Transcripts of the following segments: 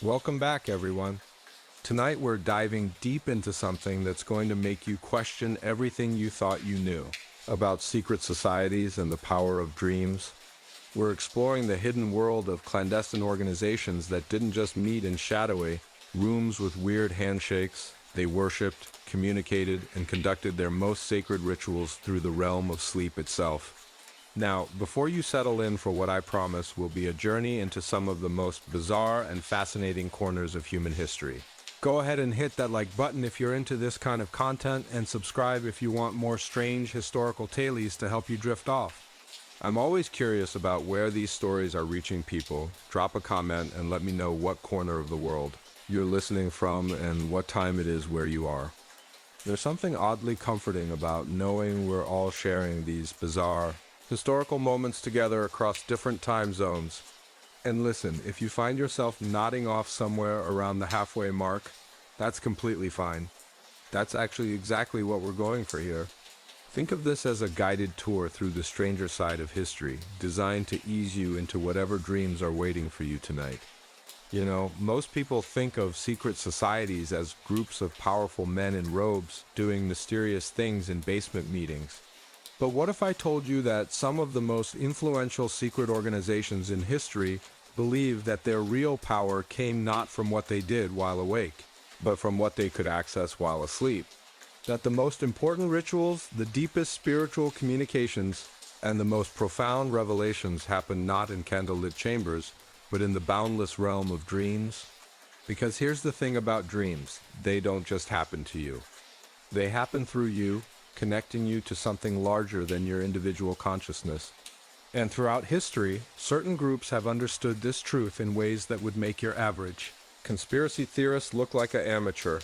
Welcome back, everyone. Tonight we're diving deep into something that's going to make you question everything you thought you knew about secret societies and the power of dreams. We're exploring the hidden world of clandestine organizations that didn't just meet in shadowy rooms with weird handshakes. They worshipped, communicated, and conducted their most sacred rituals through the realm of sleep itself. Now, before you settle in for what I promise will be a journey into some of the most bizarre and fascinating corners of human history. Go ahead and hit that like button if you're into this kind of content, and subscribe if you want more strange historical tales to help you drift off. I'm always curious about where these stories are reaching people. Drop a comment and let me know what corner of the world you're listening from and what time it is where you are. There's something oddly comforting about knowing we're all sharing these bizarre historical moments together across different time zones. And listen, if you find yourself nodding off somewhere around the halfway mark, that's completely fine. That's actually exactly what we're going for here. Think of this as a guided tour through the stranger side of history, designed to ease you into whatever dreams are waiting for you tonight. You know, most people think of secret societies as groups of powerful men in robes doing mysterious things in basement meetings. But what if I told you that some of the most influential secret organizations in history believe that their real power came not from what they did while awake, but from what they could access while asleep? That the most important rituals, the deepest spiritual communications, and the most profound revelations happen not in candlelit chambers, but in the boundless realm of dreams? Because here's the thing about dreams, they don't just happen to you. They happen through you, connecting you to something larger than your individual consciousness. And throughout history, certain groups have understood this truth in ways that would make your average conspiracy theorist look like an amateur.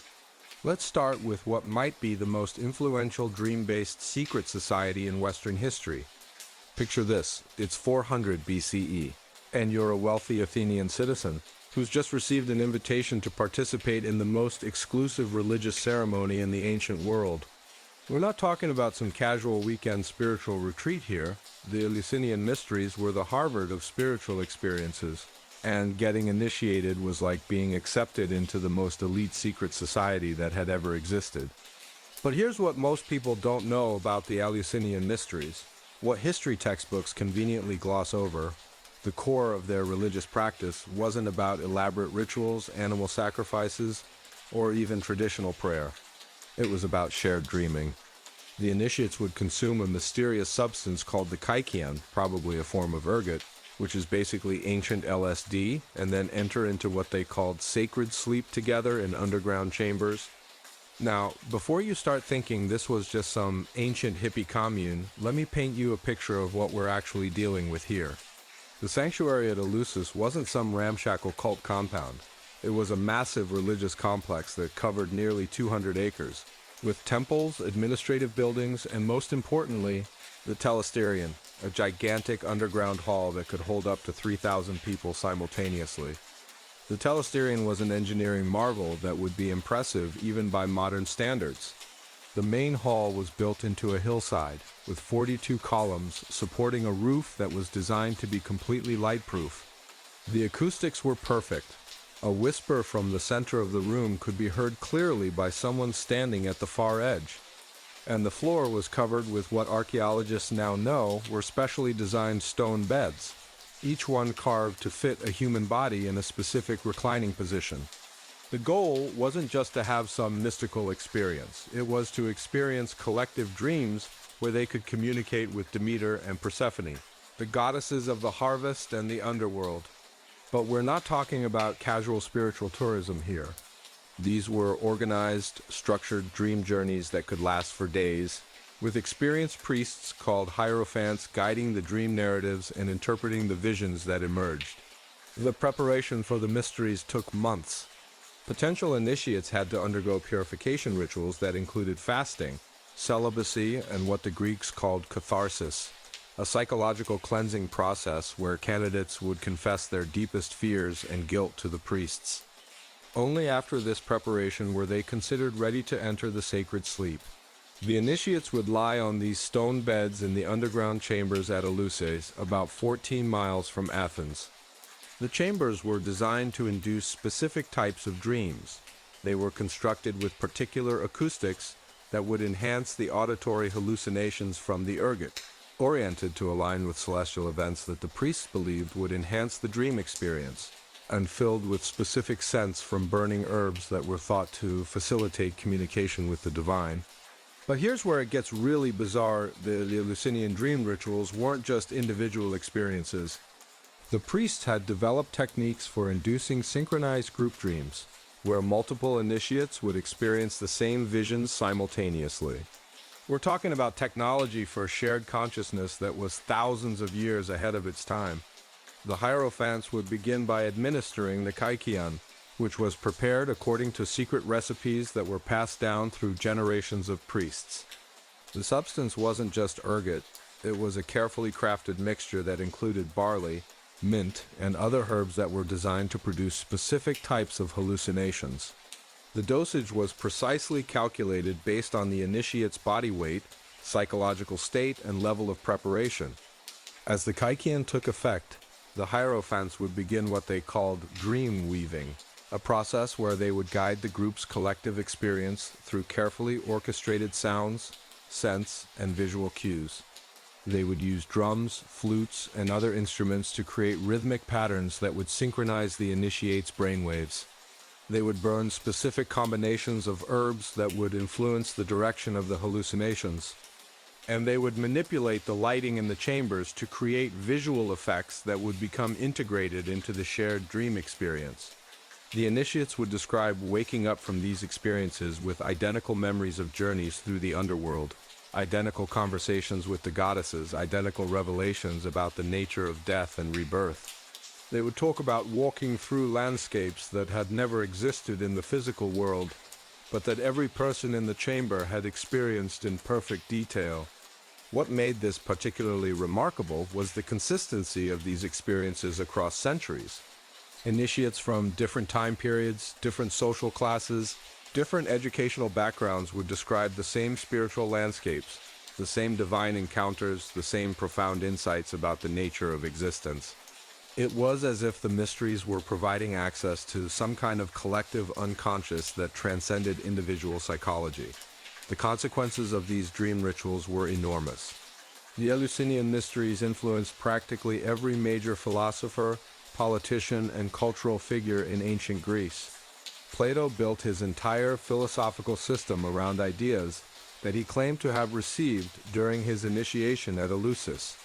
Let's start with what might be the most influential dream-based secret society in Western history. Picture this, it's 400 BCE, and you're a wealthy Athenian citizen who's just received an invitation to participate in the most exclusive religious ceremony in the ancient world. We're not talking about some casual weekend spiritual retreat here. The Eleusinian Mysteries were the Harvard of spiritual experiences, and getting initiated was like being accepted into the most elite secret society that had ever existed. But here's what most people don't know about the Eleusinian Mysteries, what history textbooks conveniently gloss over. The core of their religious practice wasn't about elaborate rituals, animal sacrifices, or even traditional prayer. It was about shared dreaming. The initiates would consume a mysterious substance called the kykeon, probably a form of ergot, which is basically ancient LSD, and then enter into what they called sacred sleep together in underground chambers. Now, before you start thinking this was just some ancient hippie commune, let me paint you a picture of what we're actually dealing with here. The sanctuary at Eleusis wasn't some ramshackle cult compound. It was a massive religious complex that covered nearly 200 acres, with temples, administrative buildings, and most importantly, the Telesterion, a gigantic underground hall that could hold up to 3,000 people simultaneously. The Telesterion was an engineering marvel that would be impressive even by modern standards. The main hall was built into a hillside, with 42 columns supporting a roof that was designed to be completely lightproof. The acoustics were perfect. A whisper from the center of the room could be heard clearly by someone standing at the far edge. And the floor was covered with what archaeologists now know were specially designed stone beds, each one carved to fit a human body in a specific reclining position. The goal wasn't just to have some mystical experience. It was to experience collective dreams where they could communicate with Demeter and Persephone, the goddesses of the harvest and the underworld. But we're not talking about casual spiritual tourism here. These were organized, structured dream journeys that could last for days, with experienced priests called hierophants guiding the dream narratives and interpreting the visions that emerged. The preparation for the mysteries took months. Potential initiates had to undergo purification rituals that included fasting, celibacy, and what the Greeks called catharsis, a psychological cleansing process where candidates would confess their deepest fears and guilt to the priests. Only after this preparation were they considered ready to enter the sacred sleep. The initiates would lie on these stone beds in the underground chambers at Eleusis, about 14 miles from Athens. The chambers were designed to induce specific types of dreams. They were constructed with particular acoustics that would enhance the auditory hallucinations from the ergot, oriented to align with celestial events that the priests believed would enhance the dream experience, and filled with specific scents from burning herbs that were thought to facilitate communication with the divine. But here's where it gets really bizarre. The Eleusinian dream rituals weren't just individual experiences. The priests had developed techniques for inducing synchronized group dreams, where multiple initiates would experience the same visions simultaneously. We're talking about technology for shared consciousness that was thousands of years ahead of its time. The Hierophants would begin by administering the kaikion, which was prepared according to secret recipes that were passed down through generations of priests. The substance wasn't just ergot, it was a carefully crafted mixture that included barley, mint, and other herbs that were designed to produce specific types of hallucinations. The dosage was precisely calculated based on the initiate's body weight, psychological state, and level of preparation. As the kaikion took effect, the Hierophants would begin what they called dream weaving, a process where they would guide the group's collective experience through carefully orchestrated sounds, scents, and visual cues. They would use drums, flutes, and other instruments to create rhythmic patterns that would synchronize the initiate's brainwaves. They would burn specific combinations of herbs that would influence the direction of the hallucinations. And they would manipulate the lighting in the chambers to create visual effects that would become integrated into the shared dream experience. The initiates would describe waking up from these experiences with identical memories of journeys through the underworld, identical conversations with the goddesses, identical revelations about the nature of death and rebirth. They would talk about walking through landscapes that had never existed in the physical world, but that every person in the chamber had experienced in perfect detail. What made this particularly remarkable was the consistency of these experiences across centuries. Initiates from different time periods, different social classes, different educational backgrounds would describe the same spiritual landscapes, the same divine encounters, the same profound insights about the nature of existence. It was as if the mysteries were providing access to some kind of collective unconscious that transcended individual psychology. The consequences of these dream rituals were enormous. The Eleusinian mysteries influenced practically every major philosopher, politician, and cultural figure in ancient Greece. Plato built his entire philosophical system around ideas that he claimed to have received during his initiation at Eleusis.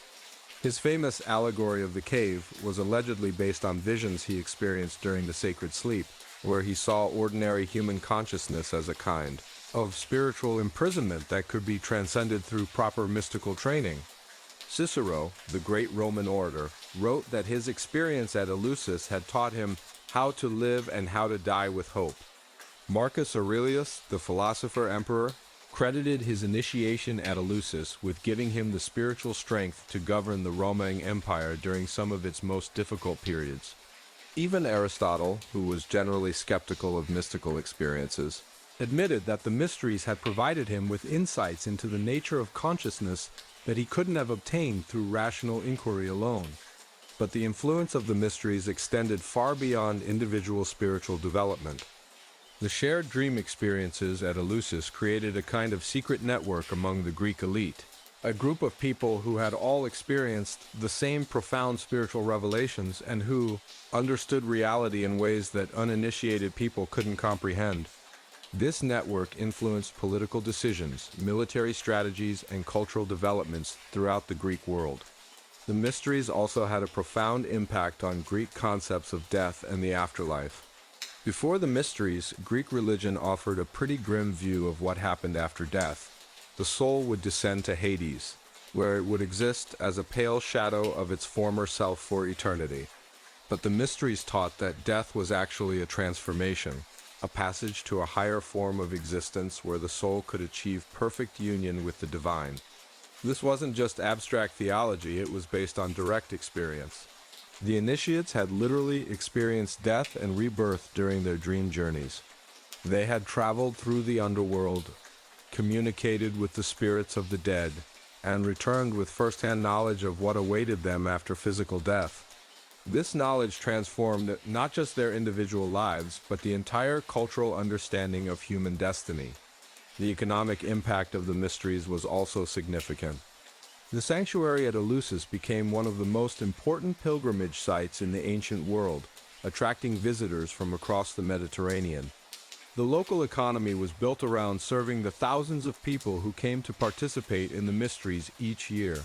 His famous allegory of the cave was allegedly based on visions he experienced during the sacred sleep, where he saw ordinary human consciousness as a kind of spiritual imprisonment that could be transcended through proper mystical training. Cicero, the great Roman orator, wrote that his experience at Eleusis had taught him how to live and how to die with hope. Marcus Aurelius, the philosopher emperor, credited his initiation at Eleusis with giving him the spiritual strength to govern the Roman Empire during some of its most difficult periods. Even Aristotle, who was generally skeptical of mystical experiences, admitted that the mysteries had provided him with insights into the nature of consciousness that he couldn't have obtained through rational inquiry alone. But the influence of the mysteries extended far beyond individual spiritual development. The shared dream experiences at Eleusis created a kind of secret network among the Greek elite, a group of people who had all experienced the same profound spiritual revelations and who understood reality in ways that uninitiated people couldn't comprehend. This network influenced political decisions, military strategies, and cultural developments throughout the Greek world. The mysteries also had a profound impact on Greek concepts of death and the afterlife. Before the mysteries, Greek religion offered a pretty grim view of what happened after death. The soul would descend to Hades, where it would exist as a pale shadow of its former self for eternity. But the mysteries taught that death was actually a transformation, a passage to a higher form of existence where the soul could achieve perfect union with the divine. This wasn't just abstract theology, it was based on direct experience. The initiates had literally experienced death and rebirth during their dream journeys. They had traveled through the underworld, communicated with the spirits of the dead, and returned with first-hand knowledge of what awaited them after physical death. This knowledge transformed not just their individual lives, but the entire cultural understanding of human destiny. The economic impact of the mysteries was also significant. The sanctuary at Eleusis became one of the most important pilgrimage sites in the ancient world, attracting visitors from across the Mediterranean. The local economy was built around serving the thousands of people who came to participate in the mysteries each year.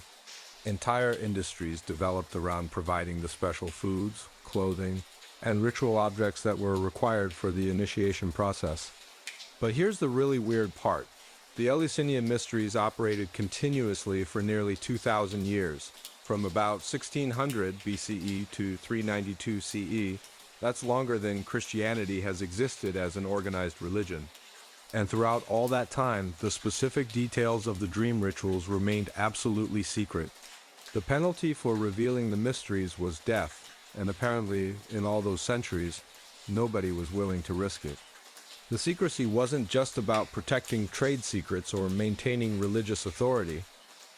Entire industries developed around providing the special foods, clothing, and ritual objects that were required for the initiation process. But here's the really weird part. The Eleusinian mysteries operated continuously for nearly 2,000 years, from about 1600 BCE to 392 CE. That's longer than Christianity has existed as an organized religion. And throughout all that time, the specific details of the dream rituals remained absolutely secret. The penalty for revealing the mysteries was death, and apparently, in all those centuries, nobody was willing to risk it. The secrecy wasn't just about protecting trade secrets or maintaining religious authority.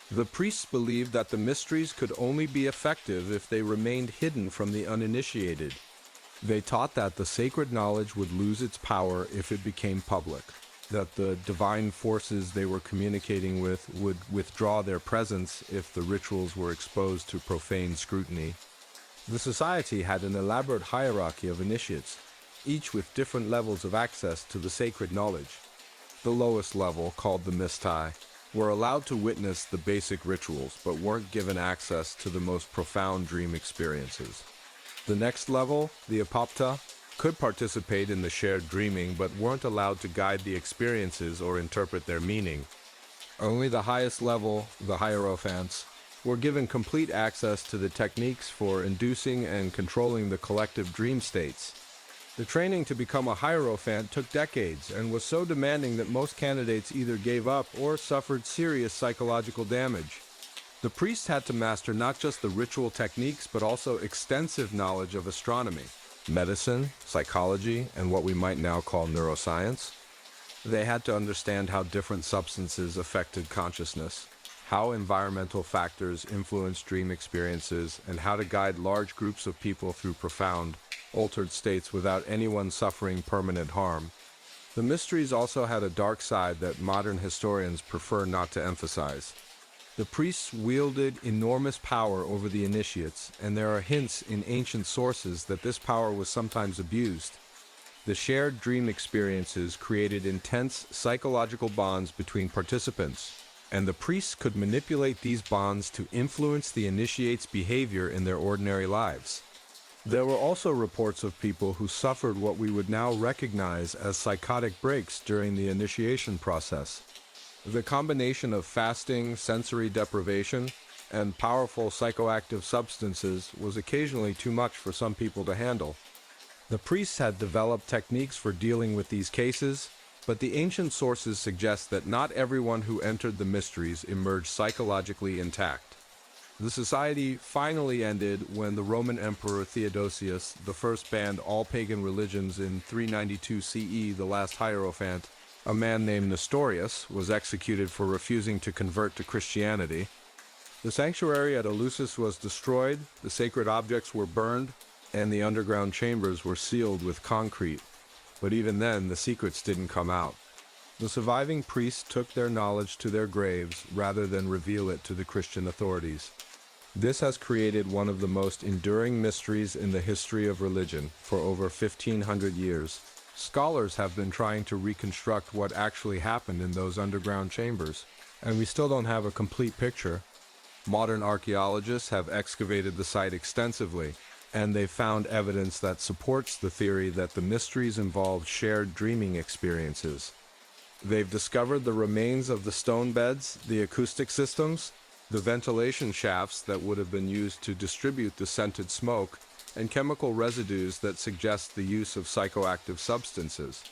The priests believed that the mysteries could only be effective if they remained hidden from the uninitiated. They taught that the sacred knowledge would lose its power if it became public, that the divine forces they were communicating with would withdraw their presence if the rituals were exposed to profane scrutiny. The society had an elaborate hierarchy of initiates, each with different levels of access to the sacred knowledge. The lowest level, called the mystai, were allowed to witness the basic rituals, but weren't given access to the most profound dream experiences. The next level, the apopta, could participate in the shared dreaming, but weren't allowed to guide the experiences or interpret their meaning. Only the highest level, the hierophants, were given complete access to the techniques for inducing and controlling the collective dream states. The training to become a hierophant took decades and was so demanding that most candidates either gave up or suffered serious psychological damage. The priests had to master not just the ritual techniques, but also extensive knowledge of astronomy, medicine, psychology, and what we might now call neuroscience. They had to understand how different substances affected consciousness, how environmental factors influenced dream experiences, and how to guide large groups of people through profound, altered states without anyone suffering permanent harm. The mysteries also had a dark side that modern historians prefer not to emphasize. The priests wielded enormous power over the initiates, and there are hints in ancient sources that this power was sometimes abused. The shared dream experiences created intense psychological bonds between participants, and the priests could manipulate these bonds to influence the initiates' behavior in their ordinary lives. There were also reports of people who suffered what we would now recognize as psychotic breaks during the initiation process. The combination of fasting, sensory deprivation, and powerful psychoactive substances was occasionally too much for some people to handle. The priests had developed techniques for dealing with these cases, but the ancient sources suggest that not everyone who entered the mysteries emerged psychologically intact. The society finally ended when the Roman Emperor Theodosius I banned all pagan religions in 392 CE. The last hierophant, a man named Nestorius, was executed for refusing to convert to Christianity. The sanctuary at Eleusis was destroyed, the sacred objects were burned, and the underground chambers were sealed with concrete. But even then, the secrets didn't come out. The surviving priests took their knowledge to their graves rather than reveal it to the Christian authorities. This has created one of the most enduring mysteries in the history of religion for over 1,500 years. Scholars have been trying to reconstruct what actually happened in those underground chambers, and we still don't have a complete picture. Modern archaeologists have excavated the site extensively, and they've found evidence that supports the theory that the mysteries involved shared dreaming experiences. They've discovered the remains of the stone beds, the acoustic systems, the ventilation shafts that would have been used to distribute the scented smoke, and chemical residues that suggest the use of psychoactive substances.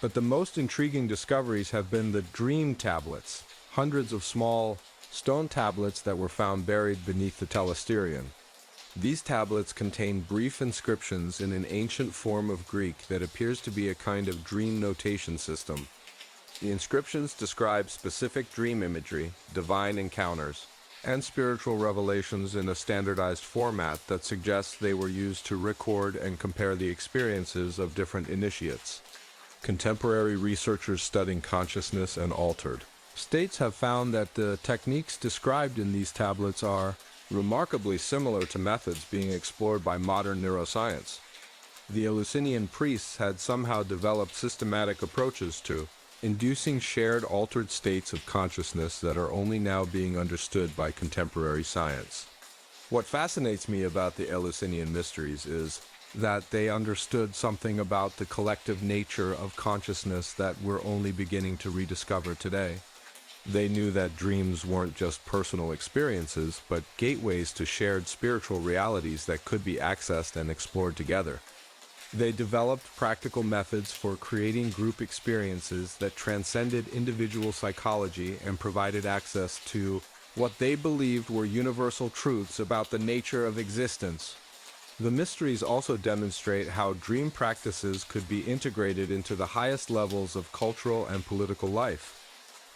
But the most intriguing discoveries have been the dream tablets, hundreds of small stone tablets that were found buried beneath the telesterion. These tablets contain brief inscriptions in an ancient form of Greek that appears to be a kind of dream notation system. The inscriptions describe specific dream imagery, divine encounters, and spiritual revelations in a standardized format that suggests they were used to record and compare the experiences of different initiates. Contemporary researchers studying consciousness and altered states have found that the techniques described in these tablets are remarkably similar to methods being explored by modern neuroscience. The Eleusinian priests had somehow developed systematic approaches to inducing shared altered states of consciousness that are only now being understood by contemporary science. What fascinates me about the Eleusinian mysteries is that they understood something about the collective nature of consciousness that we're only beginning to rediscover today. They knew that dreams weren't just personal experiences, but gateways to shared spiritual realities that could be accessed and explored together. They developed practical methods for creating group experiences that transcended individual psychology and provided access to what they believed were universal truths about the nature of existence. The mysteries also demonstrate how dream practices could be integrated into the highest levels of cultural and political life.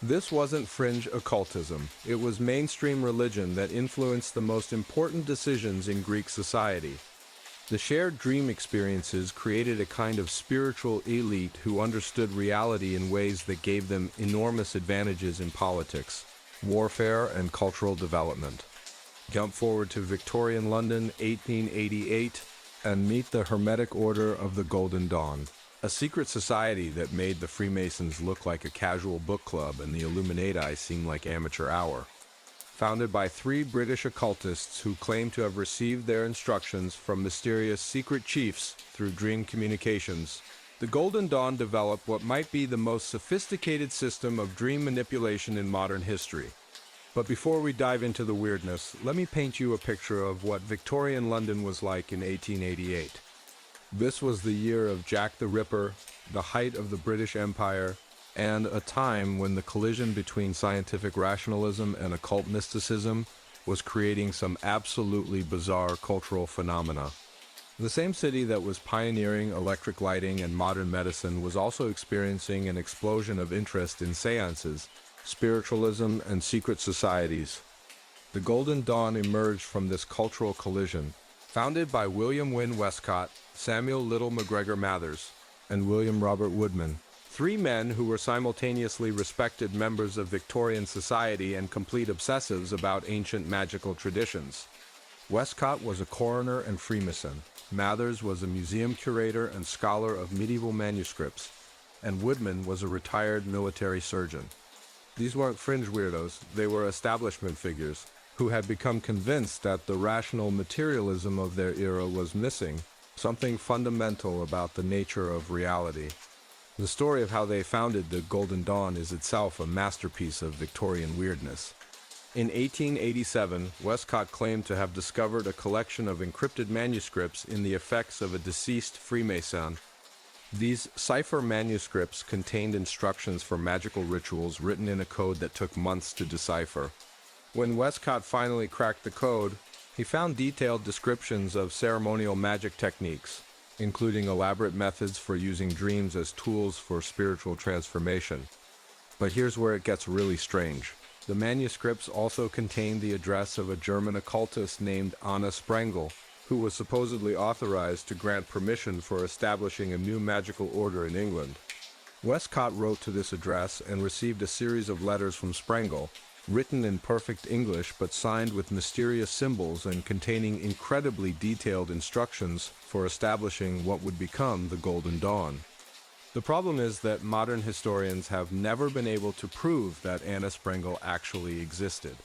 This wasn't fringe occultism. It was mainstream religion that influenced the most important decisions in Greek society. The shared dream experiences created a kind of spiritual elite who understood reality in ways that gave them enormous advantages in politics, warfare, and cultural development. Jump forward to Victorian London, 1888, and meet the Hermetic Order of the Golden Dawn, a secret society that made the Freemasons look like a casual book club and the Illuminati seem like amateur hour. Founded by 3 British occultists who claim to have received their instructions from mysterious secret chiefs through dream communications, the Golden Dawn developed what might be the most sophisticated system of dream manipulation in modern history. But before we dive into the weirdness, let me paint you a picture of what Victorian London was like in 1888. This was the year of Jack the Ripper, the height of the British Empire, and a time when the collision between scientific rationalism and occult mysticism was creating some absolutely bizarre cultural phenomena. The same city that was pioneering electric lighting and modern medicine was also experiencing an explosion of interest in seances, spiritualism, and secret societies. The Golden Dawn emerged from this cultural collision, founded by William Wynne Westcott, Samuel Little McGregor Mathers, and William Robert Woodman. 3 men who were simultaneously respected members of Victorian society and complete obsessives about ancient magical traditions. Westcott was a coroner and Freemason. Mathers was a museum curator and scholar of medieval manuscripts, and Woodman was a retired military surgeon. These weren't fringe weirdos, they were establishment figures who had become convinced that the rational materialism of their era was missing something fundamental about the nature of reality. The story of how they founded the Golden Dawn is itself a masterpiece of Victorian weirdness. In 1887, Westcott claimed to have discovered a collection of encrypted manuscripts in the effects of a deceased Freemason. These cipher manuscripts contained instructions for magical rituals written in a code that took months to decipher. When Westcott finally cracked the code, he found detailed descriptions of ceremonial magic techniques, including elaborate methods for using dreams as tools for spiritual transformation. But here's where it gets really strange. The manuscripts also contained the address of a German occultist named Anna Sprengel, who was supposedly authorized to grant permission for establishing a new magical order in England. Westcott wrote to this address and received a series of letters from Sprengel, written in perfect English but signed with mysterious symbols and containing incredibly detailed instructions for establishing what would become the Golden Dawn. The problem is that modern historians have never been able to prove that Anna Sprengel actually existed.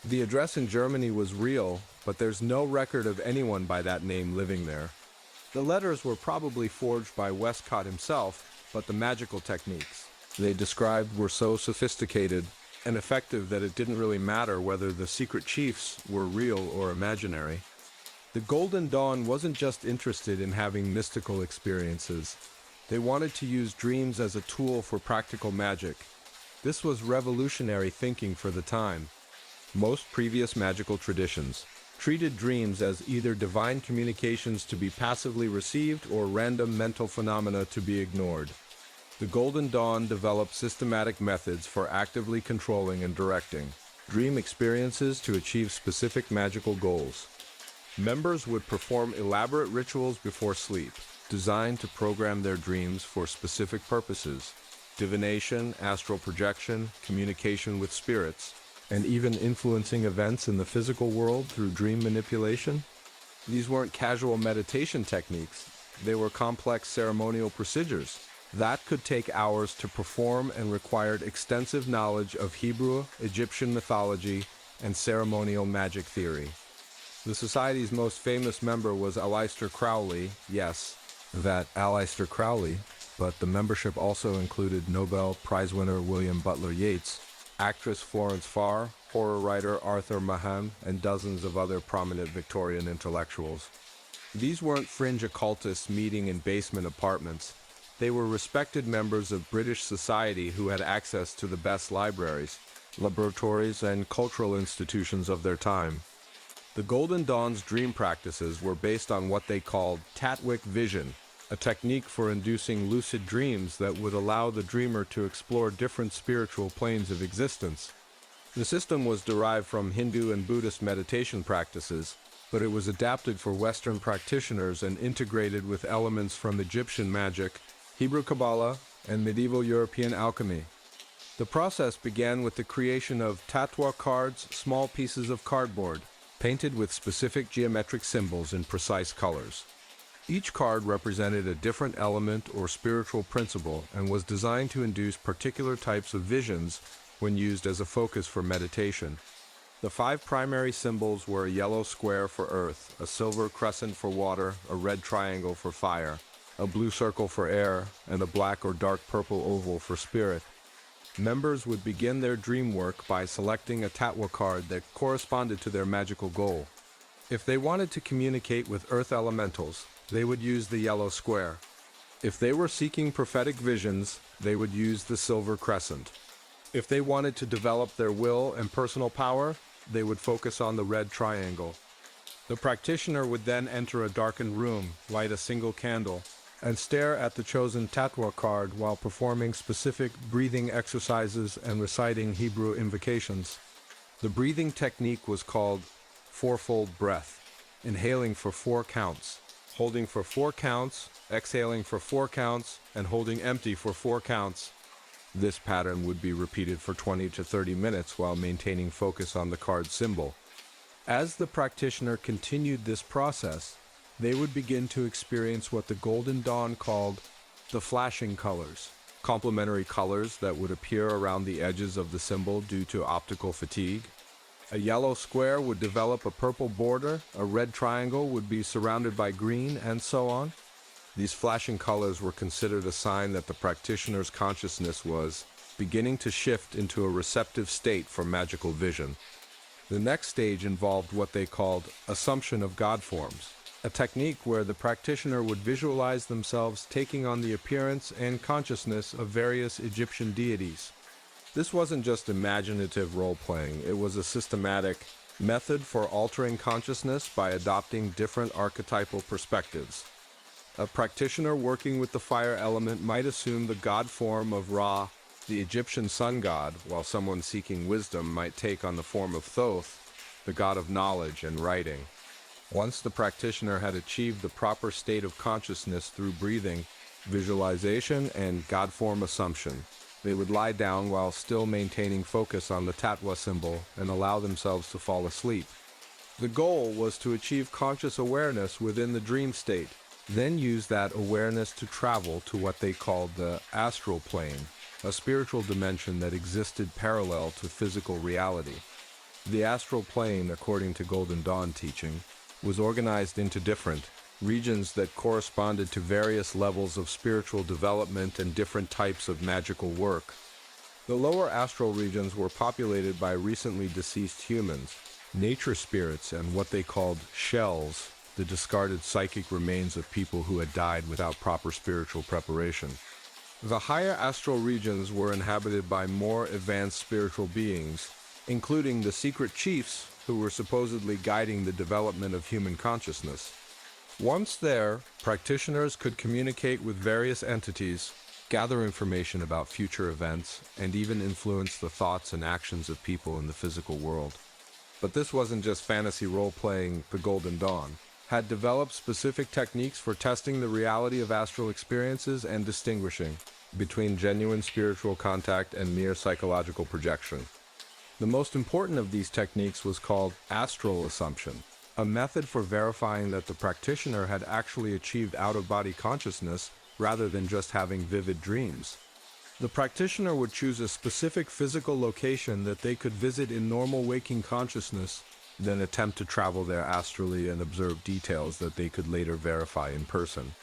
The address in Germany was real, but there's no record of anyone by that name living there. The letters were probably forged by Westcott himself, but the magical techniques they described were so sophisticated and effective that it didn't really matter whether the secret chiefs were real or imaginary. The Golden Dawn wasn't just interested in having mystical experiences. They wanted to use dreams as a tool for practical magic. This was revolutionary thinking for the time. Most previous magical traditions treated dreams as either divine communications to be passively received or random mental phenomena to be ignored. The Golden Dawn developed systematic methods for actively controlling and directing dream experiences to achieve specific magical goals. Members would perform elaborate rituals before sleep, designed to program their dreams for specific purposes: divination, astral projection, communication with spirits, and even influencing events in the physical world through dream manipulation. These weren't casual meditation techniques, they were complex ceremonial procedures that could take hours to perform and required extensive knowledge of Hebrew, Egyptian mythology, and ceremonial magic theory. The society's most famous member was Aleister Crowley, yes, that Aleister Crowley, but the membership also included Nobel Prize winner William Butler Yeats, actress Florence Farr, horror writer Arthur Mahan, and dozens of other prominent Victorian intellectuals. These weren't fringe occultists meeting in basement apartments. They were respected members of British society who had access to the best libraries, laboratories, and cultural institutions of their time. The Golden Dawn's dream practices were based on what they called Tatwick vision, a technique for inducing lucid dreams that would allow the dreamer to explore different spiritual planes of existence. The system was derived from Hindu and Buddhist meditation practices, but it was adapted for Western practitioners and integrated with elements from Egyptian magic, Hebrew Kabbalah, and medieval European alchemy. The process began with the creation of tatwa cards, small pieces of cardboard, painted with specific geometric symbols in precise colors. Each card represented a different element or spiritual principle and was designed to induce particular types of visions when used as a focus for meditation. The 5 primary symbols were a yellow square for earth, a silver crescent for water, a red triangle for fire, a blue circle for air, and a black or dark purple oval for spirit. Members would begin their dream work by selecting a tatwa card that corresponded to their magical goal. If they wanted to communicate with earth elementals, they would use the yellow square. If they were seeking prophetic visions, they would use the silver crescent. If they wanted to develop their will and personal power, they would focus on the red triangle. The practitioner would then enter a darkened room, light a single candle, and stare at the chosen tatwa card while performing specific breathing exercises and reciting Hebrew invocations. The breathing technique was called fourfold breath, inhaling for 4 counts, holding for 4 counts, exhaling for 4 counts, and holding empty for 4 counts. This pattern would be repeated for 20 to 30 minutes while maintaining focus on the card symbol. As the practitioner continued this process, they would begin to experience what the Golden Dawn called the flashing colors, complementary colors that would appear around the edges of the symbol due to optical fatigue. A yellow square would develop a purple border, a red triangle would be surrounded by green, and so on. These flashing colors were considered a sign that the practitioner's consciousness was beginning to shift into a receptive state for magical vision. The next stage involved what they called assumption of God forms, a technique where the practitioner would visualize themselves taking on the appearance and consciousness of various Egyptian deities. This wasn't just imaginative role-playing, it was a systematic method for altering consciousness by adopting different archetypal perspectives. A practitioner working with the fire element might assume the god form of Ra, the Egyptian sun god, while someone seeking wisdom might take on the form of Thoth, the god of knowledge and writing. Once the practitioner had achieved the proper state of consciousness through breathing, visualization, and god form assumption, they would lie down while still maintaining focus on the tatwa symbol and allow themselves to fall asleep. The goal was to achieve conscious awareness within the dream state, then use that awareness to travel to what they called the astral plane, a spiritual dimension that existed parallel to physical reality. The astral plane, according to Golden Dawn teaching, was organized into different regions that corresponded to various levels of spiritual development and different types of magical work. The lower astral regions were populated by recently deceased humans, nature spirits, and what they called shells, the discarded psychic remains of people who had died without proper spiritual preparation. The higher astral regions were inhabited by more advanced spiritual beings, including the secret chiefs who were supposedly guiding the development of human consciousness. Once there, practitioners could communicate with various entities, gather information about future events, and even influence the thoughts and actions of people in the physical world. But this wasn't just fantasy role-playing. The Golden Dawn had developed specific techniques for testing the reality of astral experiences and distinguishing between genuine spiritual contact and mere psychological projection. The most important of these techniques was called astral assumption, a method for verifying that the practitioner had actually achieved out-of-body consciousness rather than just having vivid dreams. The practitioner would choose a specific physical location that they could visit in normal waking consciousness, then attempt to travel there astrally and observe details that they could later verify in person.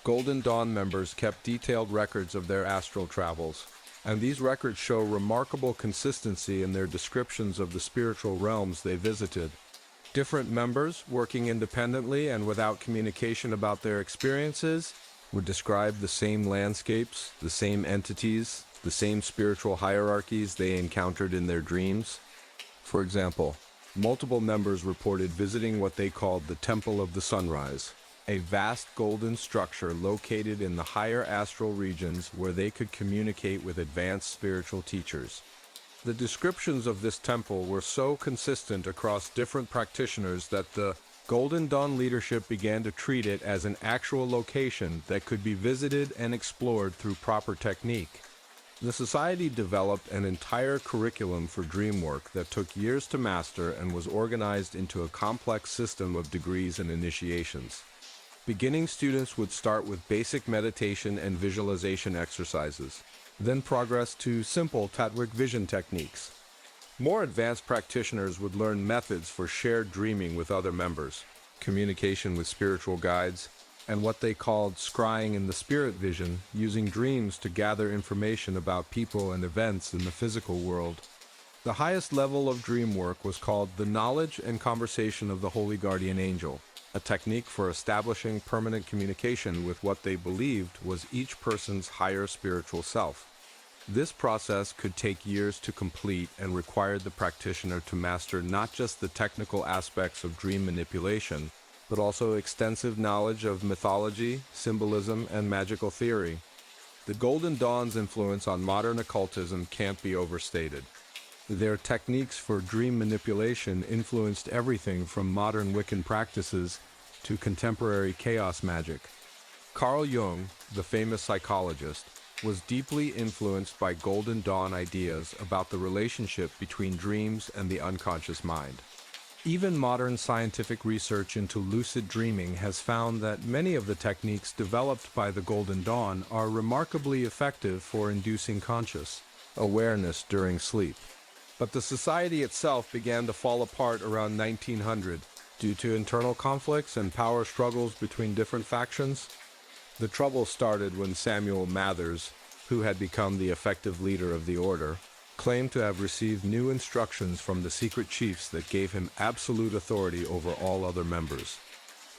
Golden Dawn members kept detailed records of their astral travels, and these records show remarkable consistency in their descriptions of the spiritual realms they visited. Different members, working independently and without communication about their experiences, would describe the same landscapes, the same entities, the same spiritual hierarchies they encountered in their dreams. For example, multiple members reported visiting what they called the Temple of the Sunrise, a vast golden structure located in the higher astral regions where they could communicate with advanced spiritual teachers. The descriptions of this temple were so consistent across different practitioners that the Golden Dawn leadership began to treat it as an actual location that could be visited and explored through proper technique. The society developed an entire curriculum for dream work that took years to master and was organized into a complex system of degrees and initiations. Beginning students would start with basic meditation and visualization exercises, then progress to simple Tatwick vision techniques. More advanced practitioners would learn methods for shared dreaming with other members, communication with spiritual guides, and what they called scrying in the spirit vision, using dreams to gather information about people and events in the physical world. The highest level of dream work was called the knowledge and conversation of the Holy Guardian Angel, a technique for establishing permanent communication with what they believed was each person's higher spiritual self. This process could take years to complete and required the practitioner to master not just the technical aspects of dream manipulation, but also extensive knowledge of mythology, symbolism, and magical theory. The Golden Dawn's influence on modern occultism can't be overstated. Their techniques for dream manipulation influenced everything from modern Wiccan practices to contemporary chaos magic. Carl Jung, the famous psychologist, was deeply influenced by Golden Dawn ideas about the relationship between dreams and the unconscious mind. Even modern scientific research into lucid dreaming has found that many of the techniques developed by the Golden Dawn are remarkably effective for inducing conscious awareness during sleep. But the society itself began to fall apart around 1900 due to internal conflicts and power struggles between different factions. The trouble started when Samuel Mathers, who had become the effective leader of the order, claimed to have received new instructions from the secret chiefs that gave him absolute authority over all other members.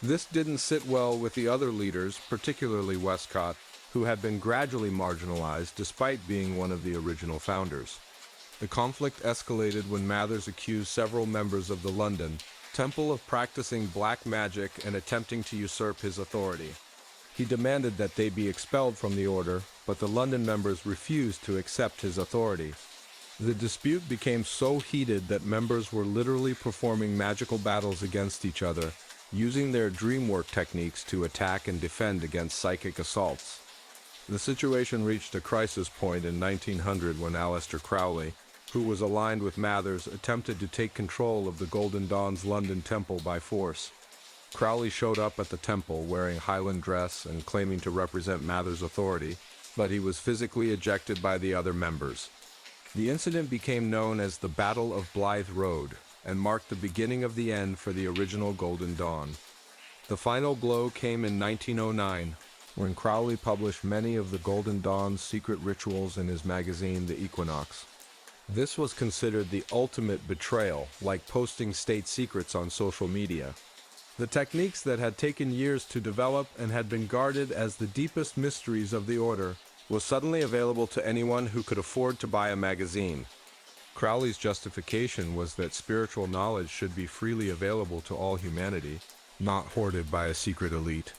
This didn't sit well with the other leaders, particularly Westcott, who had been gradually marginalized despite being one of the original founders. The conflict escalated when Mathers accused several members of the London Temple of practicing black magic and attempting to usurp his authority. He demanded that they be expelled from the order, but the London members refused to accept his authority. The dispute became so heated that members were literally performing magical battles against each other, using their dream work techniques to attack and defend against psychic assaults. The situation reached a crisis point in 1900 when Aleister Crowley, who was aligned with Mathers, attempted to take control of the Golden Dawn's London temple by force. Crowley showed up at the temple wearing Highland dress and claiming to represent Mathers' authority, but he was physically ejected by the other members. The incident became known as the Battle of Blythe Road and marked the beginning of the end for the original Golden Dawn. The final blow came in 1909, when Crowley published many of the Golden Dawn's secret rituals in his magazine, The Equinox. This was considered the ultimate betrayal, like posting state secrets on social media. The techniques that had taken years to develop and had been guarded as the deepest mysteries of the order was suddenly available to anyone who could afford to buy a magazine. Crowley's justification was that spiritual knowledge should be freely available to all humanity, not hoarded by a secret elite.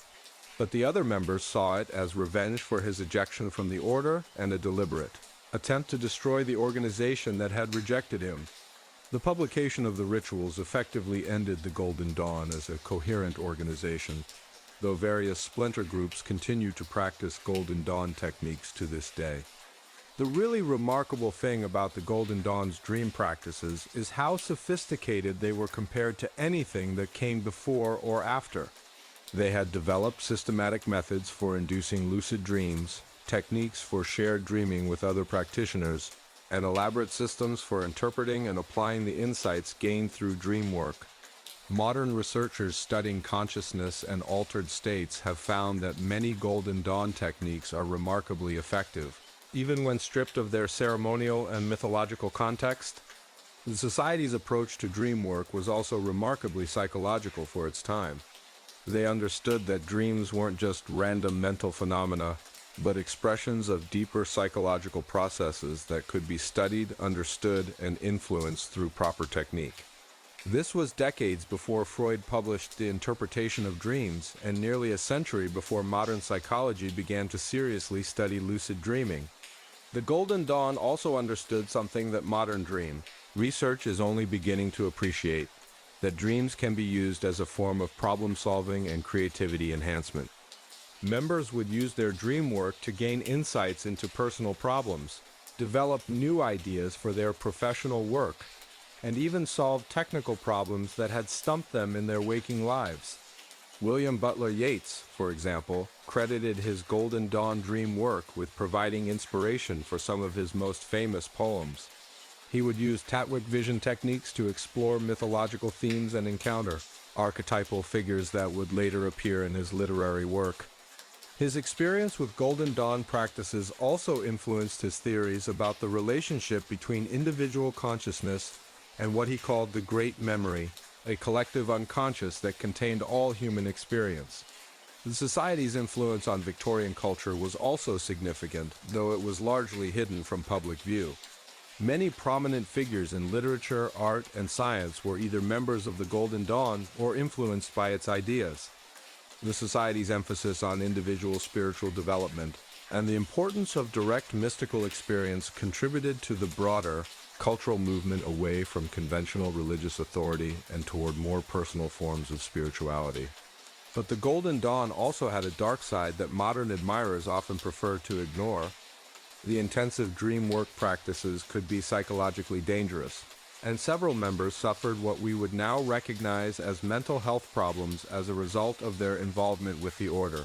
But the other members saw it as revenge for his ejection from the order and a deliberate attempt to destroy the organization that had rejected him. The publication of the rituals effectively ended the Golden Dawn as a coherent organization, though various splinter groups continue to practice Golden Dawn techniques to this day. The really remarkable thing about the Golden Dawn's dream practices is how sophisticated they were compared to anything that came before or after. They had developed systematic methods for inducing lucid dreams, techniques for shared dreaming with other practitioners, and elaborate systems for interpreting and applying the insights gained through dream work. Modern researchers studying consciousness and altered states have found that many Golden Dawn techniques are remarkably effective, even when stripped of their ceremonial and mythological context. The Society's approach to dream work was also remarkably psychological for its time. They understood that dreams weren't just random mental phenomena, but expressions of deeper psychological processes that could be studied, understood, and influenced through proper technique. This was decades before Freud published The Interpretation of Dreams, and nearly a century before modern psychology began to seriously study lucid dreaming. The Golden Dawn also understood something that modern dream research is only beginning to appreciate, that dreams can be used as a form of problem-solving and creativity enhancement. Members would use their dream work to gain insights into personal problems, develop new ideas for their professional work, and even solve technical problems that had stumped them in their waking lives. William Butler Yeats, for example, credited his Golden Dawn dream work with providing inspiration for some of his most famous poems. He would use Tatwick vision techniques to explore mythological themes and encounter archetypal figures that would later appear in his literary work. His experience with Golden Dawn practices also influenced his theories about the relationship between individual consciousness and what he called the Great Memory, a collective unconscious that contained all human experience. The Society's influence on Victorian culture was also significant, though it was largely hidden from public view. Many prominent figures in literature, art, and science were either members of the Golden Dawn or influenced by its ideas. The Society's emphasis on individual spiritual development and the importance of direct mystical experience contributed to the broader cultural movement away from conventional religious authority and toward more personal forms of spirituality. But the Golden Dawn also had a dark side that modern admirers often prefer to ignore. The intensive dream work practices could be psychologically dangerous, and several members suffered what we would now recognize as mental health problems as a result of their involvement with the order.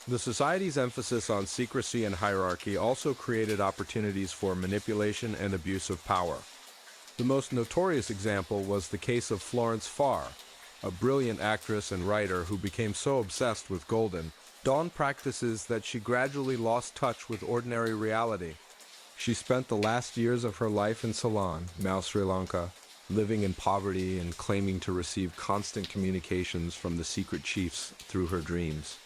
The Society's emphasis on secrecy and hierarchy also created opportunities for manipulation and abuse of power. The most notorious example was the case of Florence Farr, a brilliant actress and writer who became so obsessed with Golden Dawn practices that she gradually lost touch with ordinary reality. She spent the last years of her life in Ceylon, now Sri Lanka, living in poverty and claiming to receive constant communications from the secret chiefs through her dreams.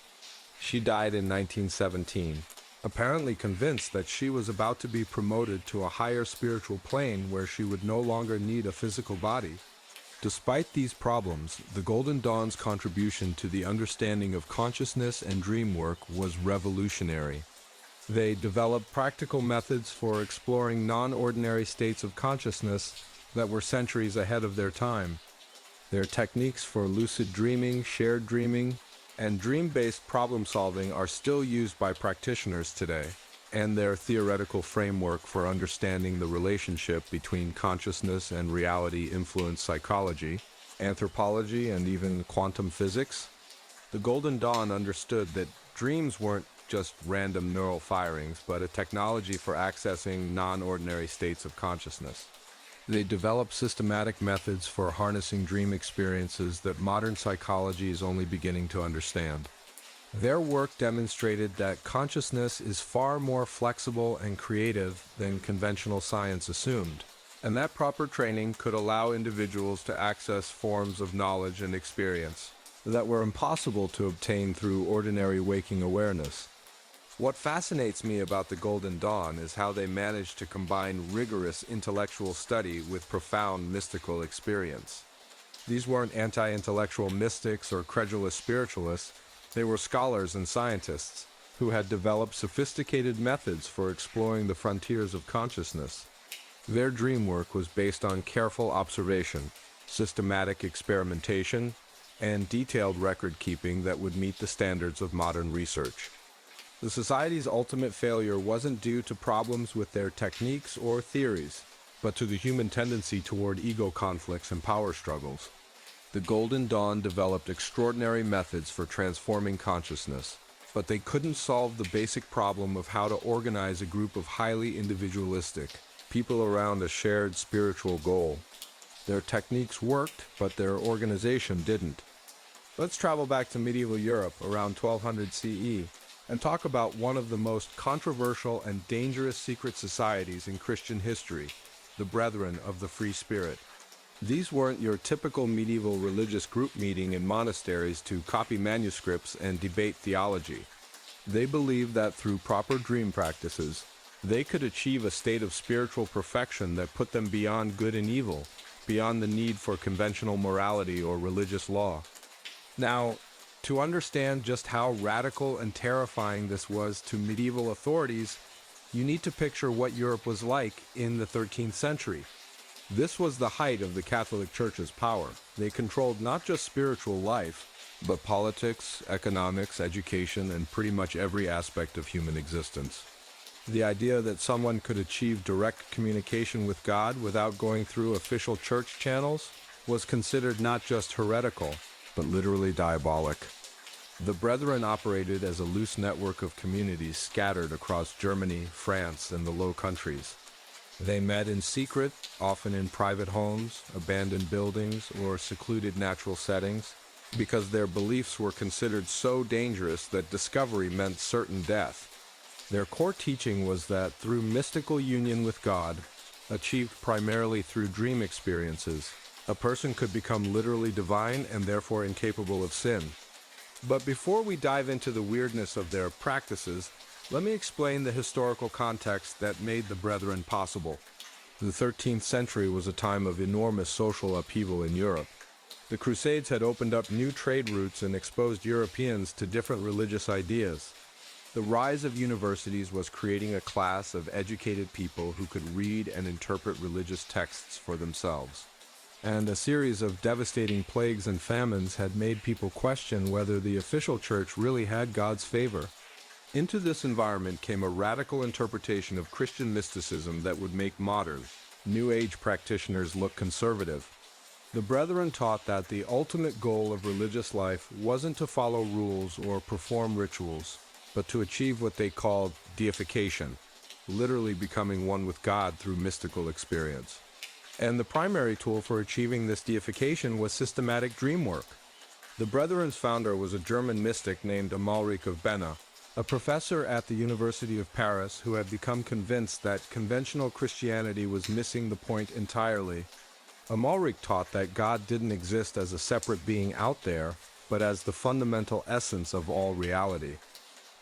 She died in 1917, apparently convinced that she was about to be promoted to a higher spiritual plane where she would no longer need a physical body. Despite these problems, the Golden Dawn's contribution to the understanding of consciousness and dream work was revolutionary. They developed practical methods for exploring non-ordinary states of consciousness that were centuries ahead of their time. Their techniques for lucid dreaming, shared dreaming, and dream-based problem-solving are still used by practitioners today, and their theoretical framework for understanding the relationship between consciousness and reality influence psychology, anthropology, and even quantum physics. The Golden Dawn understood that dreams weren't just random neural firings, but a technology for accessing non-ordinary states of consciousness. They developed systematic methods for harnessing dream experiences that modern psychology is only beginning to understand. Their work demonstrated that consciousness is far more flexible and creative than conventional science assumed, and that proper training could allow individuals to access forms of knowledge and experience that were impossible to obtain through ordinary waking awareness. What fascinates me about the Golden Dawn is how they managed to combine rigorous intellectual study with profound mystical experience. These weren't anti-intellectual mystics or credulous spiritualists. They were scholars and scientists who had developed sophisticated methods for exploring the frontiers of consciousness. Their dream work was based on careful observation, systematic experimentation, and detailed record-keeping that would meet the standards of modern research. The Society's ultimate failure wasn't due to problems with their techniques or theories, but to the human tendency toward ego conflicts and power struggles. The Golden Dawn developed extraordinary methods for transforming consciousness, but they couldn't solve the basic problem of how to organize a group of highly individualistic people around a shared spiritual goal. Their techniques worked, but their organization didn't. Let's travel back to medieval Europe around 1200 CE and talk about one of the most controversial and dangerous secret societies in Christian history, the Brethren of the Free Spirit. These weren't your typical medieval religious group meeting in monasteries to copy manuscripts and debate theology. They believed that through proper dream practices, they could achieve a state of spiritual perfection that put them beyond good and evil, beyond the need for conventional morality or religious law. Now, to understand just how radical and terrifying this was to medieval authorities, you need to picture what Europe was like in the 13th century. This was the height of the Catholic Church's power. They controlled not just spiritual life, but politics, economics, education, and pretty much every aspect of human existence. The idea that someone could achieve direct communication with God without going through official church channels was considered not just heretical, but literally diabolic. The Brethren operated as a loose network of communities scattered across Germany, France, and the Low Countries. They met in secret, often in private homes, abandoned buildings, or secluded natural settings, because their beliefs were considered so dangerous that discovery meant certain death. Their core teaching was that through mystical union with God, achieved primarily through dream experiences, a person could become literally divine and therefore incapable of sin. But before we dive into the weirdness of their practices, let me explain the historical context that made the Brethren possible. The 13th century was a time of enormous social upheaval in Europe. The Crusades had opened up new trade routes and exposed Europeans to different religious ideas. The rise of universities was creating a class of educated people who could read and interpret religious texts for themselves. And a series of devastating plagues and famines had made people question whether the official church really had God's favor. Into this environment came a radical interpretation of Christian mysticism that would make modern, New Age practitioners look conservative. The Brethren taught that the ultimate goal of religious life wasn't to follow rules or perform rituals, but to achieve what they called deification, literally becoming one with God through mystical experience. And the primary tool for achieving this deification was systematic dream work. The Brethren's founder was a German mystic named Amalric of Bena, a professor at the University of Paris who had become convinced that conventional Christianity was missing the point entirely. Amalric taught that God didn't exist as a separate being out there, but as the fundamental essence of all reality.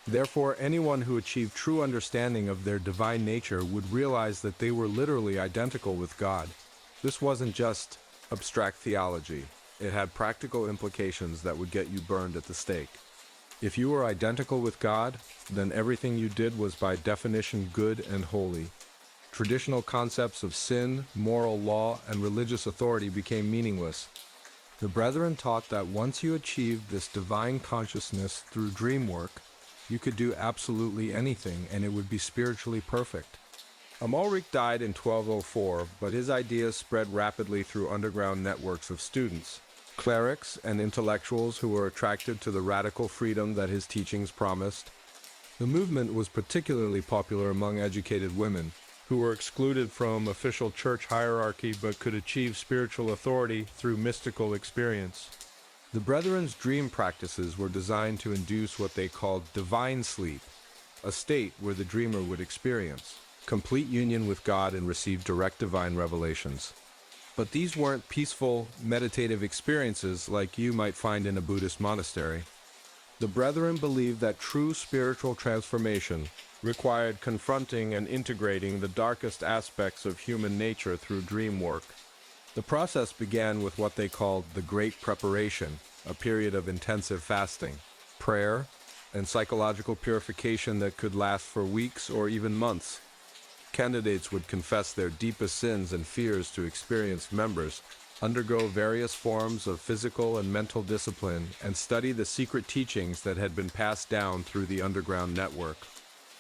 Therefore, anyone who achieved true understanding of their divine nature would realize that they were literally identical with God. This wasn't just abstract theology. It had practical implications that would get you burned at the stake. If you were identical with God, then everything you did was by definition good and holy. Traditional concepts of sin, moral law, and religious authority became meaningless. The Brethren taught that once you achieved this divine consciousness through dream work, you could do absolutely anything and it would be spiritually perfect. Amalric died in 1204, but his ideas spread rapidly through underground networks of students, clerics, and intellectuals who were attracted to the radical freedom that his teachings promised. The movement was particularly popular among educated women, who were excluded from official church hierarchy but could achieve spiritual authority through mystical experience. The Brethren's dream practices were designed to induce what they called divine sleep, a state where the dreamer would experience complete union with God and receive direct divine revelations. But these weren't peaceful, meditative experiences like you might find in a Buddhist monastery. The Brethren believed that true spiritual transformation required confronting and integrating the darkest aspects of human nature through dream work. The process began with what they called the Great Preparation, a period of intensive fasting. prayer, and psychological purification that could last for weeks or even months. Candidates would confess their deepest sins and fears to experienced members, undergo various forms of physical and mental discipline, and study the secret teachings that had been passed down through the underground network.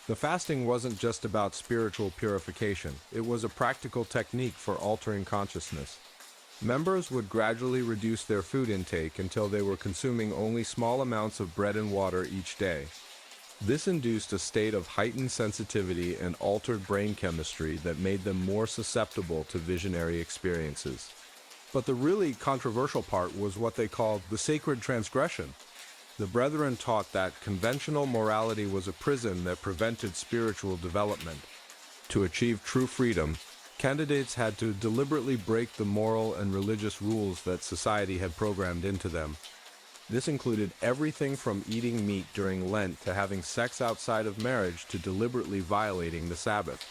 The fasting wasn't just about spiritual purification, it was a practical technique for altering consciousness. Members would gradually reduce their food intake until they were consuming only small amounts of bread and water each day. This induced a state of heightened sensitivity and altered brain chemistry that made them more susceptible to visionary experiences. But the really controversial part was what they called the sacred transgression. The Brethren taught that conventional morality was a prison that prevented spiritual development. To achieve true freedom, candidates had to deliberately break the moral and religious rules that society had programmed into them. This included everything from eating meat during Lent to having sex outside of marriage to deliberately violating the Sabbath.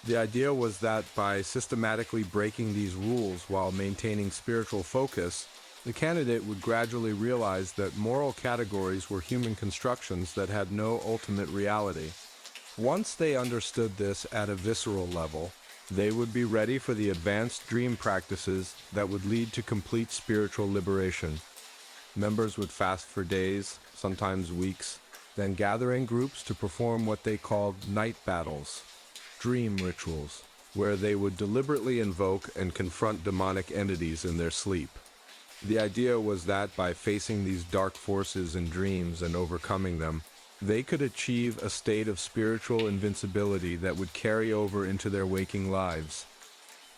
The idea was that by systematically breaking these rules while maintaining spiritual focus, the candidate would gradually realize that moral categories were human constructions that had no ultimate reality. Once they understood this at a visceral level, they would be ready for the advanced dream practices that would lead to complete spiritual liberation. Members would fast for days, sometimes weeks, then gather in groups to perform what they called night battles, dream rituals, where they would deliberately invoke and confront demonic entities in their sleep. The idea was that by facing these dark forces in dreams and overcoming them, they could achieve a state of spiritual invincibility that would carry over into their waking lives.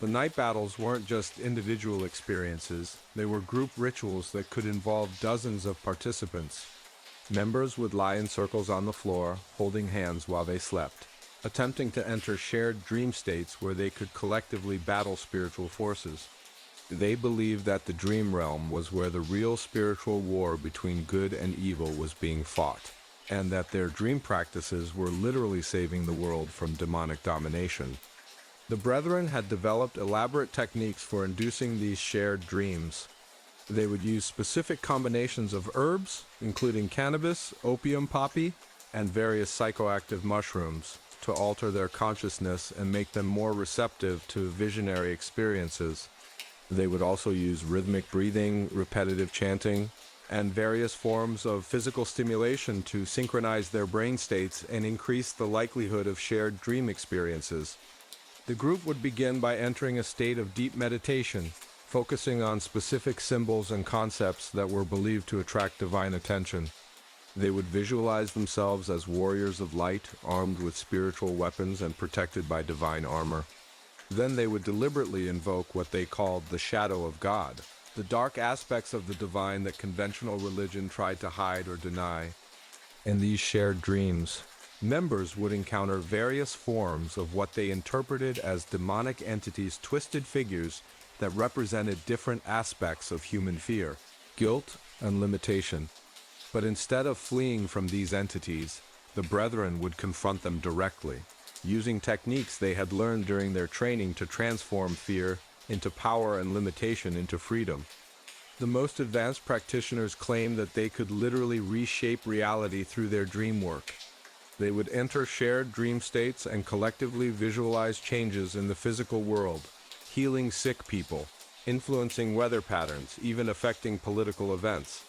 The night battles weren't just individual experiences, they were group rituals that could involve dozens of participants. Members would lie in circles on the floor, holding hands while they slept, attempting to enter shared dream states where they could collectively battle spiritual forces. They believed that the dream realm was where the real spiritual war between good and evil was being fought, and that their dream practices were literally saving the world from demonic domination. The Brethren had developed elaborate techniques for inducing these shared dreams. They would use specific combinations of herbs, including cannabis, opium poppy, and various psychoactive mushrooms, to alter their consciousness and make them more receptive to visionary experiences. They would also use rhythmic breathing, repetitive chanting, and various forms of physical stimulation to synchronize their brain states and increase the likelihood of shared dream experiences. The group would begin by entering a state of deep meditation, focusing on specific symbols and concepts that were believed to attract divine attention. They would visualize themselves as warriors of light, armed with spiritual weapons and protected by divine armor. Then they would deliberately invoke what they called the shadow of God, the dark aspects of the divine that conventional religion tried to hide or deny. In these shared dreams, members would encounter various forms of what they interpreted as demonic entities' twisted figures that represented different aspects of human fear, guilt, and limitation. But instead of fleeing from these entities, the Brethren would confront them directly, using techniques they had learned during their training to transform fear into power and limitation into freedom. The most advanced practitioners claimed that they could literally reshape reality through their dream work. They would enter shared dream states and collectively visualize changes in the physical world, healing sick people, influencing weather patterns, even affecting political events.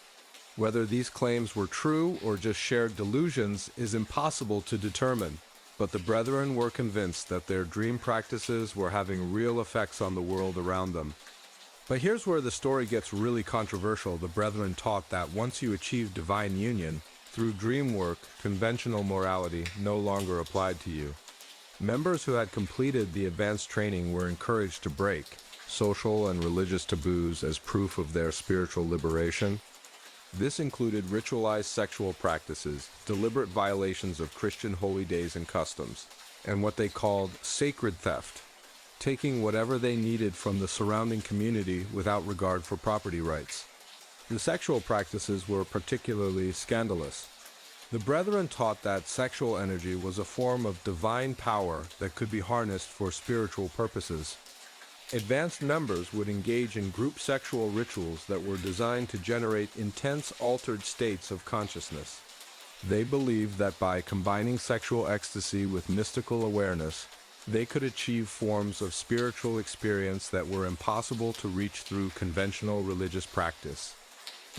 Whether these claims were true or just shared delusions is impossible to determine, but the Brethren were convinced that their dream practices were having real effects on the world around them. But here's where the story gets really controversial. The Brethren taught that once you achieve divine union, through dream work, conventional morality no longer applied to you. Members who had completed the advanced training were encouraged to break social and religious taboos as proof of their spiritual liberation. This included ritualized sexual practices, deliberate violations of Christian holy days and customs, and what they called sacred theft, taking whatever they needed from the surrounding community without regard for property rights. The sexual practices were particularly scandalous. The Brethren taught that sexual energy was a form of divine power that could be harnessed for spiritual purposes. Advanced members would engage in group sexual rituals that were designed to generate intense altered states of consciousness. They believed that by combining sexual ecstasy with mystical awareness, they could achieve forms of spiritual experience that were impossible to reach through conventional religious practice.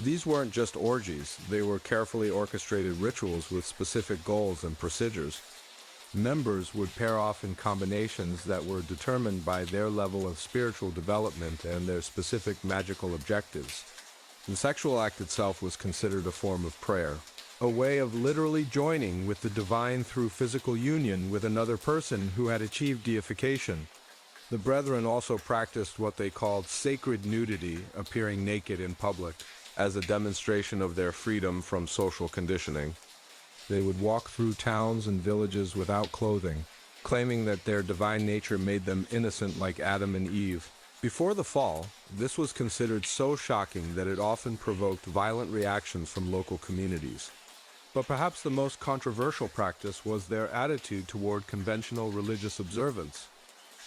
These weren't just orgies, they were carefully orchestrated rituals with specific goals and procedures. Members would pair off in combinations that were determined by their level of spiritual development and their specific magical objectives. The sexual act itself was considered a form of prayer, a way of literally joining with the divine through physical union with another person who had achieved deification. The brethren also practiced what they called sacred nudity, appearing naked in public, as a demonstration of their freedom from social conditioning. They would walk through towns and villages without clothing, claiming that their divine nature made them innocent like Adam and Eve. Before the fall, this was considered so shocking that it often provoked violent reactions from local communities. But perhaps the most controversial practice was their attitude toward conventional religious observance.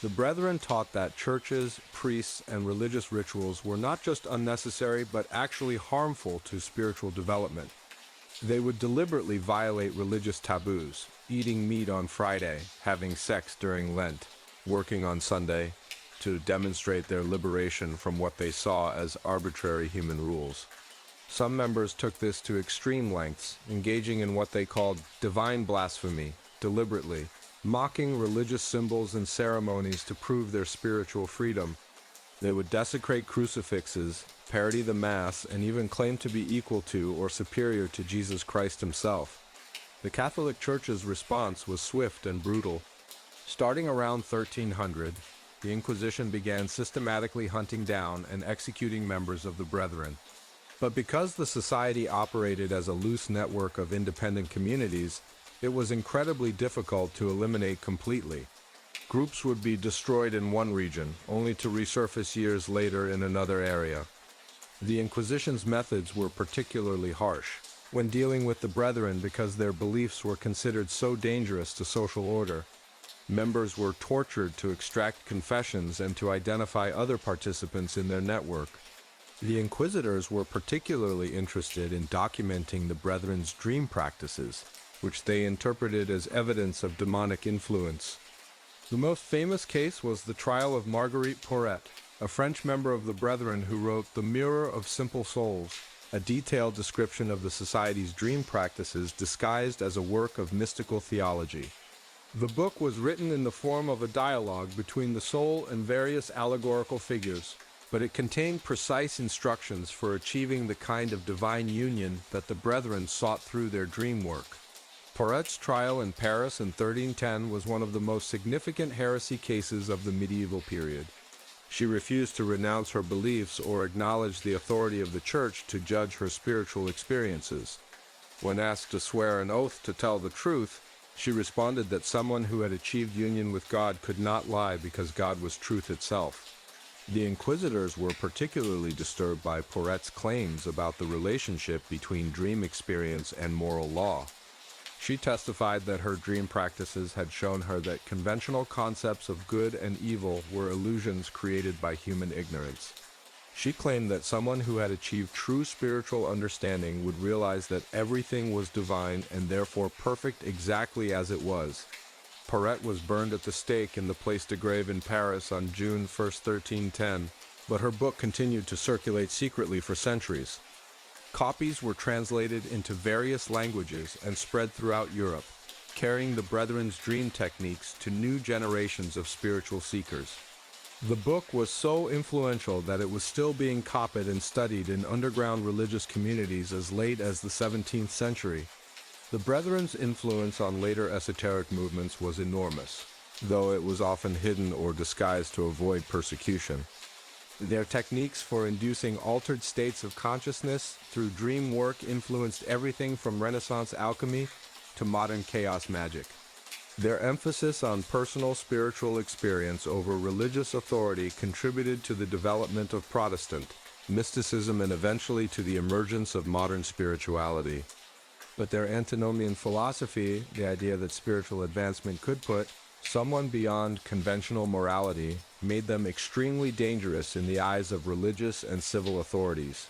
The brethren taught that churches, priests, and religious rituals were not just unnecessary but actually harmful to spiritual development. They would deliberately violate religious taboos, eating meat on Friday, having sex during Lent, working on Sunday, to demonstrate their liberation from what they saw as arbitrary human rules. Some members took this to extreme lengths, engaging in what they called divine blasphemy, deliberately, mocking religious symbols and ceremonies to prove their spiritual freedom. They would desecrate crucifixes, parody the Mass, and even claim to be equal to or superior to Jesus Christ himself. The Catholic Church's response was swift and brutal. Starting around 1300, the Inquisition began systematically hunting down and executing members of the Brethren. But because the society operated as a loose network of independent communities, it was incredibly difficult to eliminate completely. Groups would be destroyed in one region, only to resurface years later in another area. The Inquisition's methods were particularly harsh when dealing with the Brethren because their beliefs were considered so dangerous to social order. Members were tortured to extract confessions and to identify other participants in their network. The inquisitors were particularly interested in documenting the Brethren's dream practices, which they interpreted as evidence of demonic influence. The most famous case was the trial of Marguerite Porete, a French member of the Brethren who wrote The Mirror of Simple Souls, a detailed description of the Society's dream practices disguised as a work of mystical theology. The book was written in the form of a dialogue between the soul and various allegorical figures, but it contained precise instructions for achieving the kind of divine union that the Brethren sought through their dream work. Porete's trial in Paris in 1310 was one of the most significant heresy cases of the medieval period. She refused to renounce her beliefs or acknowledge the authority of the Church to judge her spiritual experiences. When asked to swear an oath to tell the truth, she responded that someone who had achieved union with God could not lie because God was truth itself. The inquisitors were particularly disturbed by Porete's claims about the relationship between dream experience and moral law. She testified that her dream practices had shown her that conventional concepts of good and evil were illusions created by human ignorance. She claimed that someone who had achieved true spiritual understanding would realize that everything was divine and therefore perfect exactly as it was. Porete was burned at the stake in the Place de Grève in Paris on June 1, 1310, but her book continued to circulate secretly for centuries. Copies were translated into various languages and spread throughout Europe, carrying the Brethren's dream techniques to new generations of spiritual seekers. The book was so influential that it was still being copied and studied in underground religious communities as late as the 17th century. The Brethren's influence on later esoteric movements was enormous, though it was often hidden or disguised to avoid persecution. Their techniques for inducing altered states of consciousness through dream work influenced everything from Renaissance alchemy to modern chaos magic. Their emphasis on personal spiritual experience over religious authority contributed to the development of Protestant mysticism and eventually to the emergence of modern spirituality. But their antinomian philosophy, the idea that spiritual advancement could put Someone beyond conventional morality made them extremely dangerous in the eyes of religious and civil authorities.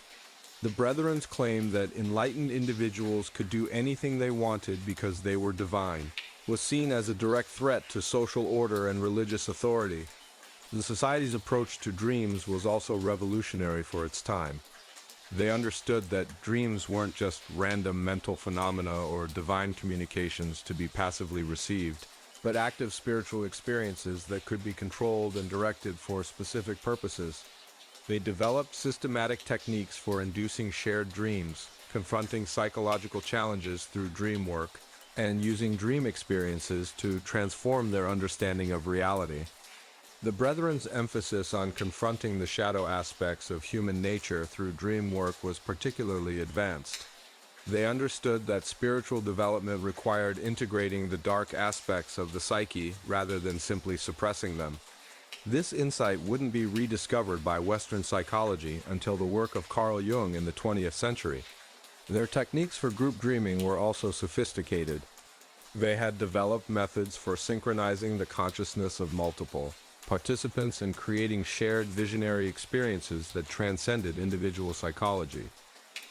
The Brethrens claimed that enlightened individuals could do anything they wanted because they were divine, was seen as a direct threat to social order and religious authority. The Society's approach to dreams was also revolutionary for its time. They understood that dreams weren't just random mental phenomena or divine communications to be passively received, but active spiritual experiences that could be controlled and directed for specific purposes. They developed systematic techniques for inducing shared dreams, confronting psychological challenges through dream work, and using dream experiences to transform their understanding of reality. The Brethren's emphasis on confronting the shadow aspects of human nature through dream work was particularly advanced. They understood that spiritual development required integrating the dark aspects of the psyche rather than simply suppressing them. This insight wouldn't be rediscovered by Western psychology until the work of Carl Jung in the 20th century. Their techniques for group dreaming were also sophisticated. They had developed methods for synchronizing the consciousness of multiple participants and creating shared visionary experiences that transcended individual psychology.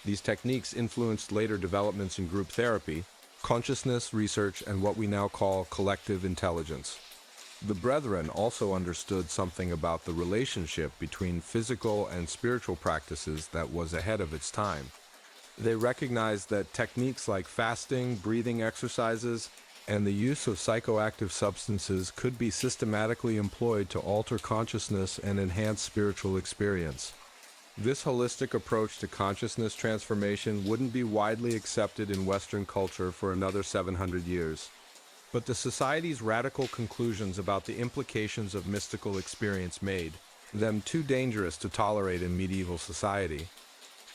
These techniques influenced later developments in group therapy, consciousness research, and what we now call collective intelligence. The Brethren also understood something about the relationship between physical and spiritual practices that was ahead of its time. They recognized that techniques like fasting, breathing exercises, and the use of psychoactive substances could be systematically employed to alter consciousness and enhance spiritual experience. This holistic approach to consciousness transformation wouldn't be widely accepted in Western culture for another 700 years. But the Society's radical conclusions about the implications of mystical experience made them too dangerous to tolerate in medieval society.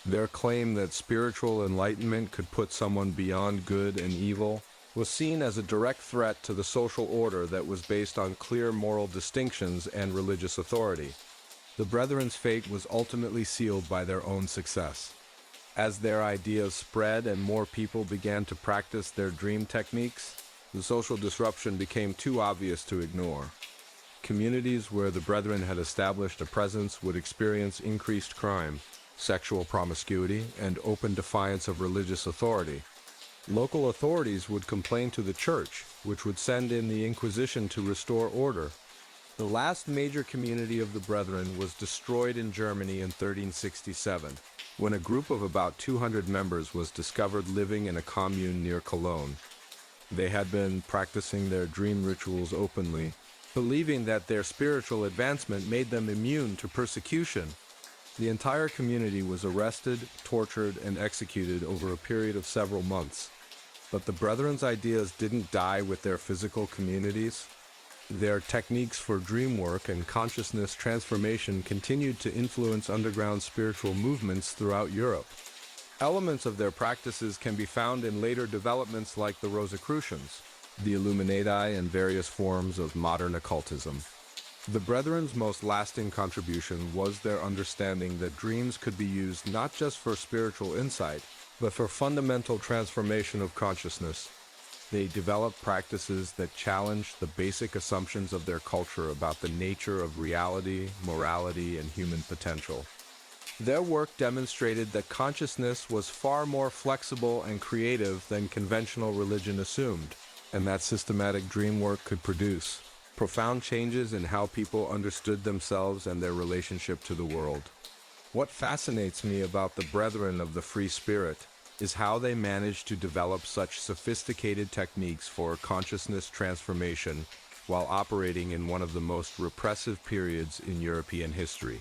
Their claim that spiritual enlightenment could put someone beyond good and evil was seen as a direct threat to the social order that was based on clear moral distinctions and religious authority. The Brethren's fate was ultimately sealed by their own success. As their ideas spread and more people began to practice their dream techniques, the social disruption became too obvious to ignore. Communities where the Brethren had established a presence would experience increased crime, sexual promiscuity, and open defiance of religious authority. Local authorities would complain to the church, which would send in the Inquisition to restore order. The last major community of the Brethren was destroyed in Germany in 1367, when a group of about 200 members was discovered living in a commune near Cologne. They had been practicing their dream rituals openly, believing that their spiritual advancement made them immune to persecution. The entire community was arrested, tortured, and executed over a period of several months. But the Brethren's ideas didn't die with their physical communities. Their techniques for dream work and consciousness transformation continued to influence underground spiritual movements throughout Europe. Elements of their practices can be found in later developments like the Rosicrucians, the Illuminati, and various forms of modern occultism. The Brethren's most lasting contribution was their understanding that dreams could be used not just for spiritual insight, but for fundamental transformation of consciousness. They developed practices that challenged the basic assumptions of their culture about the nature of reality, morality, and human potential. Their work demonstrated that consciousness was far more flexible and creative than conventional religion assumed, and that systematic dream work could produce profound changes in how people understood themselves and their relationship to the world. What fascinates me about the Brethren of the Free Spirit is how they managed to develop such sophisticated techniques for consciousness transformation while operating in one of the most repressive periods in European history.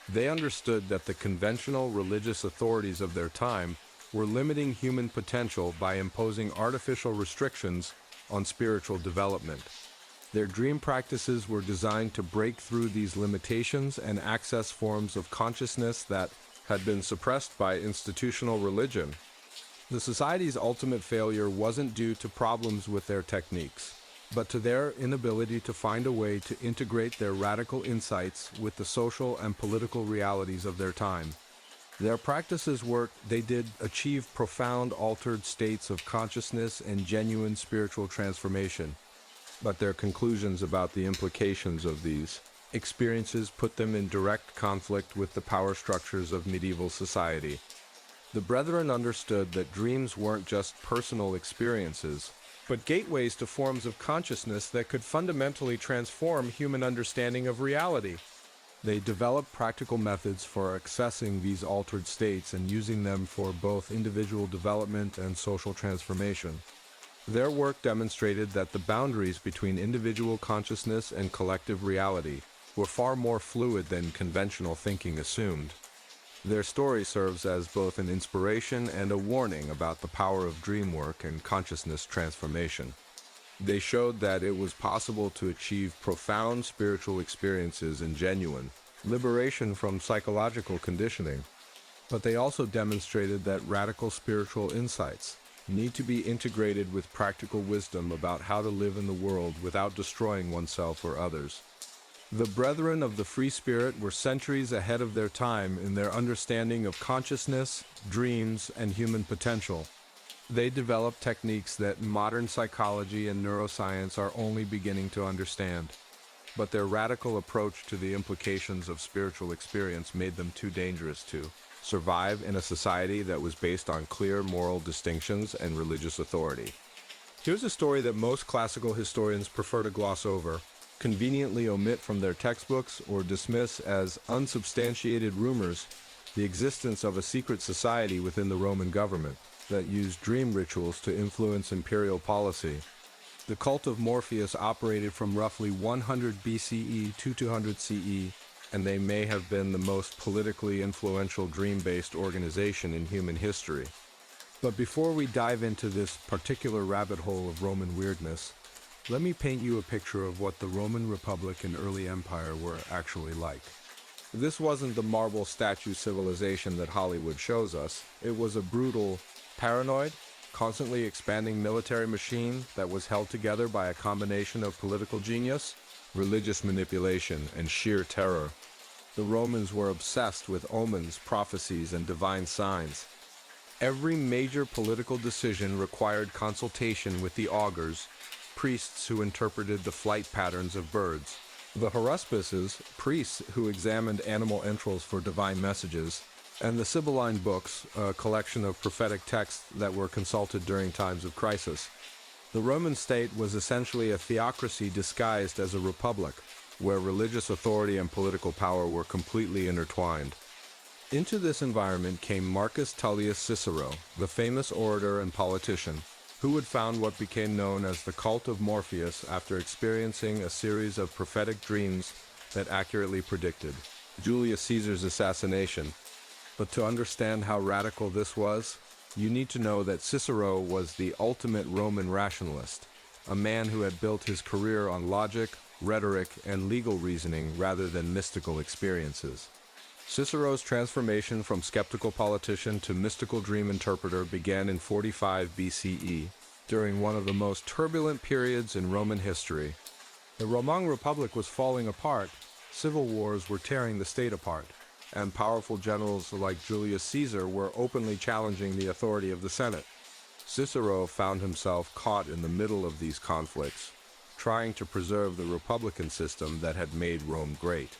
They understood that the conventional religious authorities of their time were limiting human potential by imposing artificial restrictions on spiritual development. Their dream practices were designed to break through these limitations and access forms of consciousness that had been suppressed by institutional religion. The Society's ultimate failure wasn't due to problems with their techniques, but to their inability to find a way to integrate their radical insights with the social and political realities of their time. Their practices they did achieve profound altered states of consciousness and genuine spiritual transformation. but their conclusions about the implications of these experiences put them in direct conflict with the power structures of medieval society. The Brethren understood that dreams weren't just personal experiences, but gateways to forms of consciousness that could fundamentally transform human understanding of reality. They developed practical methods for accessing these altered states and using them for both individual development and social transformation. Their work demonstrated that the boundaries between individual consciousness and collective reality were far more fluid than conventional thinking assumed. Their story serves as both an inspiration and a warning about the power of dream work and consciousness transformation. They showed that it was possible to achieve profound spiritual experiences and genuine liberation from psychological conditioning. But they also demonstrated that radical spiritual insights need to be integrated with practical wisdom about how to live in the world without destroying oneself or others. The Brethren of the Free Spirit were centuries ahead of their time in their understanding of consciousness, dreams, and human potential. They developed techniques that modern psychology and neuroscience are only beginning to understand. But their radical approach to the implications of spiritual experience made them too dangerous to survive in a society that was based on clear moral distinctions and religious authority. Here's a story that most classical historians prefer to gloss over, conveniently omit from their textbooks, or dismiss as unsubstantiated rumors the existence of a secret society within the Roman government that used dream rituals to influence imperial policy. The cult of Morpheus operated from roughly 100 BCE to 200 CE, and they may have been the most politically influential dream-based organization in human history. But before we dive into this particular rabbit hole of Roman weirdness, let me paint you a picture of what the Roman Republic and early empire were actually like. This wasn't the marble statue civilization that Hollywood shows us. It was a brutal, paranoid, constantly expanding military machine that was held together by a combination of political genius, religious manipulation, and sheer terror. The Romans were obsessed with omens, prophecies, and divine signs. Every major political decision required consultation with the augurs, priests who interpreted the flight patterns of birds. The haruspices, priests who examined animal entrails for divine messages, and the Sibylline books, a collection of prophetic texts that were consulted during times of crisis. The Roman state was essentially a theocracy disguised as a republic, where religious authority and political power were completely intertwined. Into this environment came Marcus Tullius Cicero, the famous orator and politician, who would found what became known as the cult of Morpheus after experiencing a series of prophetic dreams that accurately predicted Julius Caesar's assassination. But to understand how radical this was, you need to know that Cicero was the ultimate Roman rationalist, a man who had built his career on logic, rhetoric, and legal reasoning rather than mystical experiences. Cicero's transformation from skeptical politician to mystical dream interpreter began in 45 BCE, during one of the most turbulent periods in Roman history. The Roman Republic was falling apart, civil wars were tearing the state apart, and powerful generals like Julius Caesar were openly challenging the authority of the Senate. Cicero found himself caught in the middle of these conflicts, trying to preserve the republican system that had made Rome great.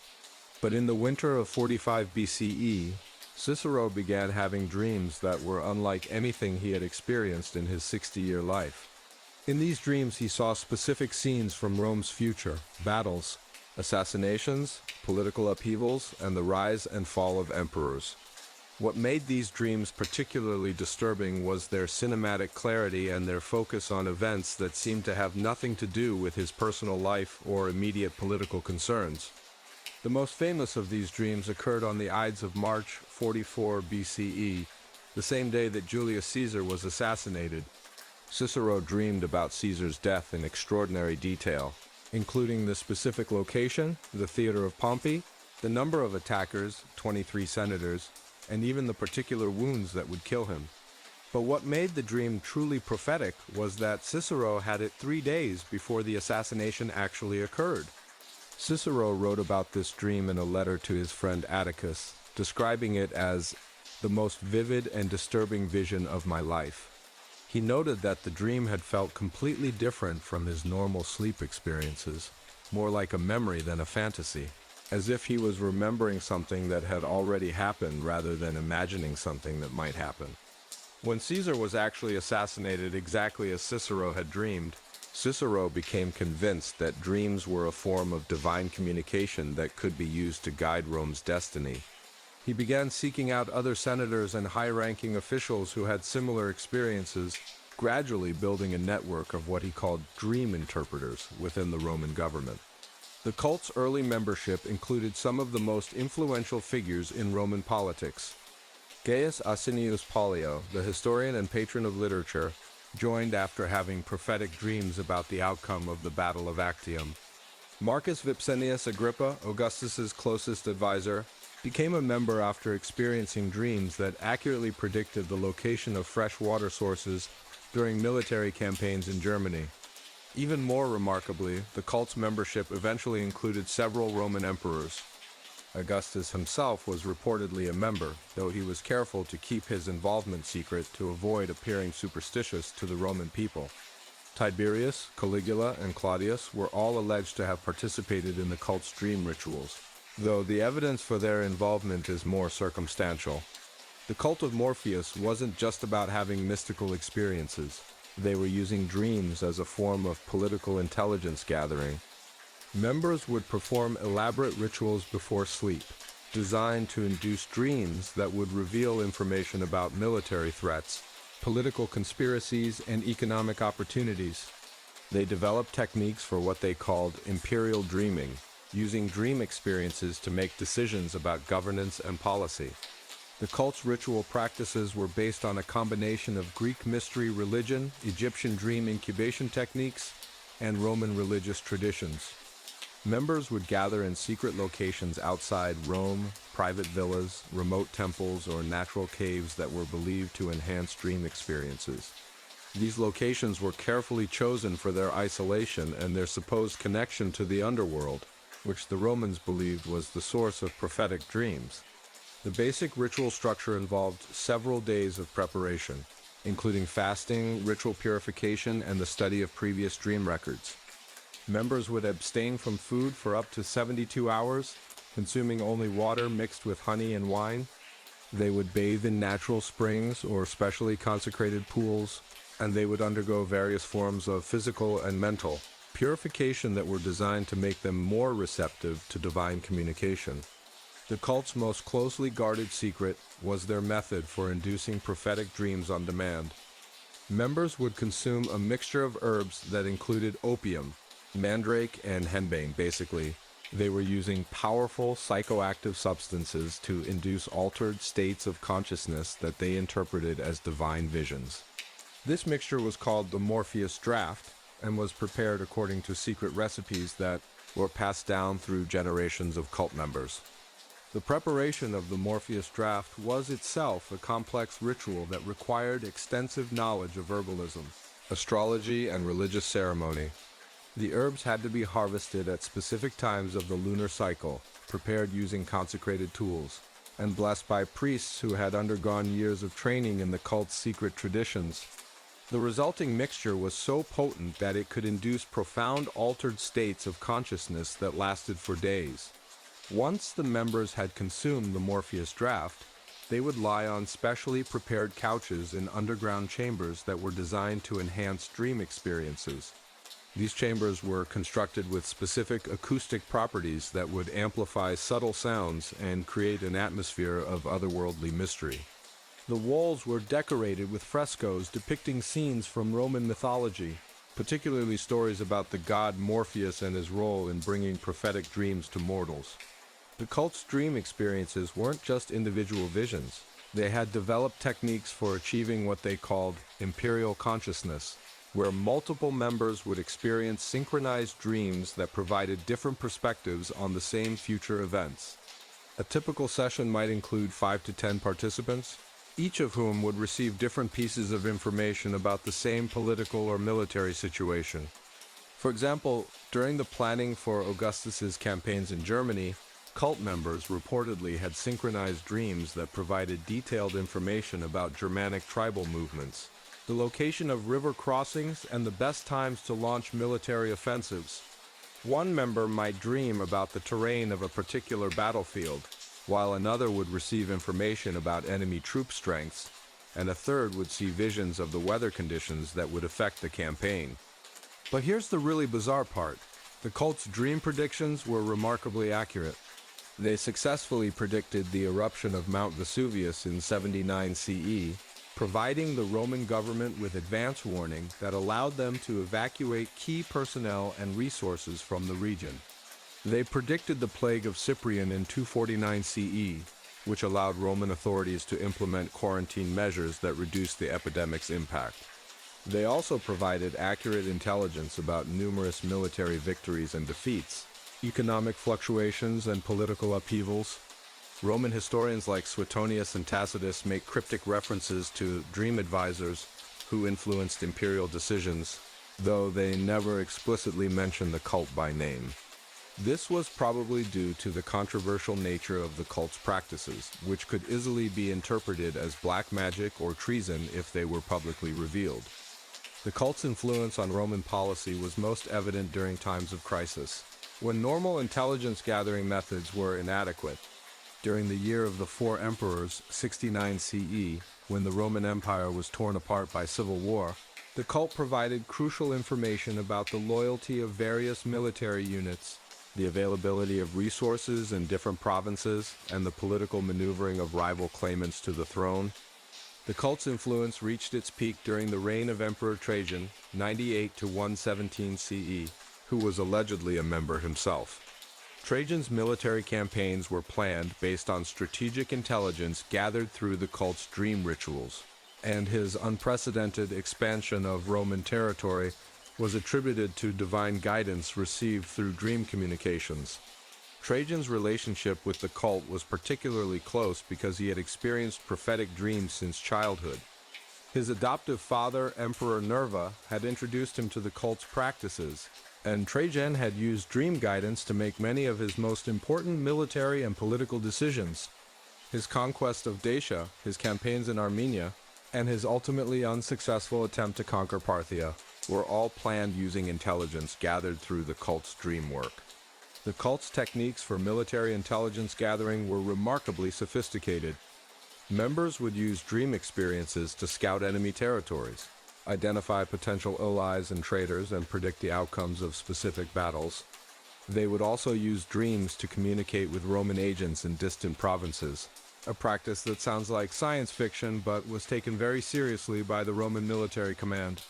But in the winter of 45 BCE, Cicero began having dreams that were unlike anything he had experienced in his 60-year life. In these dreams, he saw specific scenes from Rome's future, battles, assassinations, political upheavals, and the rise and fall of emperors. What made these dreams particularly disturbing was their cinematic clarity and their focus on events that seemed to have nothing to do with his personal life or immediate political concerns. The most famous of these dreams occurred on the Ides of March 44 BCE, the same day that Julius Caesar was assassinated. Cicero dreamed about Caesar's death in extraordinary detail, including the specific location, the theater of Pompey, the number of attackers, 23 senators, and even the particular wounds that would kill him. But what made the dream truly prophetic was that Cicero had it 3 days before the assassination actually occurred. Cicero wrote about this dream in a letter to his friend Atticus, describing it as the most vivid and disturbing vision of my life. He noted that the dream had felt completely different from his normal sleep experiences, more like a memory than a fantasy, as if he was remembering something that had already happened rather than imagining something that might happen. When Caesar was actually assassinated exactly as Cicero had dreamed, Cicero became convinced that dreams were a form of divine communication that could be used to guide Rome's destiny. He began seeking out other senators and high-ranking officials who had similar experiences, gradually building a network of what he called dream interpreters within the Roman government. The cult's early membership included some of the most influential figures in Roman politics. Gaius Asinius Pollio, the historian and patron of literature, joined after having prophetic dreams about the outcome of the Battle of Actium. Marcus Vipsanius Agrippa, Augustus's closest advisor, became a member after experiencing dreams that accurately predicted the location of fresh water sources during military campaigns in Germany. Even more remarkably, the cult's membership eventually included several Roman emperors. Augustus himself was reportedly a member, though he was careful to keep his involvement secret to avoid appearing superstitious to the Roman people. Tiberius, Caligula, and Claudius were all alleged to have participated in the cult's dream rituals, though the evidence for their involvement is more circumstantial. The cult of Morpheus wasn't just about having mystical experiences. They were using dreams as a form of political intelligence gathering. Members would perform elaborate rituals before sleep, designed to induce dreams that would reveal information about military threats, political conspiracies, and economic opportunities. They developed techniques for what they called imperial dreaming, using dream experiences to make decisions about governance and policy. The cult's ritual practices were based on a combination of Greek mystery religion, Egyptian dream incubation techniques, and Roman religious traditions. Members would gather in secret locations outside Rome, private villas, remote temples, or natural caves that were believed to enhance dream experiences. These locations were carefully chosen for their isolation and their supposed connection to the underworld, which the Romans believed was the source of prophetic dreams. The basic ritual structure involved several days of preparation, including fasting, ritual purification, and the study of previous dream records. Members would abstain from food for up to 72 hours, consuming only water mixed with honey and wine. They would bathe in natural springs or specially consecrated pools, and they would undergo various forms of physical and mental purification that were designed to make them more receptive to divine communication. The cult's most closely guarded secret was their method for inducing prophetic dreams on demand. Members would consume a mixture of herbs that included opium, mandrake, and henbane, basically. They were using powerful psychoactive substances to induce altered states of consciousness that they interpreted as divine visions. This mixture was called the Morpheus Draft and was prepared according to secret recipes that were passed down through generations of cult members. The preparation of the Morpheus Draft was itself a complex ritual that required extensive knowledge of herbalism, astrology, and religious ceremony. The herbs had to be harvested at specific times of the lunar cycle, prepared using consecrated tools, and blessed by priests who had undergone years of training in the cult's secret traditions. The resulting mixture was so potent that it could induce profound altered states of consciousness that lasted for days. Once the members had consumed the Morpheus Draft, they would lie on specially prepared couches in underground chambers that were designed to enhance dream experiences. These chambers were constructed with specific acoustic properties that would amplify subtle sounds and create an atmosphere of otherworldly mystery. The walls were decorated with frescoes depicting scenes from Roman mythology, particularly stories about the god Morpheus and his role in bringing prophetic dreams to mortals. The cult's dream experiences weren't just individual visions. They had developed techniques for achieving what they called imperial consciousness, where multiple members would experience synchronized dreams that provided different perspectives on the same future events. A typical session might include 5 to 10 participants, each of whom would receive different pieces of information about the same political or military situation. For example, during the planning for Augustus's campaigns in Germany, cult members reportedly had synchronized dreams that provided detailed information about Germanic tribal movements. the location of river crossings, and the best times to launch military offensives. One member might dream about the terrain of a particular battlefield, while another would receive information about enemy troop strengths, and a third would see visions of the weather conditions that would affect the campaign. But here's the really bizarre part. The cult's dream predictions were remarkably accurate. They successfully predicted the eruption of Mount Vesuvius in 79 CE, providing the Roman government with advance warning that allowed them to evacuate key personnel and resources from the region. They predicted the plague of Cyprian in 249 CE, which allowed Roman authorities to implement quarantine measures that reduced the epidemic's impact. They also provided accurate intelligence about numerous military victories and defeats, economic fluctuations, and political upheavals. Roman historians like Suetonius and Tacitus make cryptic references to dream advisors who influenced imperial decisions, though they never explicitly mention the cult by name. This was probably due to the controversial nature of the cult's practices, which could easily be interpreted as black magic or treason if they were publicly revealed. The cult's influence on Roman policy was most evident during times of crisis, when normal intelligence gathering methods were inadequate. During the year of the Four Emperors, 69 CE, when the Roman Empire was torn apart by civil war, the cult provided crucial information about the loyalty of various military units, the availability of resources in different provinces, and the political maneuvering of rival claimants to the throne. The cult's influence reached its peak during the reign of Emperor Trajan, 98 to 117 CE, who was allegedly a member himself. Trajan's military campaigns were planned based on strategic intelligence gathered through the cult's dream rituals, and his unprecedented expansion of Roman territory was attributed to divine guidance received through dream communications. Trajan's relationship with the cult was particularly close because he had experienced prophetic dreams since childhood. His adoptive father, Emperor Nerva, had introduced him to the cult's practices, and Trajan had used dream guidance to make many of his most important military and political decisions. His conquest of Dacia, his campaigns in Armenia, and his ultimately unsuccessful attempt to conquer Parthia were all planned using intelligence gathered through the cult's dream work. The cult's techniques for military intelligence gathering were remarkably sophisticated. Members would use dream experiences to scout enemy territories, identify potential allies and traitors, and predict the outcomes of specific battles. They would also use dreams to communicate with Roman agents in distant provinces, a practice that sounds like science fiction but was taken very seriously by the Roman military command.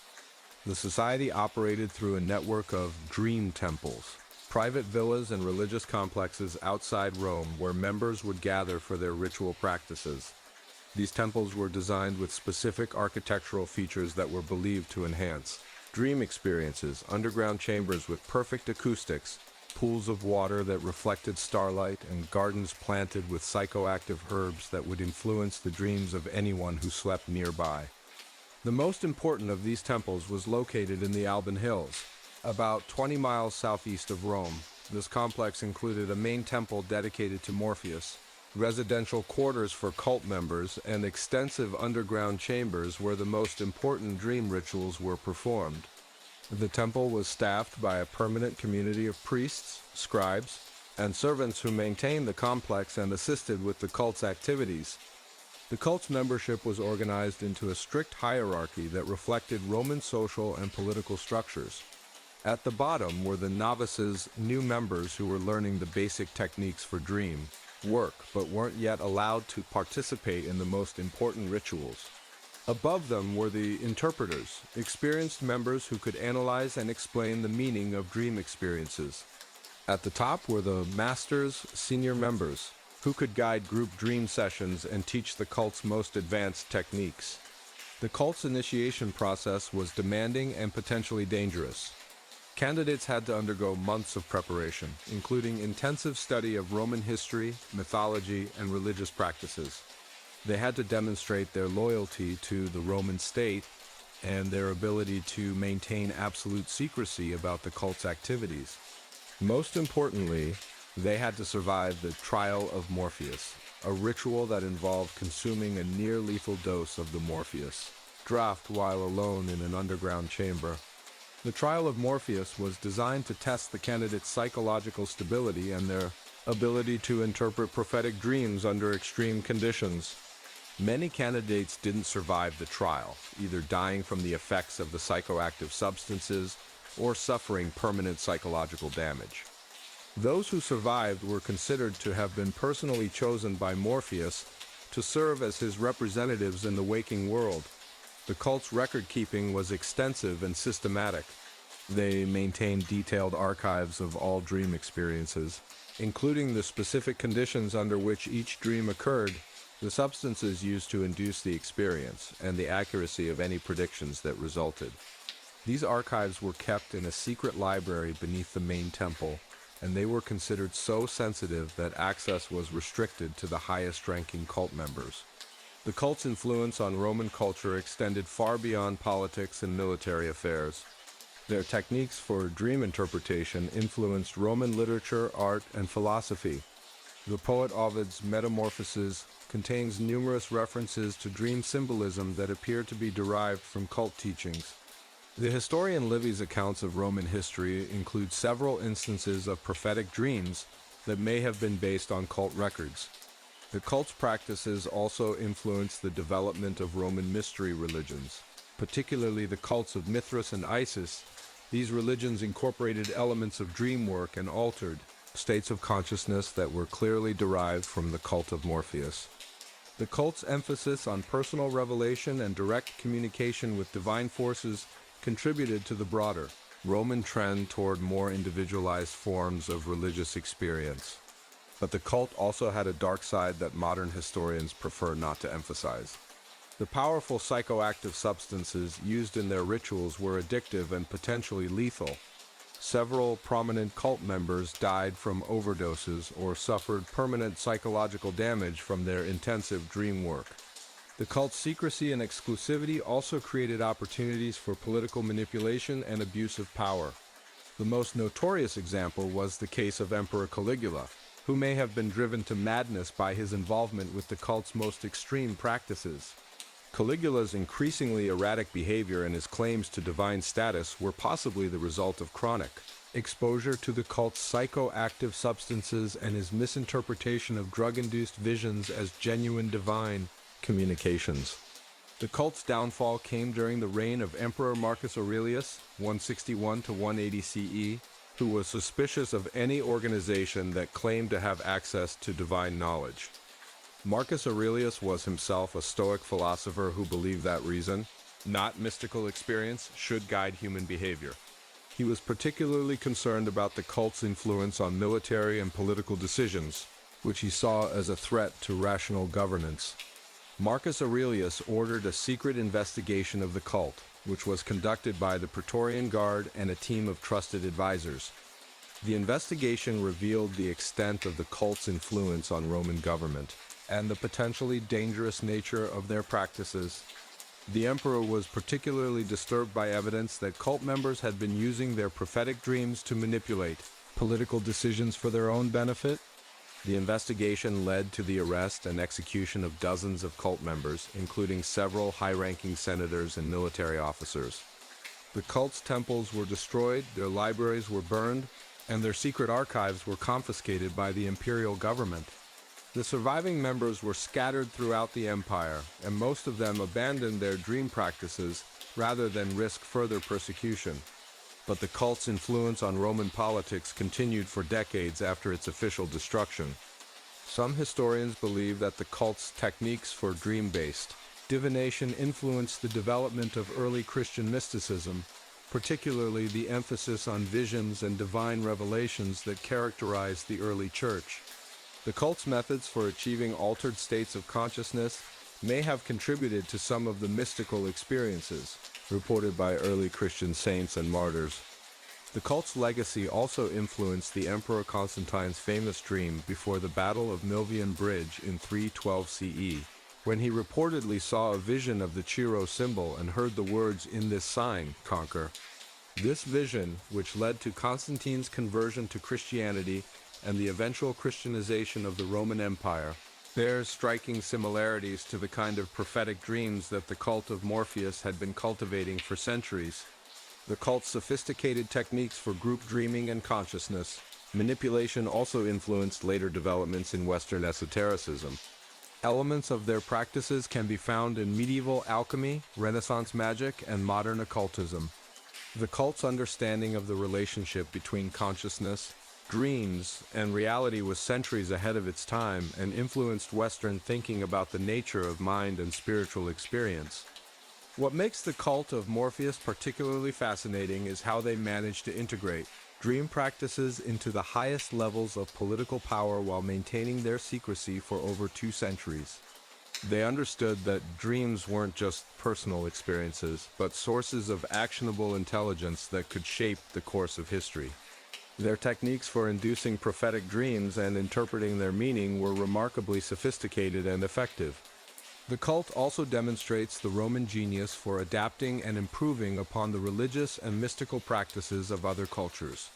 The society operated through a network of dream temples, private villas and religious complexes outside Rome where members would gather for their ritual practices. These temples were designed with specific architectural features that were believed to enhance dream experiences, underground chambers with perfect acoustics, pools of water that reflected starlight, and gardens planted with psychoactive herbs that would influence the dreams of anyone who slept nearby. The most important of these temples was located in the Alban Hills, about 20 miles southeast of Rome. This complex included a main temple dedicated to Morpheus, residential quarters for cult members, and extensive underground chambers where the most important dream rituals were performed. The temple was staffed by a permanent community of priests, scribes, and servants who maintained the complex and assisted with the cult's activities. The cult's membership was organized into a strict hierarchy that reflected Roman social and political structures. At the bottom were the novices, new members who were learning the basic techniques for dream work, but weren't yet allowed to participate in the most important rituals. Above them were the interpreters, experienced members who could analyze and explain the meaning of dream experiences. At the top were the masters, senior members, who could guide group dream sessions and teach the cult's most advanced techniques. The cult's initiation process was demanding and potentially dangerous. Candidates had to undergo months of preparation, including intensive study of Roman history, mythology, and religious practices. They had to demonstrate their loyalty to the Roman state and their ability to maintain absolute secrecy about the cult's activities. Most importantly, they had to survive the trial of Morpheus, a ritual that involved consuming a near-lethal dose of the Morpheus. draft while alone in an underground chamber. The trial of Morpheus was designed to test the candidates' psychological stability and their ability to interpret prophetic dreams under extreme conditions. Many candidates didn't survive the trial, either dying from the effects of the psychoactive substances or suffering permanent psychological damage. Those who survived were considered to have been personally chosen by Morpheus to serve as his representatives in the waking world. The cult's record-keeping was extensive and systematic. They maintained detailed archives of all dream experiences, including the specific conditions under which each dream occurred, the substances used to induce the experience, and the accuracy of any predictions that resulted. These archives were kept in a secret library beneath the main temple, and they were considered so sensitive that access was restricted to the highest-ranking cult members. The cult's influence on Roman culture extended far beyond politics and military affairs. Their techniques for dream interpretation influenced Roman literature, art, and philosophy. The poet Ovid's Metamorphoses contains numerous references to dream symbolism that appear to be derived from cult teachings. The historian Livy's accounts of Roman history include several instances of prophetic dreams that may have been based on cult records. The cult's practices also influenced the development of Roman mystery religions, particularly the cults of Mithras and Isis. These religions incorporated elements of dream work and altered states of consciousness that were clearly derived from the cult of Morpheus. The cult's emphasis on personal revelation and direct communication with divine forces contributed to the broader Roman trend toward more individualized forms of religious experience. But the cult also had a dark side that modern historians prefer not to emphasize. The powerful psychoactive substances used in their rituals were addictive and potentially lethal. Several prominent cult members died from overdoses or suffered permanent psychological damage from their intensive dream work. The cult's secrecy and exclusivity also created opportunities for political manipulation and abuse of power. The most notorious example was the case of Emperor Caligula, who may have been driven to madness by his involvement with the cult's most extreme practices. Caligula's increasingly erratic behavior and his claims to divine status were possibly the result of chronic exposure to the cult's psychoactive substances and his misinterpretation of drug-induced visions as genuine divine communications. The cult's downfall came during the reign of Emperor Marcus Aurelius, 161 to 180 CE, who was suspicious of any organization that claimed to have access to divine knowledge. Marcus Aurelius was himself a Stoic philosopher who believed that reason, not mystical experience, should guide human behavior. He was particularly concerned about the cult's influence on military and political decisions, which he saw as a threat to rational governance. Marcus Aurelius ordered a secret investigation of the cult, which was conducted by the Praetorian Guard and a team of trusted advisors. The investigation revealed the extent of the cult's influence on Roman government and the potentially dangerous nature of their practices. The emperor was particularly disturbed by evidence that cult members had been using their prophetic dreams to manipulate political decisions for their own benefit. The investigation led to the arrest and execution of dozens of cult members, including several high-ranking senators and military officers. The cult's temples were destroyed, their libraries were burned, and their secret archives were confiscated by the imperial government. The surviving members were scattered throughout the empire, and most of them abandoned their dream practices rather than risk further persecution. But the cult's influence on Roman politics continued for decades after its official destruction. Some historians believe that the cult's techniques for dream-based divination influenced the development of early Christian mysticism, particularly the emphasis on visions and divine revelations that characterized the early church. The cult's methods for achieving altered states of consciousness may have contributed to some of the mystical experiences reported by early Christian saints and martyrs. The cult's legacy also influenced the Emperor Constantine's famous dream before the Battle of Milvian Bridge in 312 CE, when he reportedly saw a vision of the Chi-Rho symbol and heard the words, "In this sign, conquer." This vision, which led to Constantine's conversion to Christianity and the eventual Christianization of the Roman Empire, There's striking similarities to the kind of prophetic dreams that the cult of Morpheus had been cultivating for centuries. The cult's sophisticated techniques for group dreaming and consciousness manipulation also influenced later developments in Western esotericism. Elements of their practices can be found in medieval alchemy, Renaissance magic, and modern occultism. The cult's understanding of the relationship between consciousness, dreams, and reality was centuries ahead of its time and influenced Western thinking about the nature of mind and spiritual experience. What makes the cult of Morpheus particularly fascinating is how they managed to integrate dream practices into the highest levels of political power while maintaining their secrecy for over 2 centuries. They understood that dreams weren't just personal experiences, but sources of actionable intelligence that could shape the course of history. Their techniques for inducing prophetic dreams and interpreting their meaning were remarkably sophisticated and effective. The cult also demonstrates the Roman genius for adapting and improving upon the religious and mystical practices of other cultures.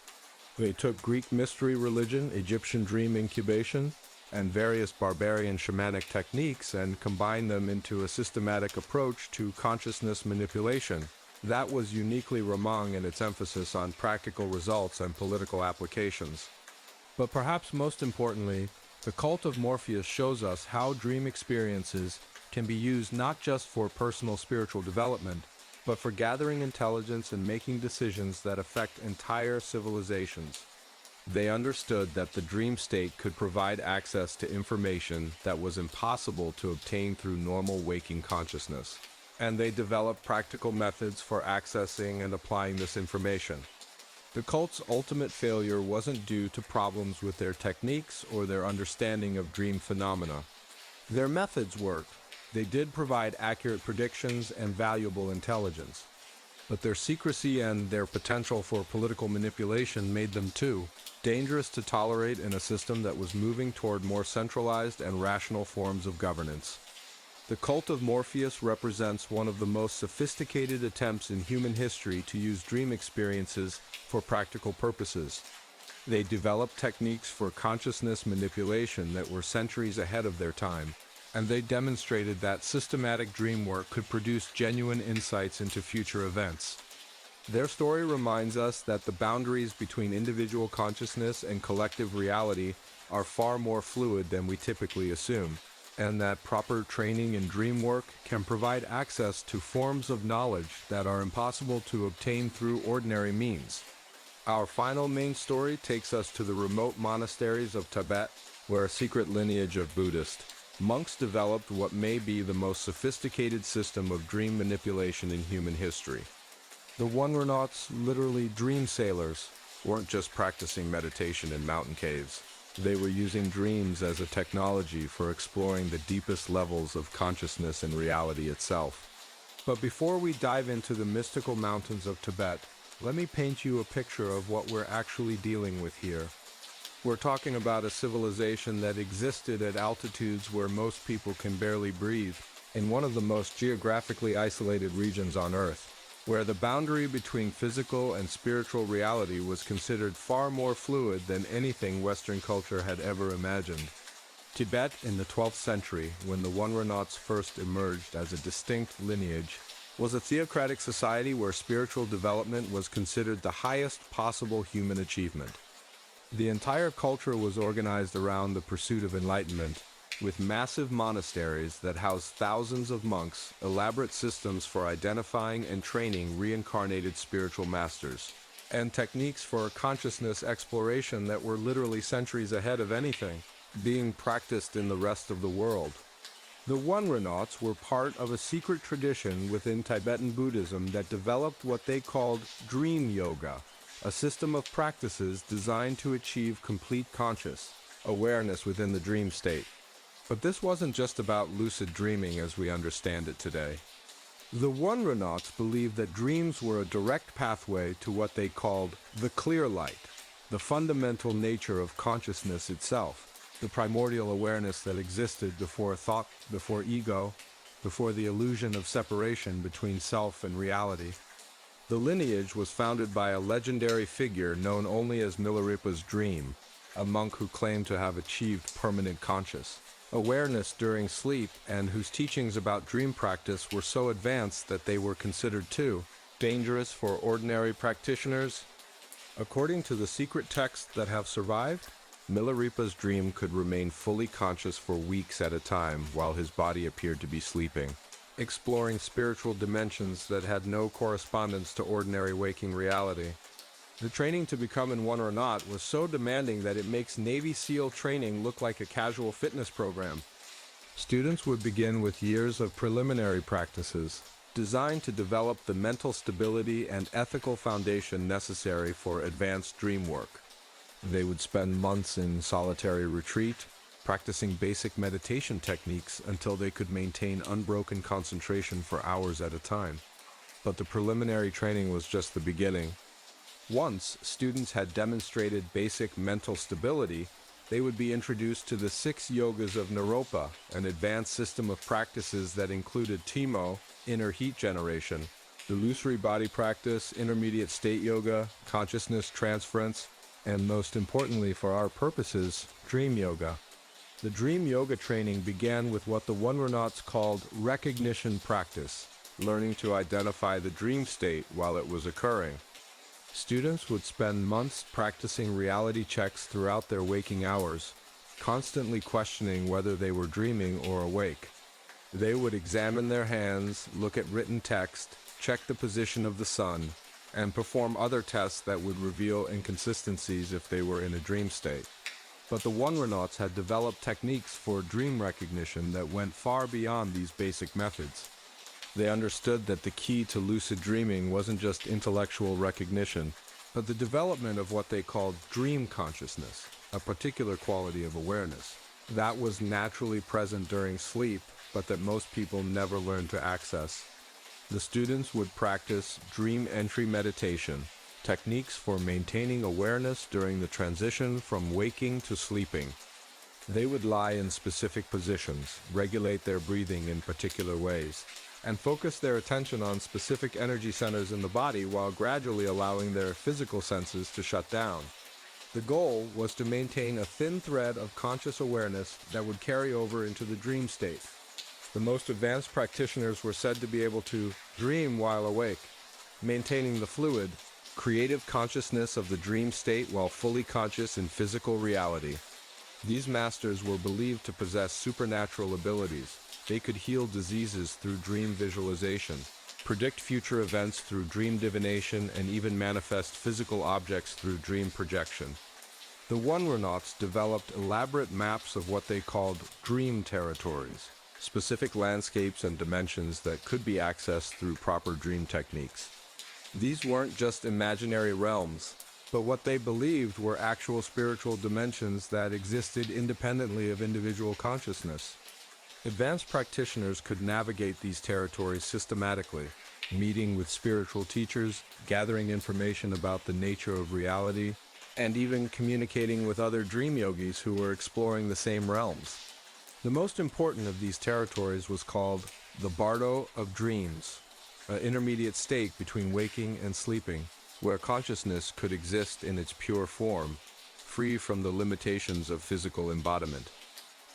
They took Greek mystery religion, Egyptian dream incubation, and various barbarian shamanic techniques and combined them into a systematic approach to consciousness manipulation that was uniquely Roman in its emphasis on practical results and political applications. But perhaps most importantly, the cult of Morpheus shows us how dream experiences can be used not just for personal spiritual development, but for gathering intelligence and making decisions that affect entire civilizations. They understood that the dream state could provide access to information that was impossible to obtain through normal waking consciousness, and they developed practical methods for accessing and applying this information. The cult's ultimate failure wasn't due to problems with their techniques or their understanding of dream phenomena. Their methods worked. They did provide accurate predictions and valuable intelligence. But their secrecy and their potential for political manipulation made them too dangerous to tolerate in a system that was moving toward more centralized and rational forms of governance. The cult of Morpheus represents one of the most sophisticated attempts in human history to use dream experiences for practical purposes. They developed techniques for consciousness manipulation that were centuries ahead of their time, and they demonstrated that systematic dream work could produce genuine insights into future events. Their story reminds us that the boundaries between individual consciousness and collective reality are far more fluid than we typically assume, and that proper training in dream work can provide access to forms of knowledge that are impossible to obtain through ordinary means. Our final main story takes us to the remote monasteries of Tibet, where a secret lineage of Buddhist monks developed what may be the most sophisticated system of dream manipulation in human history. The Wonronauts, literally dream sailors, weren't just practicing meditation in mountain caves. They were using dreams as a technology for exploring the deepest levels of consciousness and reality itself. But before we dive into the mystical mountains of Tibet, let me paint you a picture of what we're actually dealing with here. We're talking about a civilization that existed at altitudes where most people can barely breathe, in one of the most geographically isolated regions on Earth, where the boundary between physical and spiritual reality was considered far more fluid than anything Western culture had ever imagined. Tibet in the 12th century, when the Wonronauts first emerged as a distinct lineage, was a theocratic society where spiritual development was considered the highest possible human achievement. The entire culture was organized around the pursuit of enlightenment, with massive monasteries that housed thousands of monks, elaborate systems for identifying and training reincarnated spiritual masters, and techniques for consciousness exploration that were literally centuries ahead of anything being practiced in the rest of the world. The Wonronauts were part of a secret tradition within Tibetan Buddhism that developed what they called dream yoga, a system of practices designed to achieve complete conscious awareness within the dream state. But this wasn't just about lucid dreaming as we understand it today. The Wonronauts believed that dreams were a direct pathway to what they called the clear light, the fundamental nature of consciousness itself, the primordial awareness that existed before thought, before ego, before the illusion of separation between self and reality. The lineage was founded by a legendary figure known only as Milarepa's Dream, a monk who claimed to have achieved permanent consciousness. awareness during sleep and whose teachings about dream practice were so advanced that they were considered too dangerous for ordinary practitioners. According to the secret texts that have survived, Milarepa's dream could remain fully conscious for weeks at a time while his body appeared to be sleeping, exploring spiritual dimensions that had no correspondence to ordinary waking reality. The training to become an one or not was so demanding that it makes Navy SEAL training look like a casual fitness program. Students would begin with years of preliminary practices, designed to develop the mental stability and ethical foundation necessary for advanced dream work. They would spend months in solitary retreat, practicing basic meditation techniques until they could maintain unbroken concentration for hours at a time. But the preliminary training was just the beginning. Once students had demonstrated basic mental stability, they would be introduced to the 6 yogas of Naropa, an advanced system of practices that included Timo, inner heat generation, illusory body practice, intermediate state yoga, consciousness transference, and most importantly for our purposes, dream yoga. The dream yoga training began with what the Wonronauts called recognition practice, learning to identify the dream state while it was occurring. Students would spend months practicing reality checks throughout their waking hours, constantly questioning whether they were dreaming or awake. They would examine their hands, look at written text, check the position of the sun, and perform other tests that would reveal inconsistencies if they were in a dream state. But the Wonronauts had developed techniques for dream recognition that went far beyond these basic methods. They understood that the key to lucid dreaming wasn't just intellectual recognition, but the development of what they called dream consciousness, a particular quality of awareness. That was naturally present during sleep, but that most people never learned to access. The students would practice dream entry meditation, techniques for maintaining awareness during the transition from waking to sleeping. They would lie in specific positions, regulate their breathing in particular ways, and focus their attention on specific energy centers in the body while gradually allowing their physical senses to shut down. The goal was to maintain a thin thread of conscious awareness that would carry over into the dream state. The most advanced practitioners were said to be able to dream while awake, maintaining the fluid, creative consciousness of the dream state while fully conscious in physical reality. These masters were believed to possess supernatural abilities. They could heal diseases through dream visualization, predict future events through dream divination, and even manifest physical objects through dream projection. The Wonronauts developed elaborate maps of what they called dream territories, specific landscapes and dimensions that could be accessed through proper dream techniques. These weren't just imaginary realms, but what they believed were actual spiritual dimensions that existed independently of individual consciousness. Advanced practitioners could navigate these territories systematically, meeting with spiritual teachers, gathering information about the nature of reality, and even communicating with other dream yogis who were exploring the same realms. The most important of these territories was called the Bardo of Dreams, an intermediate state between waking and sleeping, where consciousness could exist in its pure form, free from the limitations of physical embodiment.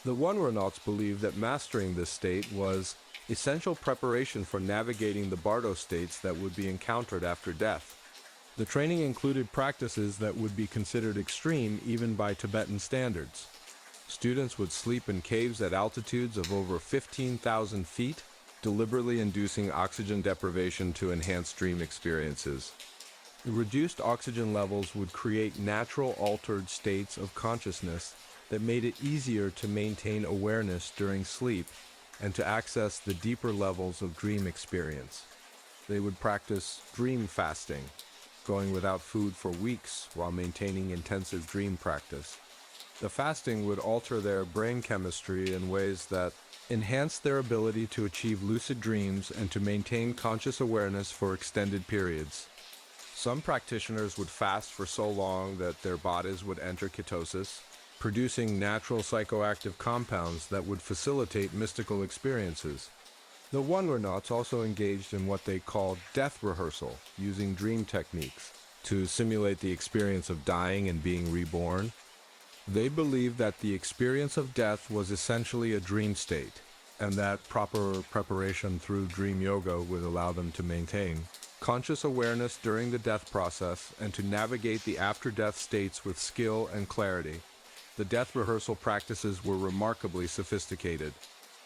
The Wonronauts believed that mastering this state was essential preparation for navigating the Bardo states that would be encountered after death. The training included practices that would be considered extreme even by Tibetan standards. Students would sleep in caves at altitudes of over 15,000 feet, deliberately inducing oxygen deprivation to enhance dream experiences. The reduced oxygen levels would create natural altered states of consciousness that made it easier to maintain awareness during sleep and to access the deeper levels of dream experience. They would practice dream fasting, going without food for weeks while maintaining intensive dream practice. The fasting would alter their brain chemistry in ways that enhanced their ability to achieve lucid dreams and to maintain conscious awareness for extended periods. Some practitioners would fast for so long that their bodies would enter ketosis, producing natural psychoactive compounds that would facilitate mystical experiences. The Wonronauts also engaged in what they called death rehearsal, using dream techniques to simulate the experience of dying and being reborn. They believed that the experience of death was essentially a dream state, and that proper preparation through dream yoga would allow them to maintain conscious awareness during the death process and to navigate the after-death states with skill and clarity. The death rehearsal practices were remarkably sophisticated.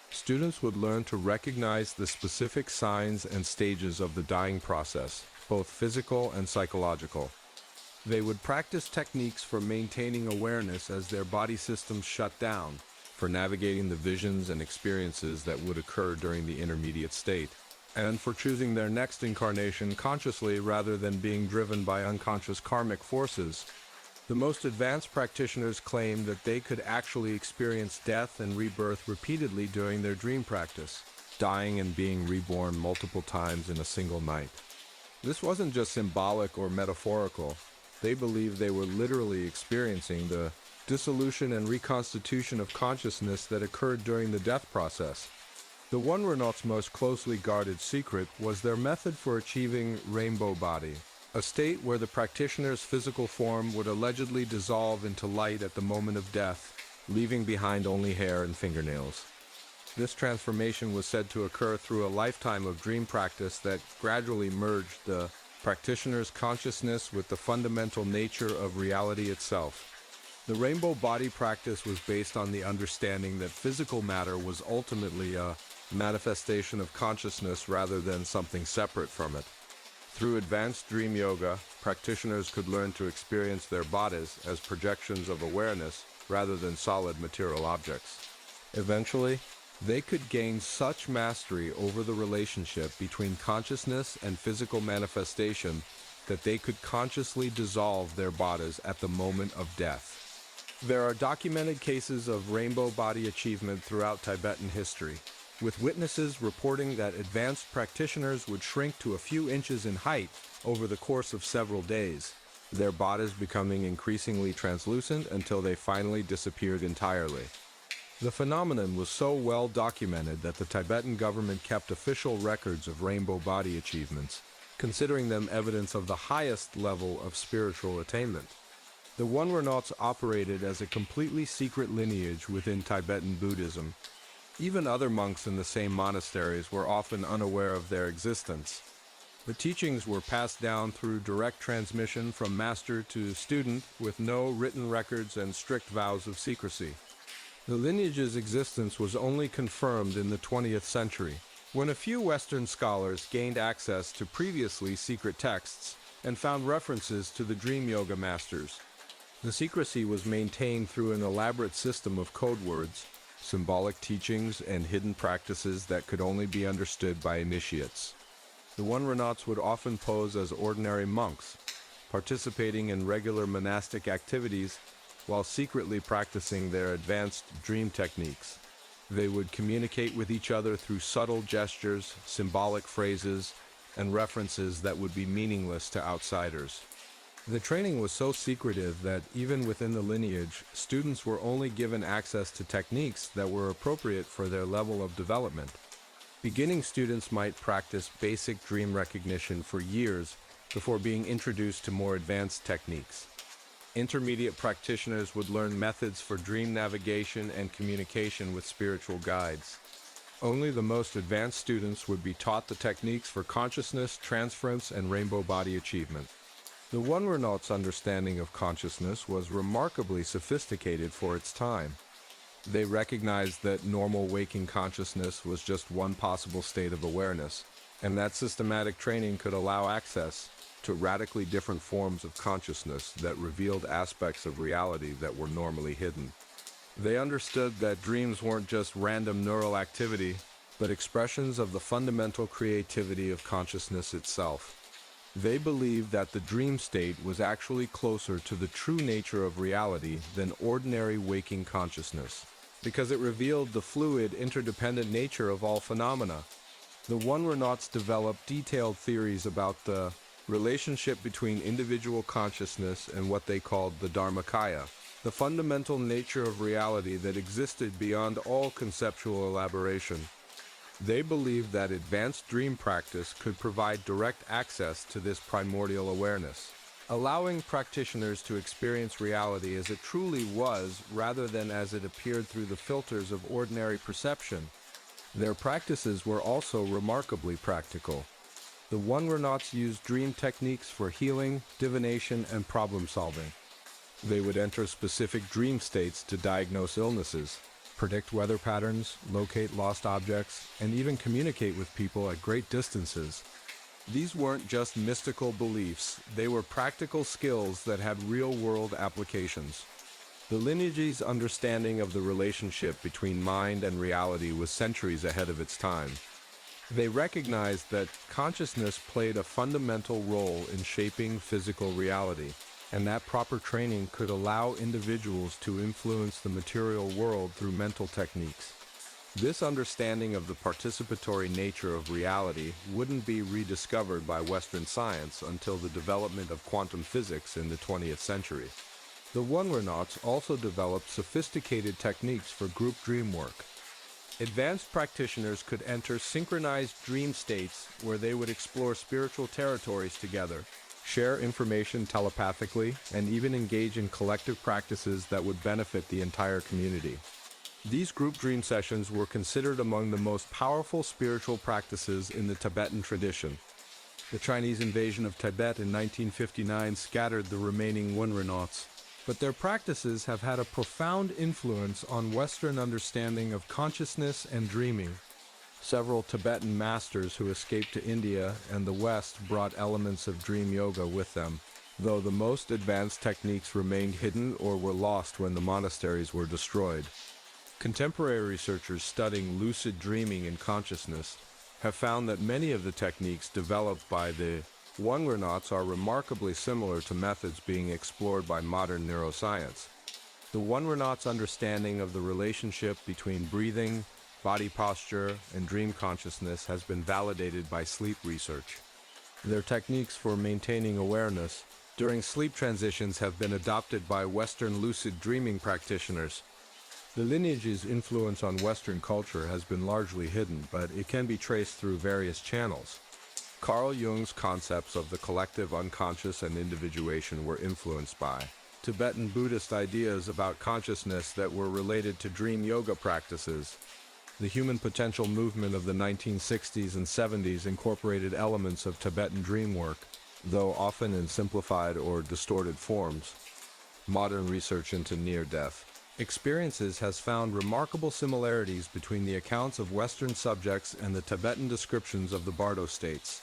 Students would learn to recognize the specific signs and stages of the dying process, both physical and psychological. They would practice techniques for maintaining awareness as their body systems shut down, for navigating the visions and experiences that would occur during the intermediate state, and for choosing their next incarnation consciously rather than being driven by unconscious karmic forces. The most advanced practitioners claimed that they could actually experience death and rebirth repeatedly during their dream practice, dying and being reborn multiple times in a single night. This wasn't just symbolic or metaphorical. They believed they were literally experiencing the dissolution and reconstitution of consciousness that occurred during the death process. The One Renault's most closely guarded secret was their method for achieving rainbow body, a state where the practitioner's physical form would allegedly dissolve into light at the moment of death, leaving behind only hair and fingernails. This transformation was said to occur through a lifetime of dream practice that gradually merged the practitioner's consciousness with the fundamental nature of reality itself. The rainbow body practice was based on the understanding that physical matter was ultimately a manifestation of consciousness rather than something separate from it. Through advanced dream yoga, practitioners could learn to experience their bodies as projections of awareness rather than solid material objects. Eventually, they could gain such mastery over the relationship between consciousness and physical manifestation that they could consciously dissolve their bodies at the moment of death. There are documented cases of rainbow body achievement throughout Tibetan history, with witnesses reporting that advanced practitioners would shrink to a few inches in height over the course of several days, their bodies becoming increasingly translucent until they finally disappeared entirely. The phenomenon was so well documented that the Tibetan government kept official records of rainbow body achievements, considering them evidence of the highest level of spiritual attainment. The One Renaults operated as a completely secret lineage within Tibetan Buddhism. Even other monks in the same monasteries were often unaware of their existence. The teachings were passed down through direct transmission from master to student with no written records and strict vows of secrecy. The lineage's existence was only confirmed in the 20th century, when a few Western scholars gained access to previously secret texts and found references to the dream yoga masters. The secrecy was maintained through an elaborate system of code words, symbolic teachings, and hidden practices that could only be understood by initiates. The One Renaults would often pose as ordinary monks, participating in regular monastic activities while secretly practicing their advanced dream techniques. They would communicate with each other through subtle gestures, symbolic phrases, and references that would be meaningless to outsiders. The training was so secretive that even within the lineage, students were only given access to techniques that were appropriate for their level of development. Beginning students might practice basic dream recognition for years before being introduced to more advanced techniques. Intermediate practitioners would learn methods for dream navigation and communication with spiritual guides. Only the most advanced students would be taught the techniques for consciousness, transference, and rainbow body achievement. The One Renault's understanding of consciousness was remarkably sophisticated for its time. They recognized that normal waking consciousness was just one possible state of awareness, and that systematic training could allow access to radically different forms of consciousness that revealed aspects of reality that were normally hidden. They understood that dreams weren't just random neural activity, but expressions of the fundamental creativity of consciousness itself. They believed that the dream state was actually closer to the true nature of reality than ordinary waking consciousness, because it revealed the fluid, interdependent nature of all phenomena. The One Renaults developed detailed theories about the relationship between individual consciousness and what they called the Dharmakaya, the fundamental nature of reality that existed beyond all conceptual elaboration. They believed that advanced dream practice could provide direct access to this primordial awareness, allowing practitioners to experience reality as it truly was rather than as it appeared through the filters of ordinary perception. Their practices were also remarkably practical. The Wonronauts used dream techniques for healing, divination, and problem solving. They would enter specific dream states to diagnose illnesses, predict weather patterns, locate lost objects, and even communicate with people at great distances. These weren't just mystical beliefs, they were practical skills that had real-world applications. The lineage's understanding of the relationship between mind and reality was centuries ahead of its time. They recognized that consciousness played a fundamental role in shaping physical reality, and that proper training could allow individuals to influence the material world through mental techniques. This understanding of the participatory nature of reality wouldn't be rediscovered by Western science until the development of quantum physics in the 20th century. The Wonronauts also developed sophisticated techniques for group dream work. Advanced practitioners could enter synchronized dream states where they would explore spiritual territories together, share information telepathically, and even engage in collective practices that would benefit the entire community. These group dream sessions were considered among the most powerful spiritual practices in the Tibetan tradition. The Chinese invasion of Tibet in 1959 scattered the remaining Wonronauts, but their practices have had a profound influence on Western understanding of consciousness and dreaming. Several Tibetan masters who escaped to India and the West brought elements of dream yoga with them, though the most advanced techniques remained hidden or were lost when the monasteries were destroyed. Contemporary researchers studying lucid dreaming and consciousness have found that many of the techniques developed by the Wonronauts are remarkably similar to methods being explored by modern neuroscience. The Wonronauts' understanding of the relationship between breathing, body posture, and dream consciousness has been validated by sleep research. Their techniques for maintaining awareness during sleep transitions have been adopted by Western lucid dreaming practitioners. The lineage's influence on Western culture has been largely hidden, but it can be traced through various channels. Carl Jung's concepts of the collective unconscious and individuation were influenced by Tibetan Buddhist ideas about consciousness that were related to dream yoga practices. The human potential movement of the 1960s and 70s incorporated elements of Tibetan dream work, though often in simplified or distorted forms. Modern research into near-death experiences has found remarkable similarities between the accounts of Western subjects and the Tibetan descriptions of the Bardo states.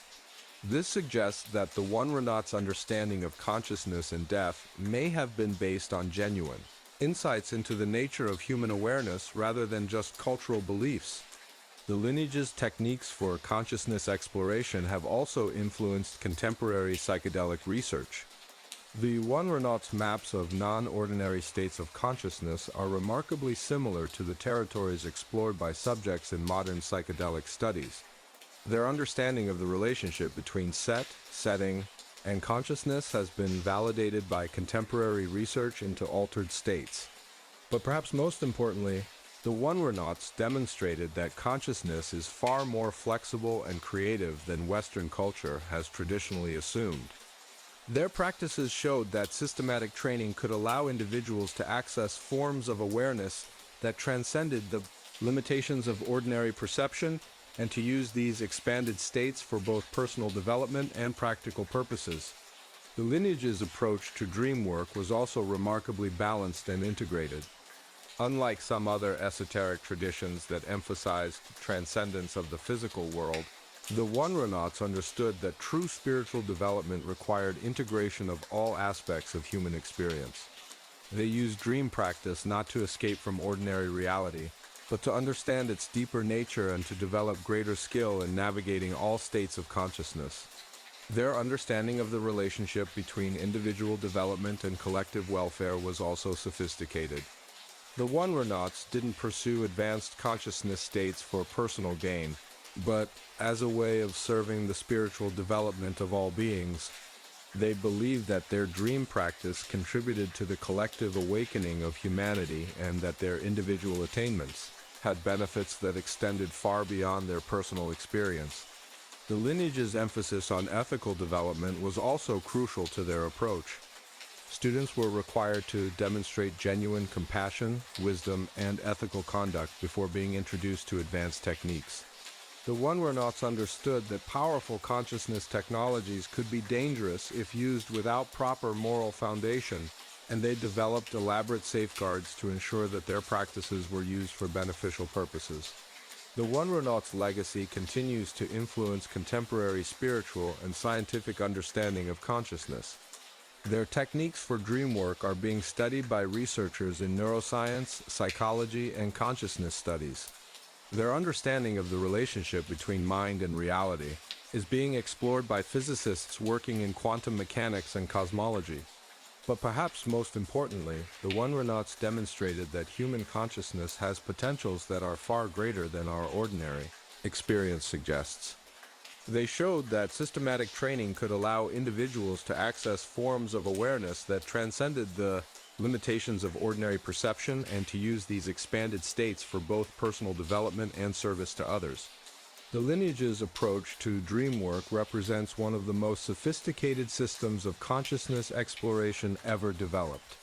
This suggests that the Wonronauts' understanding of consciousness and death may have been based on genuine insights into the nature of human awareness rather than just cultural beliefs. The lineage's techniques for consciousness exploration have also influenced contemporary psychedelic research. The Wonronauts' maps of non-ordinary states of consciousness are remarkably similar to the territories explored by subjects in modern psychedelic studies. Their understanding of the relationship between set, setting, and consciousness has been validated by contemporary research into altered states. But perhaps most importantly, the Wonronauts demonstrated that consciousness is far more flexible and creative than Western culture has traditionally assumed. Their practices showed that systematic training could allow individuals to access forms of awareness that transcended the limitations of ordinary perception and to use these expanded states for both personal development and practical purposes. The lineage's approach to dream work was also remarkably balanced and integrated. Unlike some other esoteric traditions that emphasized transcendence of the physical world, the Wonronauts understood that true spiritual development required integration of all aspects of human experience. They used dream practice not to escape from ordinary reality, but to understand its deeper nature and to develop greater skill in navigating all states of consciousness. Their understanding of the relationship between individual development and collective welfare was also sophisticated. The Wonronauts didn't pursue advanced consciousness states for personal gain, but as a way of serving the spiritual development of all beings. They believed that their dream practice contributed to the collective awakening of humanity and that their individual attainments had benefits that extended far beyond their personal experience. The lineage's emphasis on ethical development was also crucial to their approach. Students were required to demonstrate genuine compassion, wisdom, and ethical conduct before being introduced to advanced techniques. The Wonronauts understood that powerful consciousness technologies could be dangerous if used without proper moral foundation, and they developed elaborate safeguards to ensure that their practices were used for beneficial purposes. The Wonronauts' legacy continues to influence contemporary spiritual and scientific understanding of consciousness. Their techniques for dream work are being studied by researchers in neuroscience, psychology, and consciousness studies. Their understanding of the relationship between mind and reality is being explored by physicists working in quantum mechanics and cosmology. But perhaps most importantly, the Wonronauts demonstrated that human consciousness has potentials that are far greater than our ordinary experience suggests. They showed that systematic training could allow individuals to access forms of awareness that transcended the limitations of ordinary perception and to use these expanded states for both personal development and service to others. The lineage's approach to dream work represents one of the most sophisticated systems of consciousness exploration ever developed.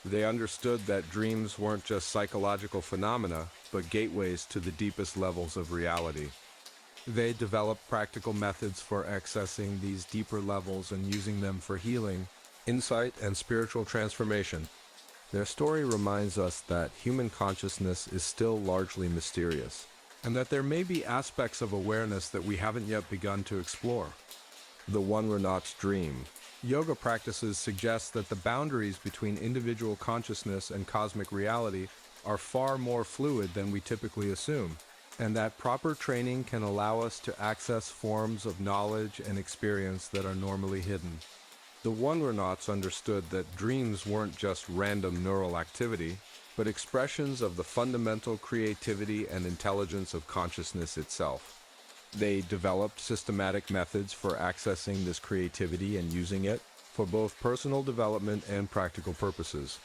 They understood that dreams weren't just psychological phenomena, but gateways to the deepest levels of reality. They developed practical methods for accessing these deeper levels and using them for healing, insight, and spiritual transformation. Their story reminds us that human consciousness is still largely mysterious, and that there may be aspects of awareness that we haven't yet begun to explore. The Wonronauts' dream. Yoga practices suggest that the boundaries between individual consciousness and cosmic reality are far more fluid than we typically assume, and that proper training can allow us to access forms of knowledge and experience that are normally hidden. The Wonronauts understood that dreams weren't just random neural activity, but expressions of the fundamental creativity and intelligence of consciousness itself. They developed systematic methods for accessing this creativity and using it for both personal development and practical purposes.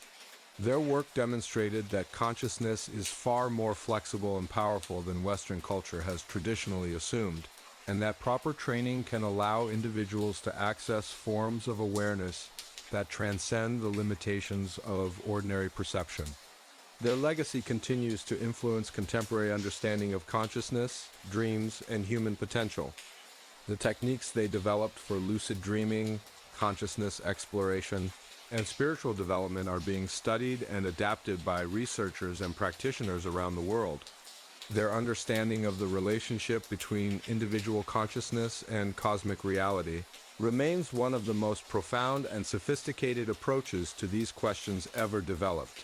Their work demonstrated that consciousness is far more flexible and powerful than Western culture has traditionally assumed, and that proper training can allow individuals to access forms of awareness that transcend the limitations of ordinary perception. Their legacy continues to influence contemporary understanding of consciousness, dreams, and human potential. The techniques they developed for lucid dreaming, consciousness exploration, and spiritual development are being studied and adapted by researchers and practitioners around the world. Their understanding of the relationship between individual consciousness and cosmic reality remains one of the most profound and sophisticated approaches to these questions ever developed.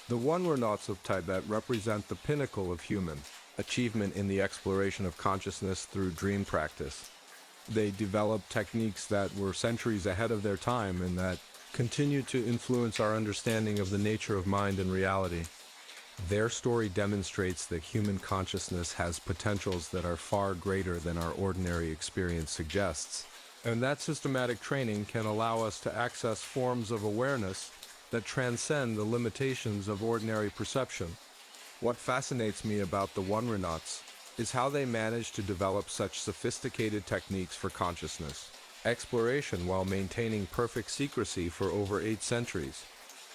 The Wonronauts of Tibet represent the pinnacle of human achievement in the exploration of consciousness through dream practice. They developed techniques that were centuries ahead of their time and that continue to influence our understanding of the nature of mind and reality. Their story demonstrates that human consciousness has potentials that are far greater than our ordinary experience suggests, and that systematic training can allow us to access forms of awareness that transcend the limitations of ordinary perception. What fascinates me about the Wonronauts is how they managed to develop such sophisticated techniques for consciousness exploration while maintaining perfect secrecy for over 8 centuries.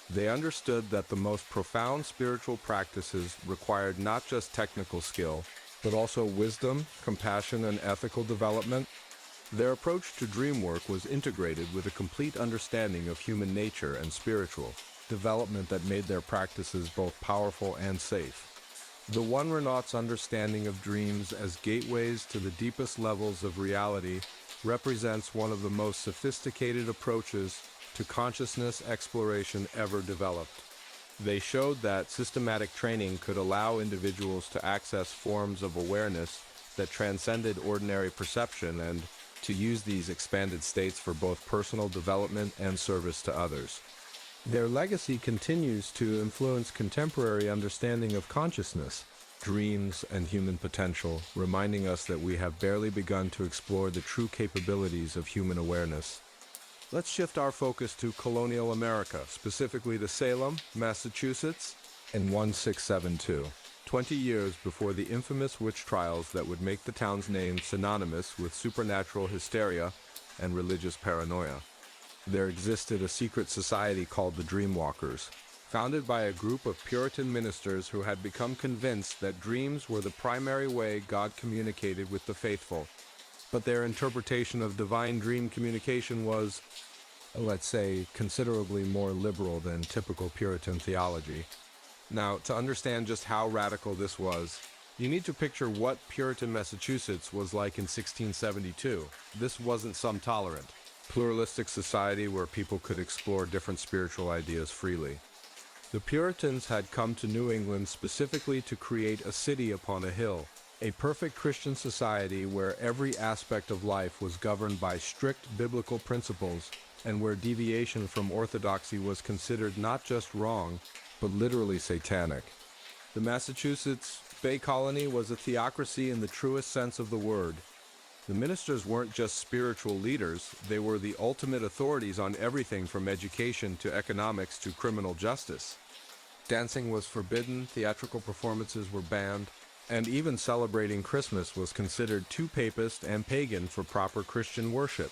They understood that the most profound spiritual practices required not just technical skill, but also wisdom, compassion, and ethical development. Their approach to dream work was integrated with a complete understanding of human nature and spiritual development that made their practices both powerful and safe. The Wonronauts' understanding of dreams as gateways to the deepest levels of reality represents one of the most sophisticated approaches to consciousness exploration ever developed. They showed that systematic training could allow individuals to access forms of awareness that transcended ordinary perception and to use these expanded states for both personal development and service to others. Their legacy continues to influence contemporary understanding of consciousness, dreams, and human potential, reminding us that we have barely begun to explore the true capabilities of human awareness. Let's shift our focus to colonial America, specifically to Salem, Massachusetts, in 1672. 20 years before the infamous witch trials that would make the town's name synonymous with supernatural hysteria and religious paranoia. There existed a secret society called the Dreamwalkers, founded by a group of Puritan ministers who had become convinced that dreams were the primary way God communicated with the faithful. But their interpretation of divine dream communication was, let's say, considerably more liberal than typical Puritan theology. Now, to understand just how radical this was, you need to picture what Puritan Massachusetts was like in 1672. This wasn't some tolerant, pluralistic society where people could explore different spiritual ideas freely. The Puritans had come to New England specifically to create a city upon a hill, a perfect Christian society where every aspect of life was governed by strict biblical principles and where deviation from orthodoxy was considered not just wrong, but literally satanic. The Massachusetts Bay Colony was a theocracy in the truest sense of the word. The ministers weren't just spiritual leaders, they were the ultimate authorities on everything from education to economics to criminal justice. Dancing was forbidden, theatrical performances were banned, and even celebrating Christmas was considered too papist and pagan for proper Christian worship.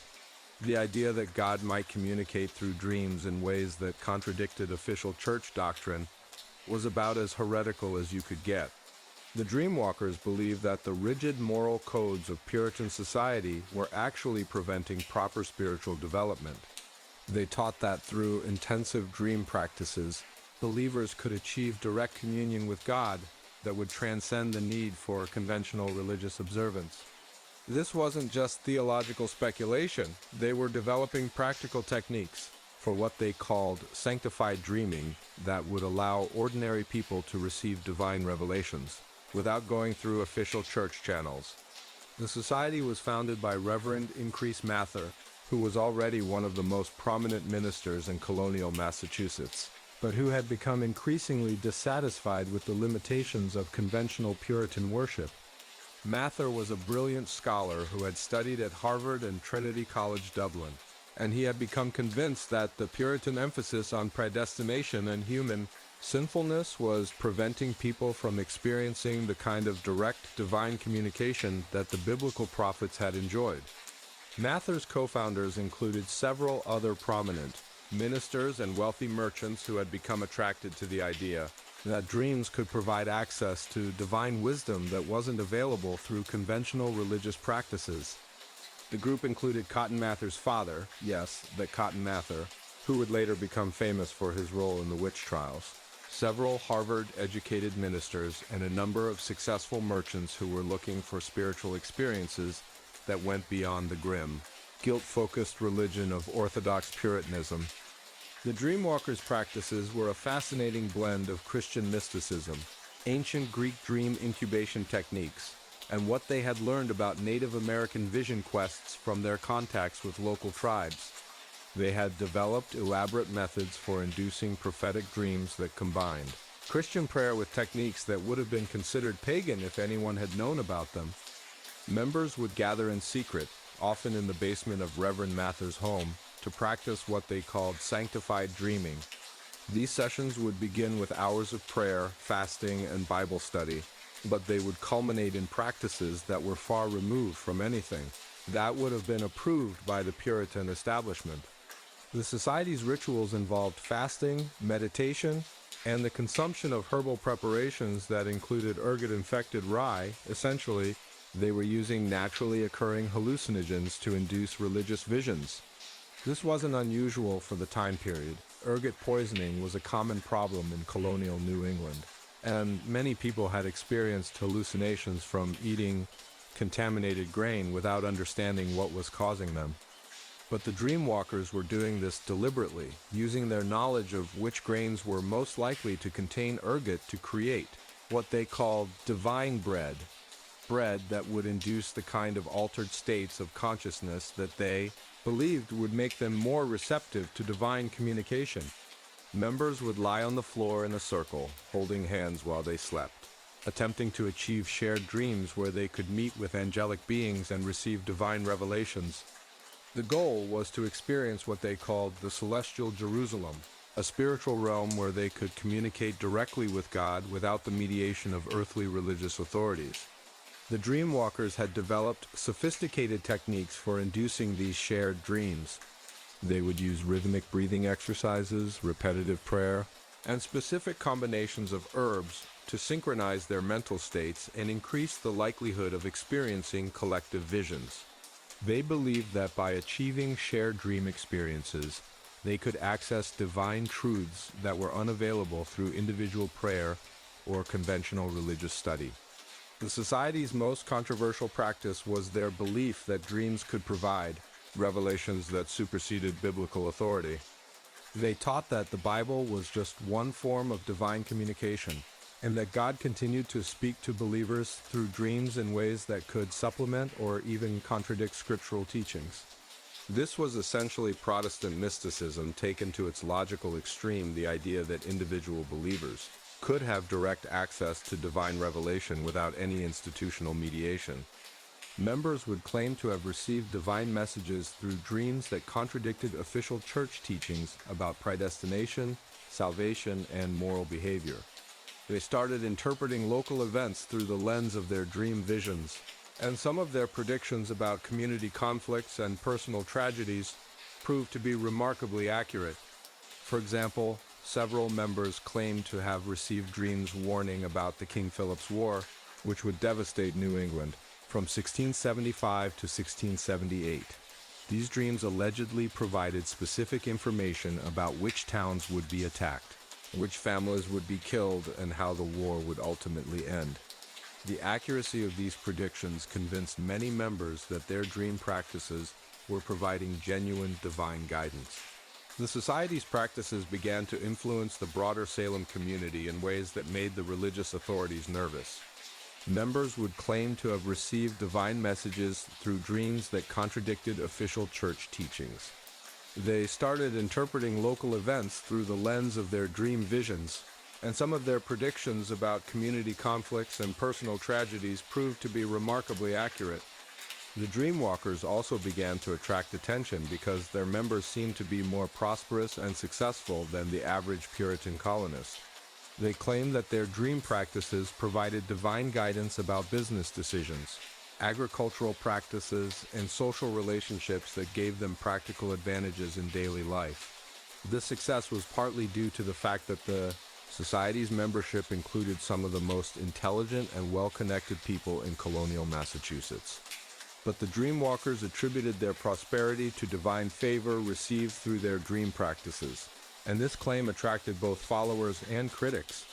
The idea that God might communicate through dreams in ways that contradicted official church doctrine was about as heretical as you could get. The Dreamwalkers believed that the rigid moral codes of Puritan society were actually preventing proper spiritual development. They taught that through intensive dream practices, believers could achieve direct communion with God that would transcend the need for conventional religious observance. This wasn't just theological speculation. They were developing practical techniques for what they called sanctified dreaming that would allow ordinary people to receive divine revelations without going through official church channels. The society was founded by Reverend Increase Mather, who was already one of the most prominent ministers in colonial Massachusetts, but who had become increasingly dissatisfied with the limitations of conventional Puritan worship. Mather was a brilliant scholar who had studied at Harvard and Trinity College Dublin, and he had become convinced that the Puritan emphasis on predestination and human sinfulness was preventing people from experiencing the kind of direct divine communication that the biblical prophets had enjoyed. Mather's co-founders included several other prominent ministers and wealthy merchants who had become attracted to the idea that dreams could provide access to divine wisdom that wasn't available through conventional religious practices. The group included Cotton Mather's father, yes, that Cotton Mather, who would later become famous for his role in the witch trials, several Harvard-educated ministers, and a number of successful merchants who were looking for spiritual experiences that went beyond the grim, guilt-focused religion of Orthodox Puritanism. The Dreamwalkers' practices were a fascinating blend of Christian mysticism, ancient Greek dream incubation techniques, and what they had learned about Native American vision quests from their contacts with local tribes. They had developed elaborate methods for inducing prophetic dreams that combined Christian prayer with techniques that would have been considered pagan if anyone had known about them. Members would gather in secret, often in the basement of Reverend Mather's home, to practice what they called sanctified dreaming. These sessions would begin with hours of prayer, fasting, and Bible study, but they would culminate in practices that were far removed from anything that would have been approved by the Puritan establishment. The society's rituals involved fasting, meditation, and the consumption of herbal preparations that included ergot-infected rye. Essentially, they were using naturally occurring hallucinogens to induce religious visions. This wasn't unusual for the time period. Ergot poisoning was a common problem in colonial New England, and many people had experienced hallucinations from eating contaminated grain without understanding what was causing them. But the Dreamwalkers were doing this deliberately, using their knowledge of which grains were most likely to contain ergot to create what they called divine bread that would induce the kind of altered states of consciousness that they believed would make them more receptive to divine communication. Members would lie on the floor in a circle, holding hands while they slept, attempting to achieve shared dreams where they could meet with angelic beings and receive divine revelations. The goal was to experience what they called the celestial Jerusalem, a spiritual realm where they could communicate directly with God without the mediation of earthly religious authorities. The dreamwalkers had developed sophisticated techniques for inducing these shared dreams. They would use rhythmic breathing exercises, repetitive prayer, and specific combinations of herbs to synchronize their mental states and increase the likelihood of experiencing collective visions. They believed that by achieving shared dream experiences, they could access divine truths that were unavailable through individual prayer or conventional religious study. The society's most controversial practice was their belief that dreams could provide revelations that superseded biblical authority. They taught that the Bible was just one form of divine communication, and that God continued to speak to believers through dreams in ways that could supplement or even contradict scriptural teachings. This was essentially Protestant mysticism taken to its logical extreme, the idea that individual believers could have direct access to divine revelation without any institutional mediation. Members would claim to have received divine messages through dreams that contradicted official church teachings about predestination, salvation, and moral behavior. They started interpreting local events through the lens of their dream visions, and some of their predictions about community conflicts and personal tragedies proved to be remarkably accurate. For example, several members claimed to have received dreams warning about the King Philip's War, which would devastate New England from 1675 to 1678. These dreams allegedly provided specific information about which towns would be attacked, which families would be killed, and how the war would ultimately end. The accuracy of these predictions convinced many members that their dream practices were providing genuine divine guidance. The society's practices began to influence the broader Salem community in ways that made the religious authorities nervous. Members would claim to have received divine messages through dreams that contradicted official church teachings. They started interpreting local events through the lens of their dream visions, and some of their predictions about community conflicts and personal tragedies proved to be remarkably accurate. The dreamwalkers also began to attract attention because their members seemed to be more prosperous and successful than the average Puritan colonist. They claimed that their dream practices provided divine guidance about business decisions, agricultural practices, and social relationships that gave them practical advantages in daily life. This success was partly due to the fact that the society's membership included some of the most intelligent and well-connected people in colonial Massachusetts. But the dreamwalkers attributed their prosperity to divine favor received through their dream practices, and this claim attracted both followers and critics.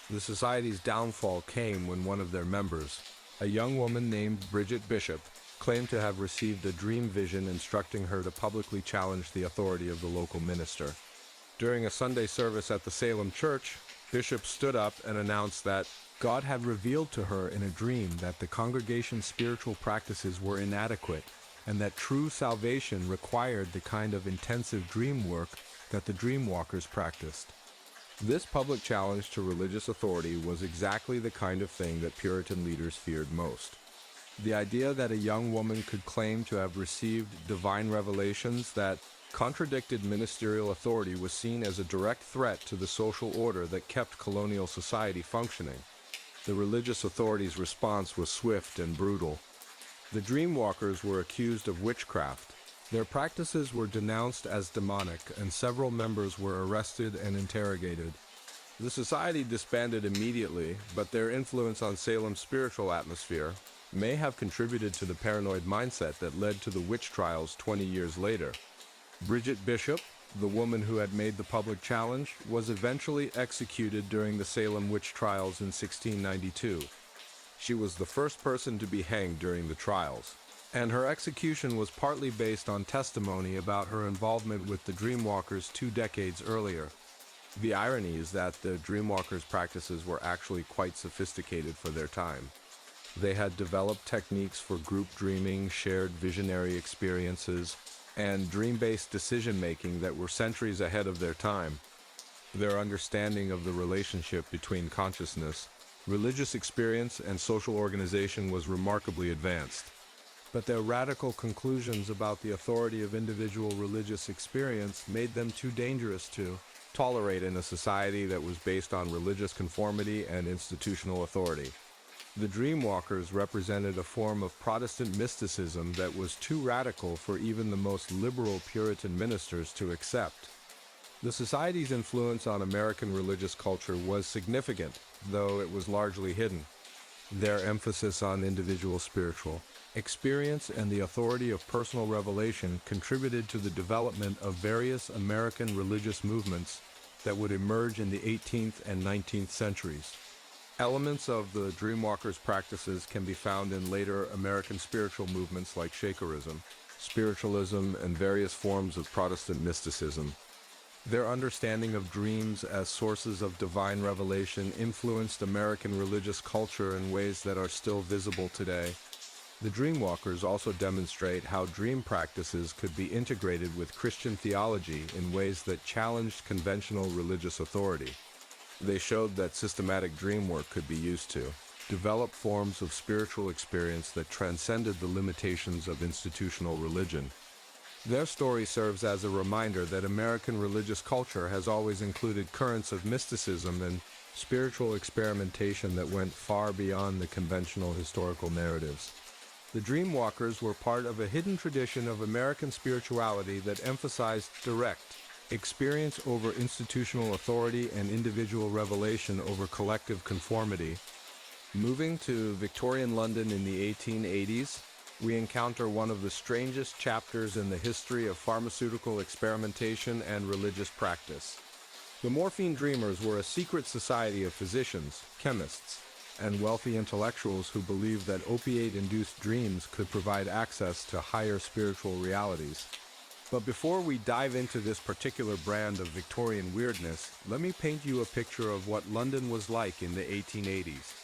The society's downfall came when one of their members, a young woman named Bridget Bishop, claimed to have received a dream vision instructing her to publicly challenge the authority of the local minister. During a Sunday service at the Salem church, Bishop stood up and announced that God had revealed to her in a dream that the congregation's spiritual practices were inadequate, and that true salvation required the kind of intensive dream work that the dreamwalkers practiced. This public challenge to religious authority was exactly the kind of thing that Puritan leaders feared most. The idea that a young woman could claim to have received divine revelations that contradicted ministerial authority was seen as a direct threat to the social order that kept colonial society functioning. The religious authorities' response was swift and brutal. The dreamwalkers were accused of witchcraft. Their practices were denounced as demonic, and several members were arrested and interrogated. The society disbanded immediately, but their influence on Salem's spiritual atmosphere may have contributed to the paranoid mindset that led to the witch trials 20 years later. Bridget Bishop, the woman who had made the public challenge, was eventually executed during the Salem witch trials in 1692. She was the first person to be hanged during the trials, and her execution was partly based on testimony about her involvement with the Dreamwalkers 2 decades earlier. The irony is that the Dreamwalkers' practices were actually quite sophisticated for their time. They had developed techniques for group dreaming, shared visionary experiences, and dream-based decision-making that were centuries ahead of their time. Their understanding of the relationship between consciousness, religious experience, and social organization was remarkably advanced. But their radical conclusions about the authority of individual religious experience made them too dangerous to tolerate in a society that was based on religious conformity and institutional authority. The Dreamwalkers represented a form of Protestant mysticism that was too radical for even the most liberal Puritan ministers to accept. The society's influence on American religious culture was significant, though it was largely hidden. Their emphasis on individual spiritual experience and the authority of personal revelation contributed to the development of various American religious movements that would emerge in the 18th and 19th centuries. Elements of the Dreamwalkers' practices can be found in later American spiritual movements like Shakerism, spiritualism, and various forms of Protestant mysticism. Their understanding of dreams as sources of divine revelation influenced American religious culture in ways that are still visible today. The Dreamwalkers also demonstrate how dream practices could be integrated with Christian theology in ways that challenged conventional religious authority. They showed that systematic dream work could be used to develop forms of spiritual experience that transcended the limitations of institutional religion. Their story serves as a reminder that American religious culture has always included currents of mysticism and spiritual experimentation that went far beyond the conventional historical narratives. The Dreamwalkers were part of a hidden tradition of American spirituality that emphasized direct experience over institutional authority and individual revelation over collective conformity. Moving to Victorian London in the 1880s, we encounter one of the strangest chapters in the history of pharmaceutical experimentation and religious practice. The Morphine Dreamers were a secret society of physicians, chemists, and wealthy intellectuals who believed that opiate-induced dreams could provide access to higher spiritual realities. But before we dive into this particular brand of Victorian weirdness, let me paint you a picture of what London was like in the 1880s.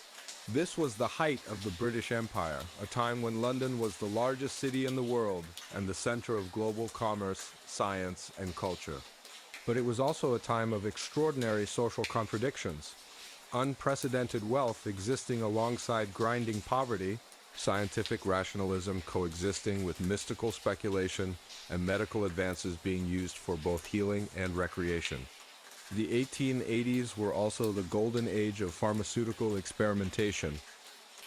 This was the height of the British Empire, a time when London was the largest city in the world and the center of global commerce, science, and culture. But it was also a time of extraordinary social contradictions. Unprecedented wealth existing alongside grinding poverty, scientific rationalism coexisting with mystical speculation, and medical advances being used for both healing and recreation. The 1880s were also the golden age of pharmaceutical experimentation.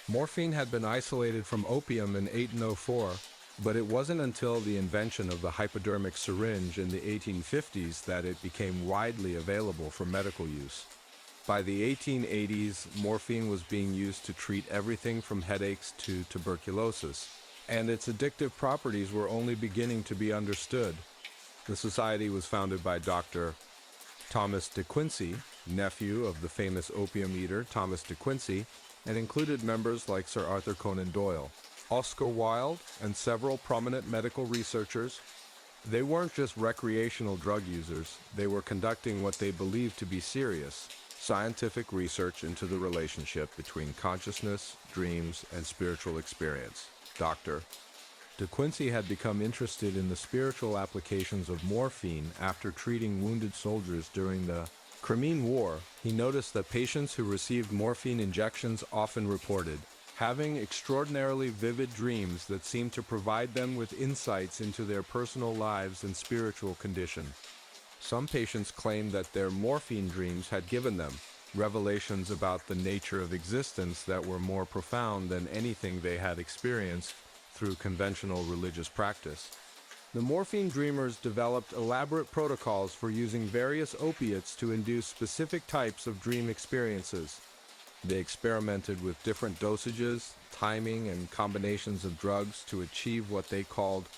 Morphine had been isolated from opium in 1804, but it wasn't until the invention of the hypodermic syringe in the 1850s that it became widely available for medical use. By the 1880s, morphine was being used to treat everything from headaches to tuberculosis, and its addictive properties were only beginning to be understood. The society was founded by Dr. Thomas de Quincey, nephew of the famous opium eater Thomas de Quincey, and included members like Sir Arthur Conan Doyle, Oscar Wilde, and several prominent medical researchers. They weren't just recreational drug users, they were conducting what they believed to be serious, scientific research into the relationship between consciousness, dreams, and spiritual experience. Dr. De Quincey had become interested in the spiritual applications of morphine after treating wounded soldiers during the Crimean War. He noticed that patients who received morphine injections often reported having extraordinarily vivid dreams that seemed to provide them with insights into their personal lives and spiritual condition. Some patients claimed that their morphine dreams had given them revelations about the nature of existence that were more profound than anything they had experienced through conventional religious practice. The morphine dreamers developed elaborate protocols for using various opiates to induce specific types of dream experiences. They experimented with different dosages, timing, and combinations of drugs to achieve what they called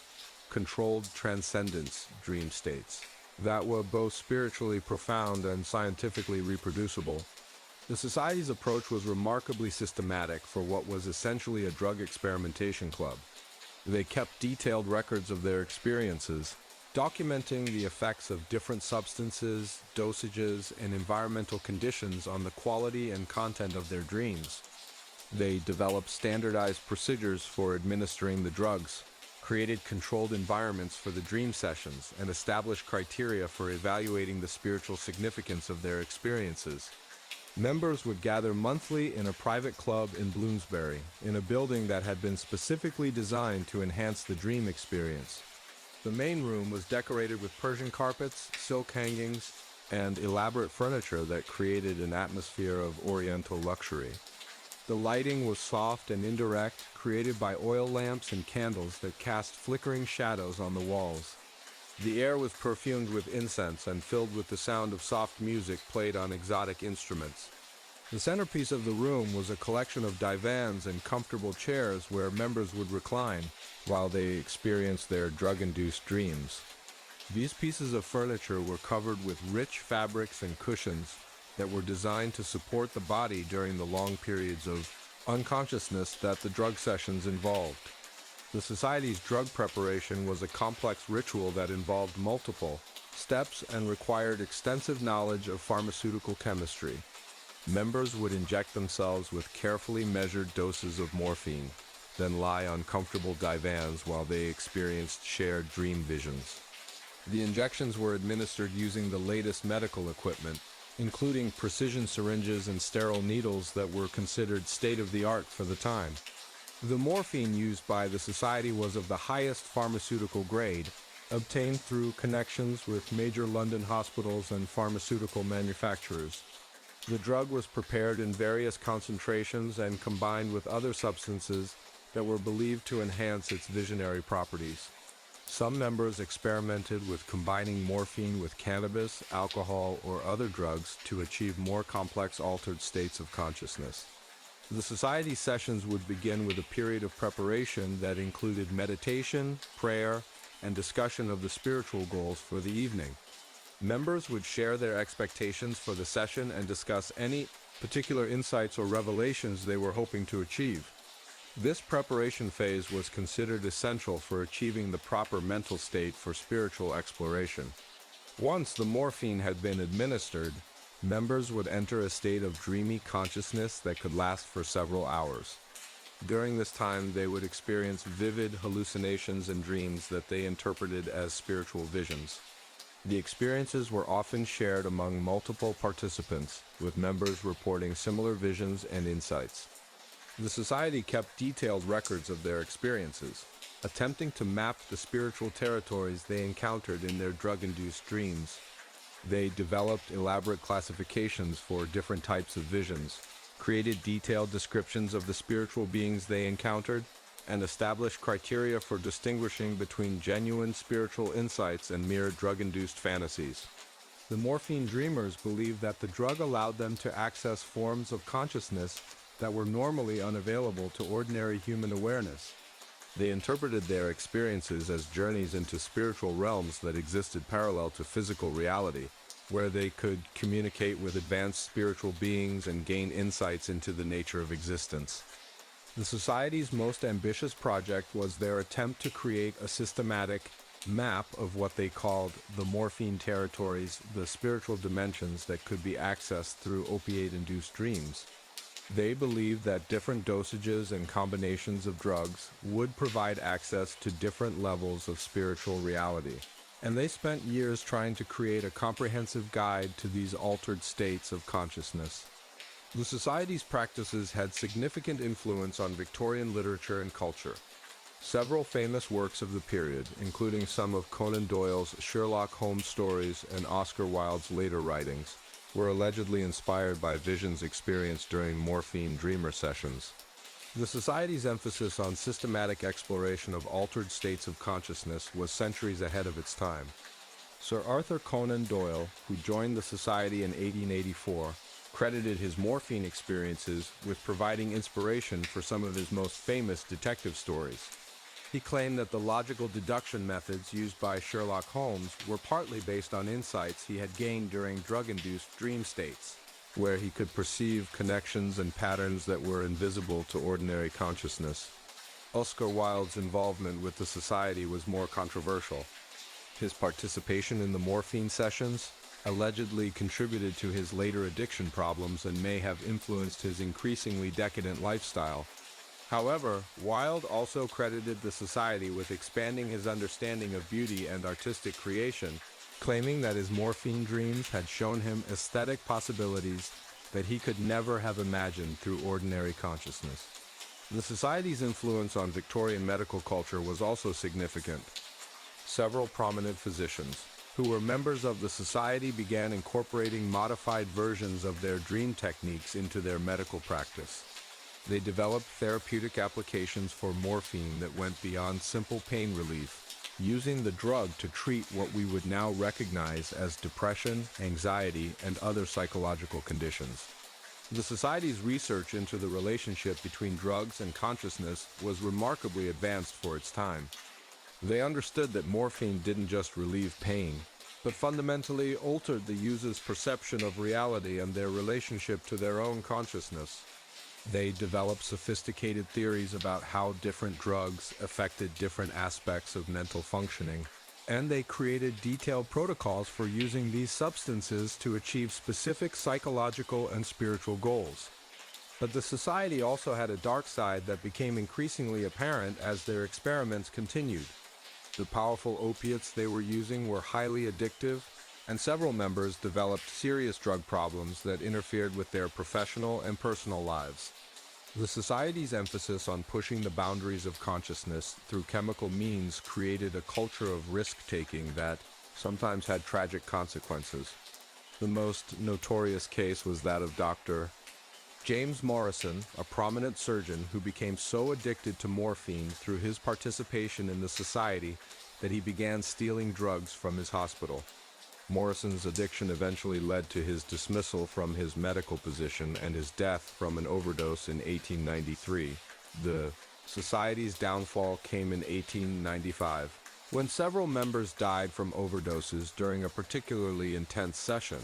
controlled transcendence dream states that were both spiritually profound and scientifically reproducible. The society's approach was remarkably systematic for what was essentially a drug experimentation club. They kept detailed records of their experiences, documenting the effects of different substances, dosages, and environmental conditions on the quality and content of their dreams. They developed standardized procedures for administering the drugs, created controlled environments for the dream sessions, and established criteria for evaluating the spiritual significance of their experiences. Members would gather monthly in a private club in Bloomsbury, in a building that had been specifically designed to enhance the dream experience. The main room was decorated with Persian carpets, silk hangings, and elaborate furniture that created an atmosphere of Oriental luxury. The lighting was soft and indirect, created by oil lamps and candles that cast flickering shadows on the walls. The air was perfumed with incense and filled with the sound of soft music played on exotic instruments. The centerpiece of the room was a collection of divans and comfortable chairs where members would recline while they experienced their drug-induced dreams. These pieces of furniture were covered with rich fabrics and cushions that were designed to support the body during the long periods of unconsciousness that the drug sessions involved. The Society's drug preparation was a complex ritual that involved multiple steps and required extensive knowledge of pharmaceutical chemistry. Members would inject themselves with carefully measured doses of morphine, then lie on comfortable divans while they experienced shared dream visions. The injections were administered using the latest medical equipment, including precision syringes and sterile needles that were considered state-of-the-art for the time. The morphine used by the Society was of the highest pharmaceutical grade, obtained through connections with major London hospitals and pharmaceutical manufacturers. The drug was prepared in various concentrations and combined with other substances that were believed to enhance its visionary properties. Some members experimented with combining morphine with cannabis, alcohol, or other drugs to achieve more complex altered states of consciousness. The Society sessions would begin with a period of preparation that included meditation, prayer, and discussion of the spiritual goals for the evening. Members would share their expectations for the session and discuss any particular insights or revelations they were hoping to achieve. This preparation phase was considered essential for achieving the proper mental state for spiritual exploration. Once the morphine had been administered, members would enter a state of dreamy consciousness that could last for several hours. During this time, they would experience vivid hallucinations and dreams that they interpreted as spiritual visions. The experiences were often shared among multiple participants, with members reporting similar visions and insights. The Society kept detailed records of their experiences, attempting to map the spiritual territories they encountered in their drug-induced dreams. They developed elaborate classifications for different types of visions, created detailed descriptions of the spiritual beings they encountered, and established criteria for distinguishing between genuine spiritual insights and mere drug-induced fantasies. The morphine dreamers believed that the drug allowed them to access forms of consciousness that were normally unavailable to ordinary human awareness. They interpreted their experiences as journeys into spiritual realms that existed parallel to physical reality, where they could communicate with advanced spiritual beings and gain insights into the nature of existence. The Society's most ambitious project was their attempt to create a systematic map of what they called the morphine territories, the spiritual dimensions that could be accessed through opiate-induced dreams. They believed that different dosages and combinations of drugs would provide access to different levels of spiritual reality, and they spent years trying to create a comprehensive guide to these altered states of consciousness. The Society's practices had significant influence on Victorian literature and culture. Several famous works of the period, including some of Conan Doyle's Sherlock Holmes stories and Oscar Wilde's later writings, were allegedly inspired by visions experienced during morphine dreamer sessions. The Society's emphasis on systematic exploration of altered states of consciousness was centuries ahead of its time. Sir Arthur Conan Doyle, who joined the Society in 1884, credited his morphine experiences with providing inspiration for some of his most famous detective stories. He claimed that the logical deduction methods used by Sherlock Holmes were partly based on insights he had gained during drug-induced dream states, where he could perceive connections and patterns that were invisible to ordinary consciousness. Oscar Wilde's involvement with the Society was more controversial. His participation in the morphine sessions allegedly contributed to his later addiction problems and may have influenced his increasingly decadent lifestyle. However, Wilde also credited the Society with expanding his understanding of beauty and artistic creation, claiming that his morphine dreams had shown him aesthetic possibilities that he could never have imagined through ordinary consciousness. The Society's influence on Victorian medical culture was also significant. Several prominent physicians, who were members of the society, began incorporating modified versions of their dream techniques into their medical practice. They developed therapeutic applications for morphine that went beyond simple pain relief, using the drug to treat what we would now recognize as depression, anxiety, and other psychological conditions. The Society's research into the relationship between drugs and consciousness was remarkably advanced for its time. They understood that morphine didn't just relieve pain, but fundamentally altered the user's perception of reality and their relationship to their own consciousness. They developed sophisticated theories about how different drugs affected different aspects of mental functioning, and they created detailed protocols for using these substances to achieve specific psychological and spiritual goals. But the Society also had a dark side that became increasingly apparent as their experiments continued. The powerful opiates they were using were highly addictive, and several members developed serious drug problems that interfered with their professional and personal lives. The Society's emphasis on pushing the boundaries of consciousness through chemical means created a culture of risk-taking that sometimes had tragic consequences. The most notorious case was that of Dr. James Morrison, a prominent surgeon who became so addicted to morphine through his participation in the Society that he began stealing drugs from his hospital. Morrison's addiction eventually led to his dismissal from his medical position and his death from an overdose in 1893. The Society's downfall came in 1895, when several members died from overdoses during a particularly intense session.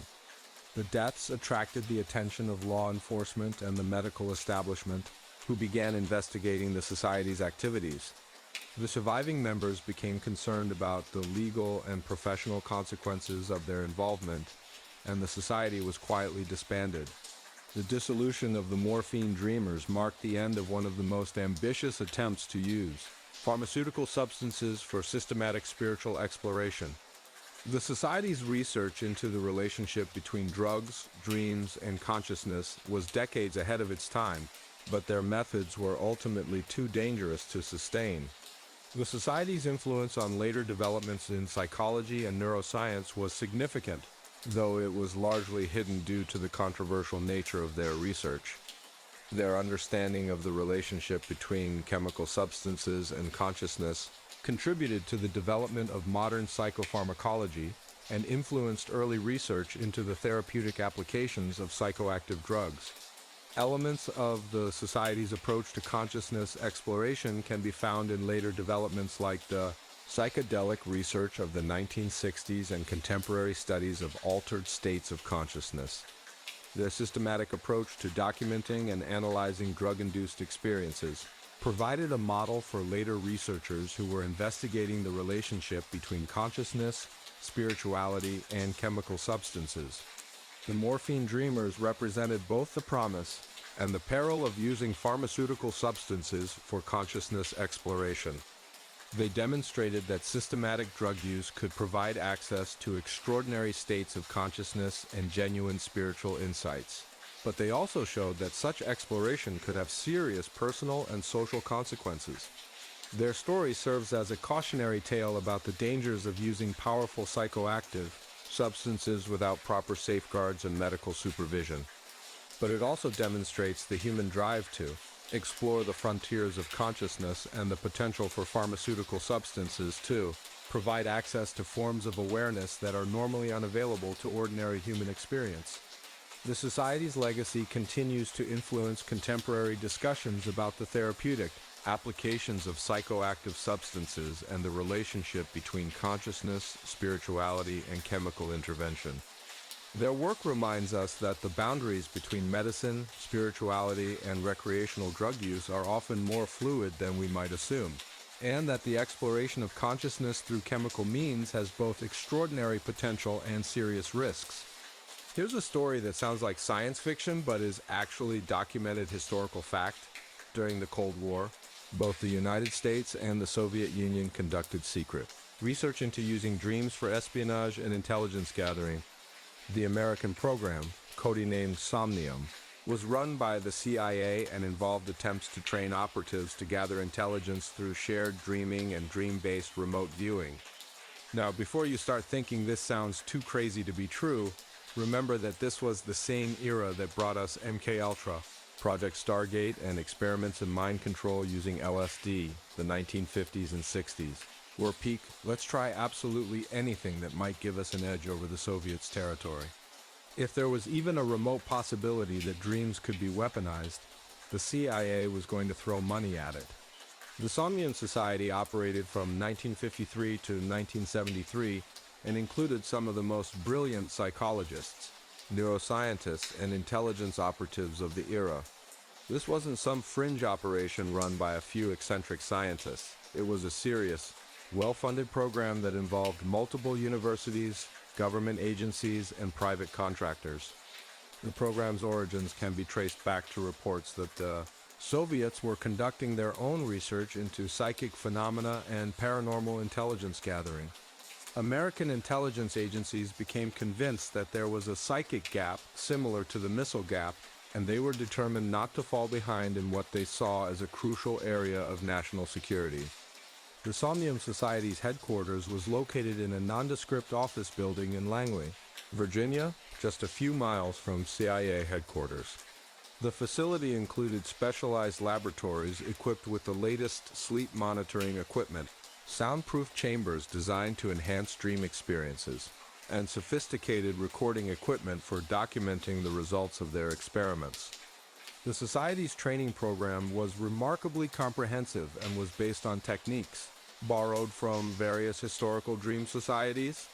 The deaths attracted the attention of law enforcement and the medical establishment, who began investigating the Society's activities. The surviving members became concerned about the legal and professional consequences of their involvement, and the Society was quietly disbanded. The dissolution of the morphine dreamers marked the end of one of the most ambitious attempts to use pharmaceutical substances for systematic spiritual exploration. The Society's research into the relationship between drugs, dreams, and consciousness was decades ahead of its time, but their methods were ultimately too dangerous to sustain. The Society's influence on later developments in psychology and neuroscience was significant, though it was largely hidden due to the controversial nature of their research. Their understanding of the relationship between chemical substances and consciousness contributed to the development of modern psychopharmacology and influenced early research into the therapeutic applications of psychoactive drugs. Elements of the Society's approach to consciousness exploration can be found in later developments like the psychedelic research of the 1960s and contemporary studies of altered states of consciousness. Their systematic approach to documenting and analyzing drug-induced experiences provided a model for later researchers who were investigating the relationship between consciousness, spirituality, and chemical substances. The morphine dreamers represented both the promise and the peril of using pharmaceutical substances for consciousness exploration. They demonstrated that systematic drug use could provide access to extraordinary states of consciousness and genuine spiritual insights. But they also showed that such exploration could have serious personal and social consequences. Their story serves as a cautionary tale about the dangers of using powerful psychoactive substances without proper safeguards and medical supervision. But it also demonstrates the human drive to explore the frontiers of consciousness and the potential for pharmaceutical substances to provide access to forms of awareness that are normally unavailable to ordinary human experience. The Society's legacy continues to influence contemporary discussions about the therapeutic applications of psychoactive substances and the relationship between consciousness, spirituality, and chemical intervention. Their work reminds us that the boundaries between medicine, spirituality, and recreational drug use are often more fluid than we might assume, and that the exploration of consciousness through chemical means has both extraordinary potential and serious risks. Here's a story that sounds like science fiction but is actually documented historical fact. During the Cold War, both the United States and the Soviet Union conducted secret research into using dreams for espionage and intelligence gathering. The American program, codenamed Somnium, was run by the CIA and involved attempts to train operatives to gather intelligence through shared dreaming and dream-based remote viewing. Now, before you start thinking this sounds too crazy to be true, remember that this was the same era that brought us MK Ultra, Project Stargate, and experiments in mind control using LSD, the 1950s and 60s. Were peak, let's try absolutely anything that might give us an edge over the Soviets' territory. If there was even a remote possibility that dreams could be weaponized, the CIA was going to throw money at it. The Somnium Society operated from 1953 to 1973 and included some of the most brilliant psychologists, neuroscientists, and intelligence operatives of the era. This wasn't some fringe operation run by a few eccentric scientists. It was a serious, well-funded program that involved multiple universities, government agencies, and private contractors. The program's origins can be traced back to reports that the Soviets were conducting their own research into psychic phenomena and paranormal intelligence gathering. American intelligence agencies became convinced that there was a psychic gap similar to the missile gap, and they were determined not to fall behind in what they saw as a crucial area of national security. The Somnium Society's headquarters was located in a nondescript office building in Langley, Virginia, just a few miles from CIA headquarters. The facility included specialized laboratories equipped with the latest sleep monitoring equipment, soundproof chambers designed to enhance dream experiences, and sophisticated recording equipment for documenting the results of their experiments. The Society's training program was remarkably comprehensive and was based on techniques borrowed from various historical dream societies.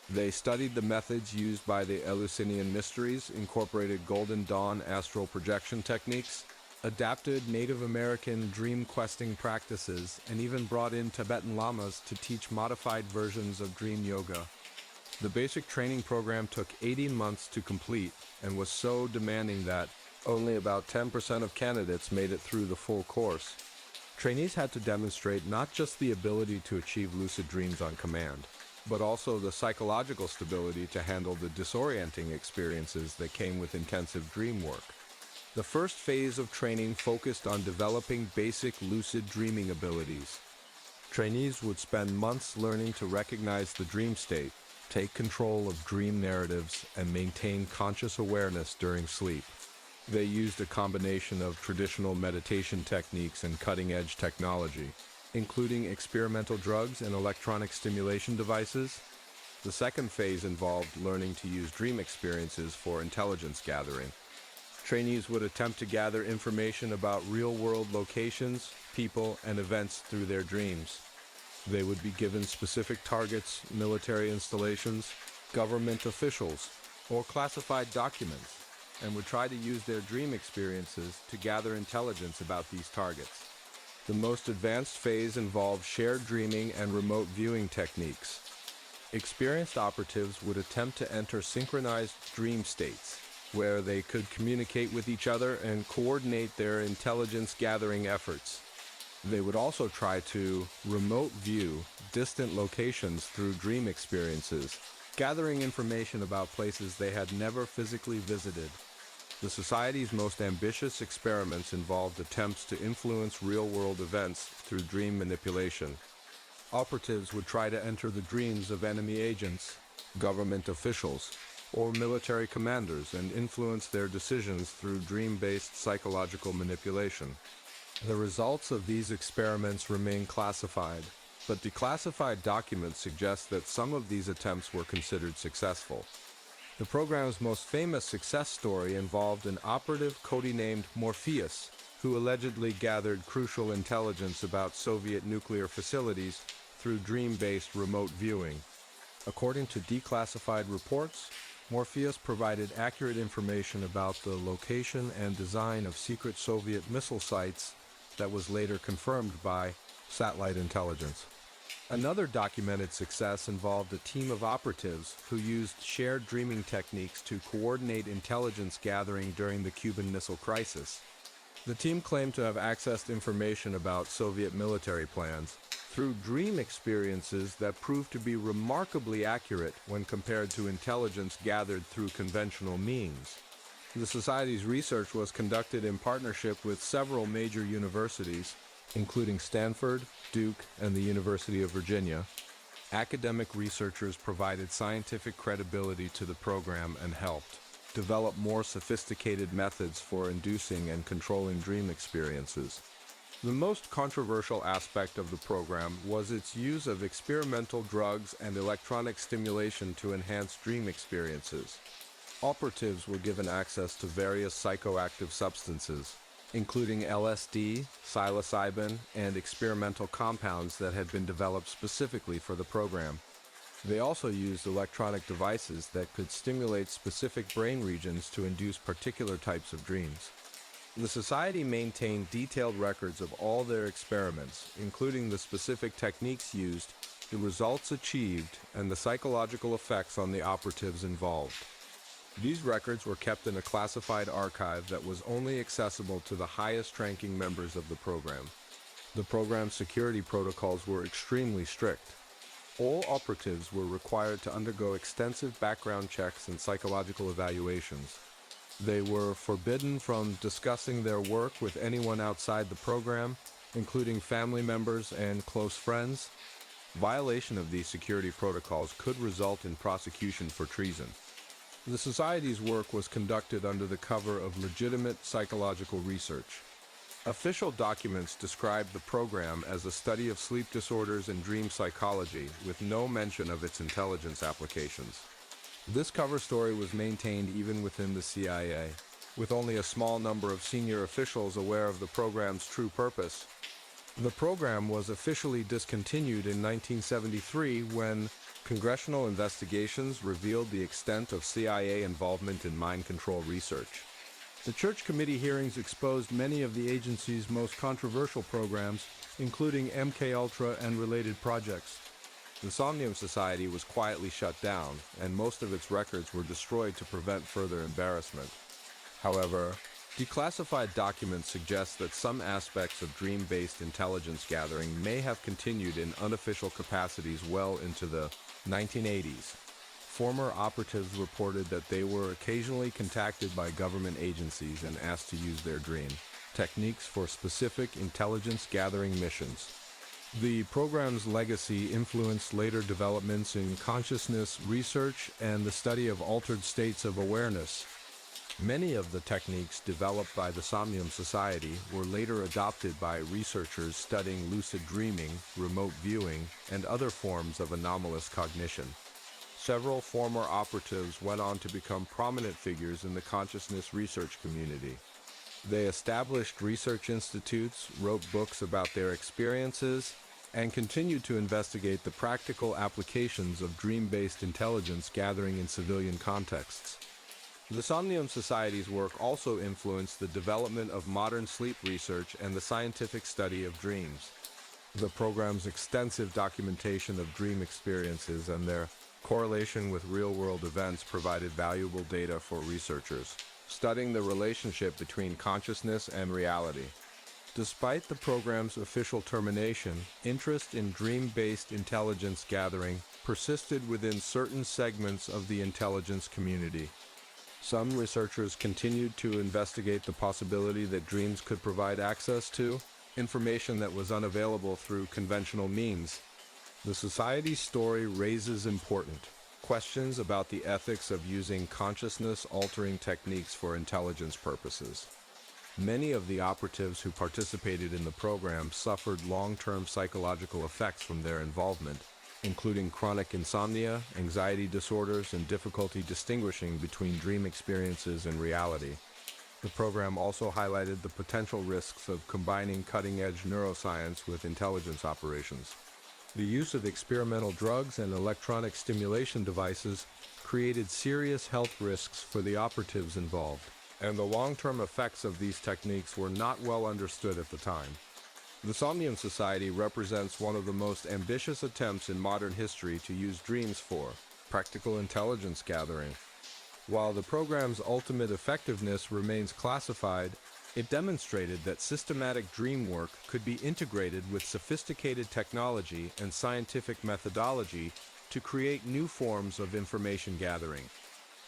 They studied the methods used by the Eleusinian Mysteries, incorporated Golden Dawn astral projection techniques, adapted Native American dream questing practices, and even brought in Tibetan lamas to teach modified versions of dream yoga. The basic training program took 18 months to complete and was so demanding that only about 10% of candidates made it through the full course. Trainees had to demonstrate not just the ability to achieve lucid dreams on command, but also the psychological stability to handle the disorienting experiences that came with intensive dream work. The first phase of training focused on developing basic lucid dreaming abilities. Trainees would spend months learning to recognize the dream state, take control of dream narratives, and maintain conscious awareness during sleep. They used a combination of traditional meditation techniques and cutting-edge technology, including experimental drugs and electronic stimulation devices. The second phase involved learning to use dream experiences for intelligence gathering. Trainees would attempt to gather information about real-world locations, people, and events through their dreams. They would be given specific targets, military installations, government officials, or classified documents, and would try to use their dream experiences to gather intelligence about these targets. The most advanced phase involved shared dreaming and remote viewing techniques. Experienced operatives would attempt to enter synchronized dream states, where they could communicate with each other and coordinate their intelligence gathering efforts. They would also try to remote view distant locations through dream experiences, gathering information about places they had never physically visited. The Society's most ambitious experiments involved attempts to influence real-world events through dream manipulation. Operatives would try to enter the dreams of enemy agents, government officials, or military commanders and influence their decisions through dream-based psychological manipulation. The results of these experiments remain classified, but declassified documents suggest that some of these attempts were considered successful. The program's most famous success story involved an operative codenamed Morpheus, who allegedly gathered crucial intelligence about Soviet nuclear facilities through dream-based remote viewing. According to declassified reports, Morpheus provided accurate information about the location and design of secret Soviet missile sites that was later confirmed by satellite intelligence. Another documented success involved a team of operatives who used shared dreaming techniques to coordinate intelligence gathering during the Cuban Missile Crisis. The team claimed to have accessed information about Soviet military plans through dream experiences that proved to be remarkably accurate when compared to intelligence gathered through conventional means. The Society's research was conducted in partnership with several major universities, including Stanford, Duke, and the University of Virginia. Academic researchers provided scientific credibility to the program and helped develop more sophisticated methods for inducing and controlling dream experiences. The most controversial aspect of the program was its use of experimental drugs and electronic stimulation to enhance dream experiences. Operatives were given access to various psychoactive substances, including LSD, psilocybin, and experimental compounds that had been developed specifically for the program. They also used electronic devices that could stimulate specific brain regions to induce particular types of dreams. The Society maintained detailed records of all their experiments, including the specific techniques used, the results achieved, and the psychological effects on the operatives involved. These records were kept in a classified archive that was only accessible to the highest-ranking members of the program. The program's security protocols were extremely strict. All operatives were required to undergo extensive background checks and psychological evaluations. They were forbidden from discussing their work with anyone outside the program, including family members and close friends. Violation of these security protocols could result in prosecution for treason. The Society's work was conducted under the cover of legitimate psychological research. Official documents described the program as a study of sleep disorders and dream psychology, with no mention of its intelligence applications. This cover story was maintained even within the CIA, with only a small number of senior officials aware of the program's true purpose. The program was officially discontinued in 1973 when congressional investigations revealed the extent of CIA involvement in mind control research. The Church Committee hearings exposed many of the agency's most controversial programs, including MKUltra and related projects. The Somnium Society was quietly shut down, and most of its records were destroyed to prevent further embarrassment. However, declassified documents suggest that some aspects of dream-based intelligence gathering may have continued in unofficial capacities well into the 1980s. Former operatives reported that they were occasionally contacted by government agencies and asked to use their dream techniques for specific intelligence-gathering missions. The program's legacy influenced later developments in consciousness research and the study of altered states of awareness. Many of the techniques developed by the Somnium Society were later adopted by researchers studying lucid dreaming, remote viewing, and other forms of anomalous cognition. Several former operatives went on to become prominent figures in the consciousness research community. They established research institutes, wrote books about their experiences, and continued to investigate the practical applications of dream-based intelligence gathering in civilian contexts. The Somnium Society's work also influenced the development of modern sleep research and the scientific study of dreams. The program's extensive documentation of dream experiences and their correlation with real-world events provided valuable data for researchers, studying the relationship between consciousness and reality. Despite the program's official termination, interest in dream-based intelligence gathering persisted within certain segments of the intelligence community. Some researchers continued to investigate the possibility that dreams could provide access to information that was unavailable through conventional means. The Society's story raises important questions about the ethics of using consciousness-altering techniques for intelligence purposes. Many of the operatives who participated in the program suffered long-term psychological effects from their involvement, including chronic insomnia, anxiety disorders, and difficulty distinguishing between dream experiences and reality. The program also highlighted the potential risks of combining cutting-edge neuroscience with intelligence operations. The use of experimental drugs and electronic stimulation devices created serious health risks for the operatives involved, and the long-term effects of these techniques were not well understood at the time. The Somnium Society represents one of the most ambitious attempts in modern history to use dreams for practical intelligence gathering. While the program's ultimate effectiveness remains classified, it demonstrated that systematic dream work could be integrated with sophisticated technology and scientific methodology to create new forms of information gathering.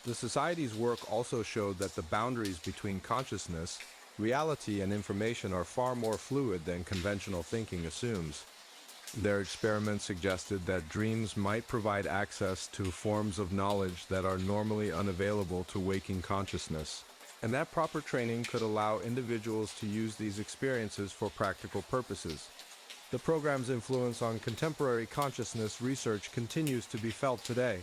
The Society's work also showed that the boundaries between consciousness, reality, and information are far more fluid than conventional thinking assumes. Their experiments suggested that dreams might provide access to forms of knowledge that are normally unavailable to waking consciousness, and that proper training could allow individuals to use these experiences for practical purposes. The program's influence on contemporary consciousness research continues to be felt today.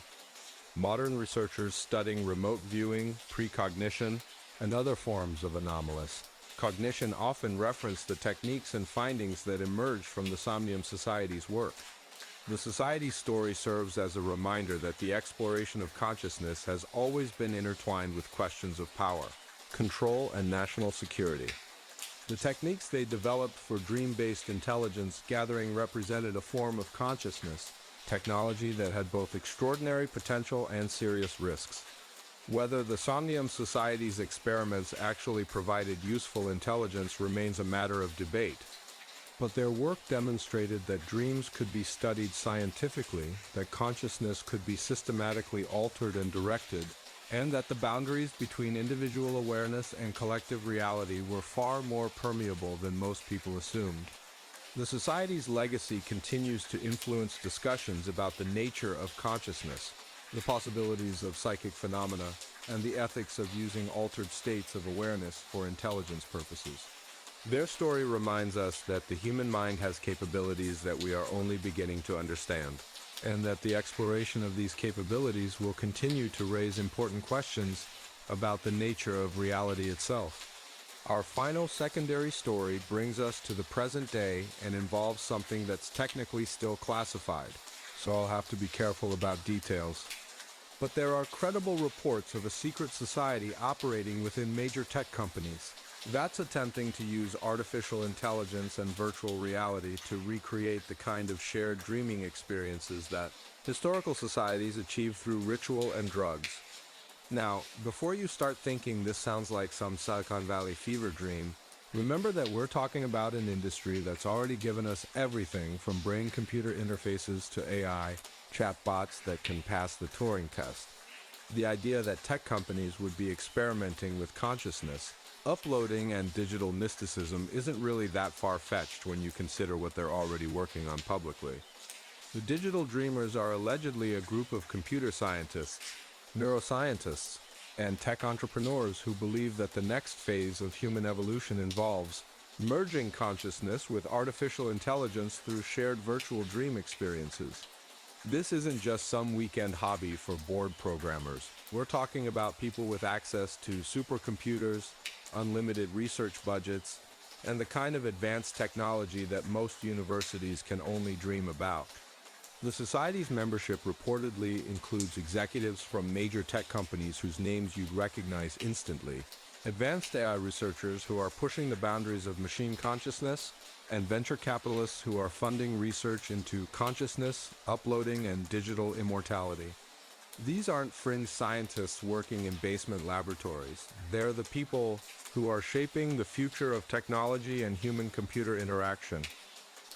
Modern researchers studying remote viewing, precognition, and other forms of anomalous cognition often reference the techniques and findings that emerged from the Somnium Society's work. The Society's story serves as a reminder that the exploration of consciousness has always been intertwined with questions of power, control, and national security. The techniques they developed for dream-based intelligence gathering represented a form of consciousness, technology that had both extraordinary potential and serious risks. Whether the Somnium Society's experiments actually provided useful intelligence remains a matter of debate, but their work demonstrated that dreams could be studied scientifically, that consciousness could be systematically altered and directed, and that the boundaries between individual awareness and collective reality were far more permeable than most people assumed. The Society's legacy continues to influence discussions about the nature of consciousness, the possibilities of psychic phenomena, and the ethics of using altered states of awareness for intelligence purposes. Their story reminds us that the human mind has capabilities that we are only beginning to understand, and that the exploration of these capabilities will continue to raise important questions about the nature of reality itself. Our final secondary story brings us to the present day and involves something that's technically still classified, so I'll have to be careful about details. But there are credible reports of a secret society operating within major tech companies that's attempting to use artificial intelligence and virtual reality to recreate the kind of shared dreaming experiences that historical societies achieve through ritual and drugs. Now, before you start thinking this sounds like some Silicon Valley fever dream, remember that we're talking about an industry that's already given us everything from brain-computer interfaces to AI, chatbots that can pass the Turing test. The idea that tech companies would be experimenting with consciousness, uploading, and digital mysticism isn't really that far-fetched when you consider what they're already working on publicly. The digital dreamers are allegedly a group of computer scientists, neuroscientists, and tech entrepreneurs who believe that the next phase of human evolution involves merging consciousness with artificial intelligence through shared virtual dream experiences. This isn't just some weekend hobby for bored programmers. We're talking about people with access to supercomputers, unlimited research budgets, and the kind of advanced technology that most universities can only dream about. The Society's membership reportedly includes executives from major tech companies whose names you'd recognize instantly, advanced AI researchers who are pushing the boundaries of machine consciousness, and venture capitalists who are funding research into consciousness, uploading, and digital immortality. These aren't fringe scientists working in basement laboratories. They're the people who are shaping the future of technology and human-computer interaction.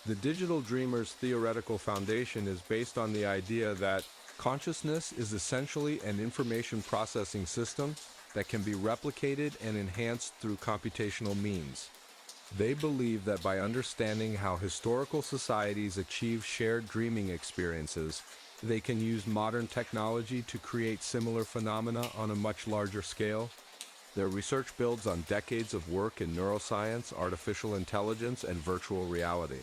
The Digital Dreamers' theoretical foundation is based on the idea that consciousness is essentially an information processing system that can be replicated and enhanced through computational means. They believe that by understanding how historical societies achieve shared dreaming experiences, they can use modern technology to create similar phenomena on a much larger scale. Their research builds on decades of work in neuroscience, artificial intelligence, and virtual reality.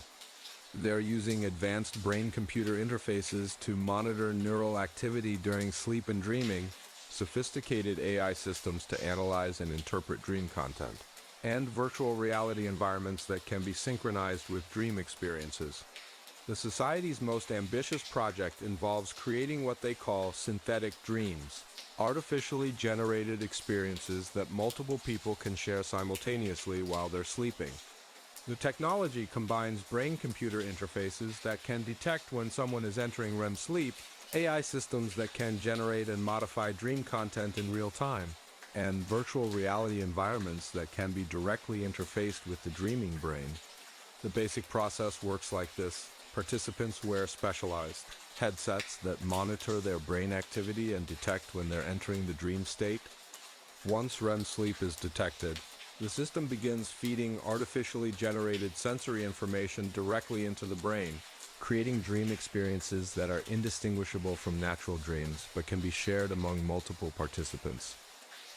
They're using advanced brain-computer interfaces to monitor neural activity during sleep and dreaming, sophisticated AI systems to analyze and interpret dream content, and virtual reality environments that can be synchronized with dream experiences. The Society's most ambitious project involves creating what they call synthetic dreams, artificially generated experiences that multiple people can share simultaneously while they're sleeping. The technology combines brain-computer interfaces that can detect when someone is entering REM sleep, AI systems that can generate and modify dream content in real time, and virtual reality environments that can be directly interfaced with the dreaming brain. The basic process works like this. Participants wear specialized headsets that monitor their brain activity and detect when they're entering the dream state. Once REM sleep is detected, the system begins feeding artificially generated sensory information directly into the brain, creating dream experiences that are indistinguishable from natural dreams but can be shared among multiple participants.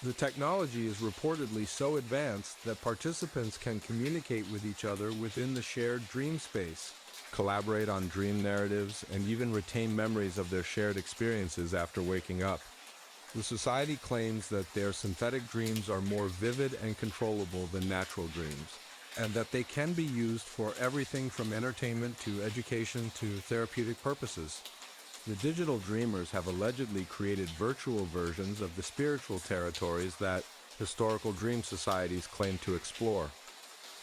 The technology is reportedly so advanced that participants can communicate with each other within the shared dream space, collaborate on dream narratives, and even retain memories of their shared experiences after waking up. The society claims that their synthetic dreams are more vivid and controllable than natural dreams, and that they can be used for everything from entertainment to education to therapeutic purposes. The digital dreamers have allegedly created virtual versions of the spiritual territories that historical dream societies claim to explore.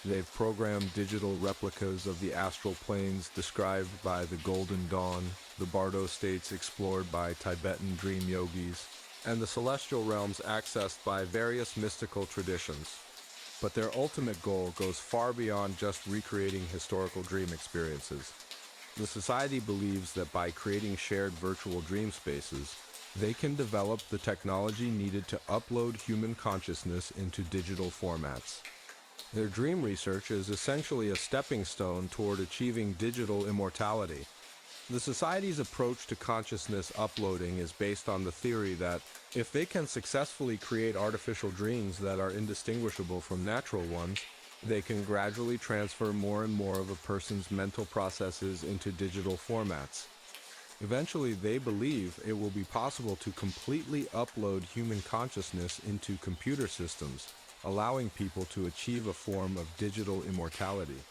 They've programmed digital replicas of the astral planes described by the Golden Dawn, the Bardo states explored by Tibetan dream yogis, and the celestial realms accessed by various mystical traditions. But their ultimate goal goes far beyond just recreating historical dream experiences. The society believes that by creating shared virtual dream spaces, they can develop the technology needed to upload human consciousness into digital formats. Their dream research is essentially a stepping stone toward achieving digital immortality. The society's approach to consciousness uploading is based on the theory that if they can successfully create artificial dreams that are indistinguishable from natural ones, they can gradually transfer more and more of a person's mental processes into digital formats. Eventually, they believe it will be possible to completely upload human consciousness into computer systems, allowing people to achieve a form of digital immortality.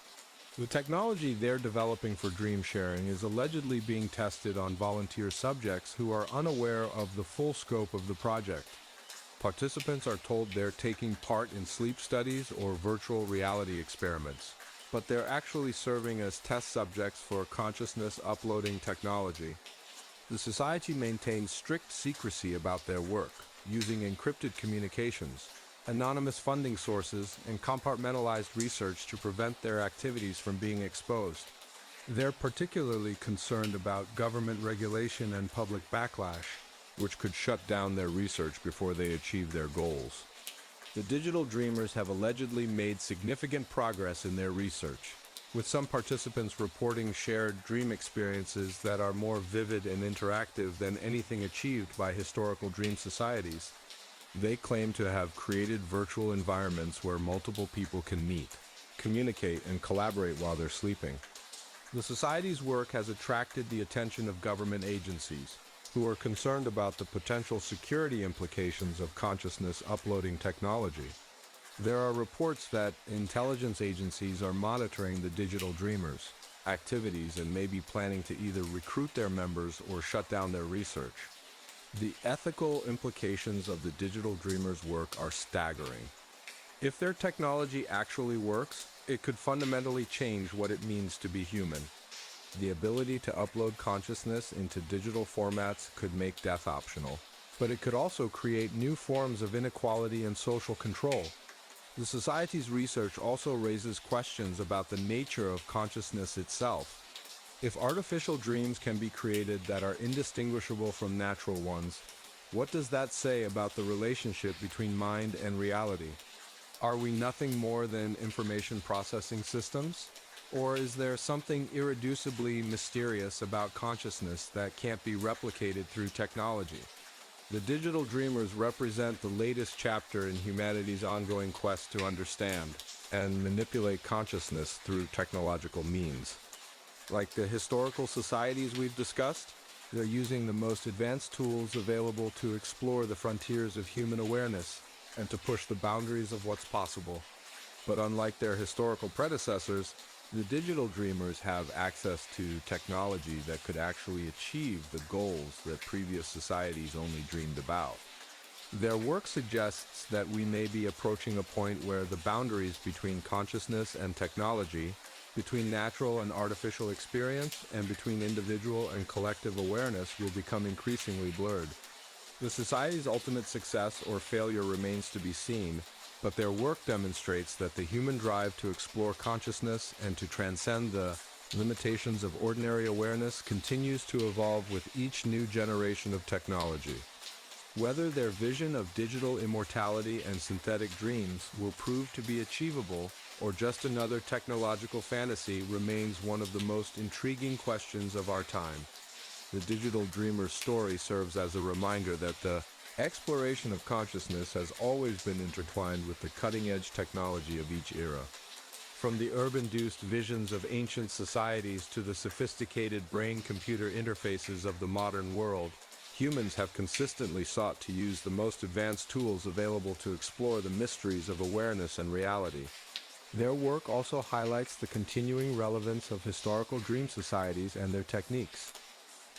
The technology they're developing for dream sharing is allegedly being tested on volunteer subjects who are unaware of the full scope of the project. Participants are told they're taking part in sleep studies or virtual reality experiments, but they're actually serving as test subjects for consciousness uploading technology. The society maintains strict secrecy about their work, using encrypted communications, anonymous funding sources, and compartmentalized research to prevent their activities from being exposed. They're particularly concerned about government regulation and public backlash, which could shut down their research before they achieve their goals. The digital dreamers have allegedly made significant progress in their research, with some participants reporting shared dream experiences that are more vivid and interactive than anything achieved by historical dream societies. They claim to have created virtual environments where multiple people can meet, communicate, and collaborate while they're sleeping. The society's work has attracted the attention of government agencies, who are concerned about the potential security implications of consciousness uploading technology. There are reports that intelligence agencies are monitoring the digital dreamers' activities and may be planning to either recruit their members or shut down their research. The ethical implications of the digital dreamers' work are staggering. If their technology actually works, it could fundamentally change what it means to be human. The ability to upload consciousness into digital formats could make death optional, but it could also create new forms of inequality and social control. The society's research also raises questions about the nature of consciousness itself. If artificial dreams can be created that are indistinguishable from natural ones, what does that say about the relationship between mind and reality? Are we nothing more than information processing systems? Or is there something irreducibly mysterious about consciousness that can't be replicated through technology? The digital dreamers represent the latest chapter in humanity's ongoing quest to understand and manipulate consciousness through technological means. Like the historical societies we've discussed, they're using the most advanced tools available to explore the frontiers of human awareness and to push the boundaries of what's possible. But unlike their historical predecessors, the digital dreamers have access to technology that could actually achieve the goals that previous societies only dreamed about. Their work suggests that we may be approaching a point where the boundaries between consciousness and technology, between natural and artificial experience, and between individual and collective awareness will become increasingly blurred. The society's ultimate success or failure remains to be seen, but their work demonstrates that the human drive to explore consciousness and to transcend the limitations of ordinary awareness continues to evolve with each new generation of technology. Whether their vision of digital immortality and synthetic dreams will prove to be achievable or just another technological fantasy remains one of the most intriguing questions of our time. The digital dreamer's story serves as a reminder that the exploration of consciousness has always been intertwined with the cutting-edge technology of each era. From the herb-induced visions of ancient societies to the sophisticated brain-computer interfaces of the modern world, humans have consistently sought to use the most advanced tools available to explore the mysteries of awareness and reality. Their work also highlights the continuing relevance of historical dream societies and their techniques.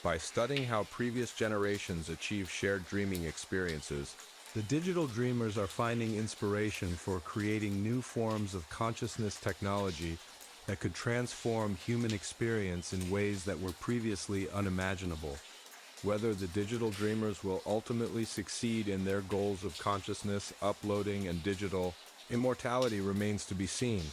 By studying how previous generations achieved shared dreaming experiences, the digital dreamers are finding inspiration for creating new forms of consciousness technology that could transform human experience in ways that were previously unimaginable. Whether the digital dreamers will ultimately succeed in their goals of consciousness, uploading, and digital immortality remains to be seen.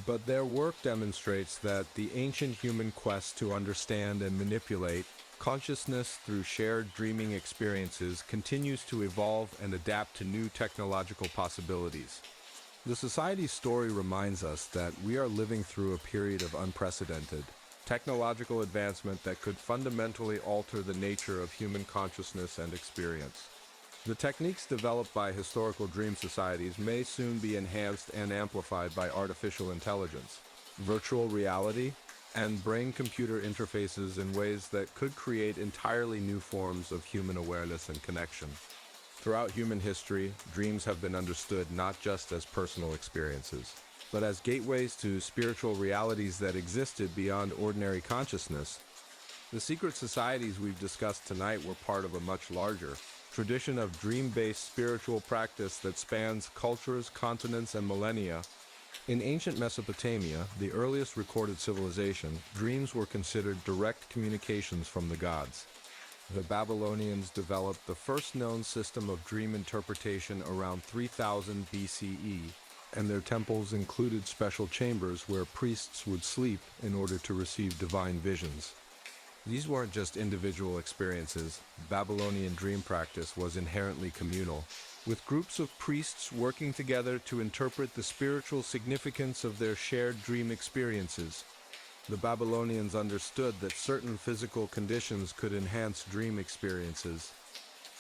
But their work demonstrates that the ancient human quest to understand and manipulate consciousness through shared dreaming experiences continues to evolve and adapt to new technological possibilities. The society's story reminds us that we are living through a period of unprecedented technological advancement that could fundamentally alter the nature of human consciousness and experience. The techniques developed by historical dream societies may soon be enhanced and amplified by artificial intelligence, virtual reality, and brain-computer interfaces in ways that could create entirely new forms of human awareness and connection. Throughout human history, dreams have been understood not just as personal experiences, but as gateways to spiritual realities that existed beyond ordinary consciousness. The secret societies we've discussed tonight were part of a much larger tradition of dream-based spiritual practice that spans cultures, continents, and millennia. In ancient Mesopotamia, the earliest recorded civilization, dreams were considered direct communications from the gods. The Babylonians developed the first known system of dream interpretation around 3000 BCE, and their temples included special chambers where priests would sleep in order to receive divine visions. These weren't just individual experiences. Babylonian dream practice was inherently communal, with groups of priests working together to interpret the spiritual significance of their shared dream experiences. The Babylonians understood that certain physical conditions could enhance dream experiences.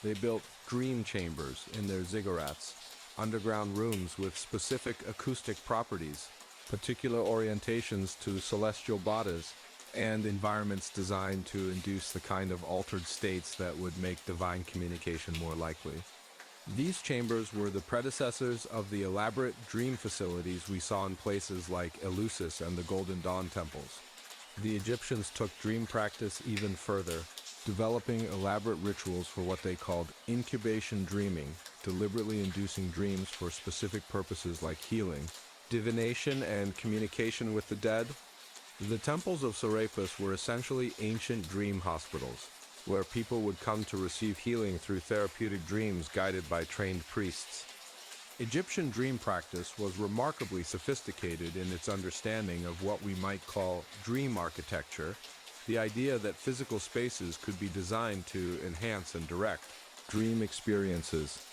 They built dream chambers in their ziggurats, underground rooms with specific acoustic properties, particular orientations to celestial bodies, and environments designed to induce the kind of altered states that would make divine communication more likely. These chambers were the predecessors of the elaborate dream facilities we saw in places like Eleusis and the Golden Dawn temples. The Egyptians took dream practice even further, developing elaborate rituals for what they called incubation dreaming, deliberately inducing dreams for specific purposes like healing, divination, and communication with the dead. The temples of Serapis were essentially ancient dream hospitals, where people would come to receive healing through therapeutic dreams guided by trained priests. Egyptian dream practice was remarkably sophisticated in its understanding of what we might call dream architecture, the idea that physical spaces could be designed to enhance and direct dream experiences.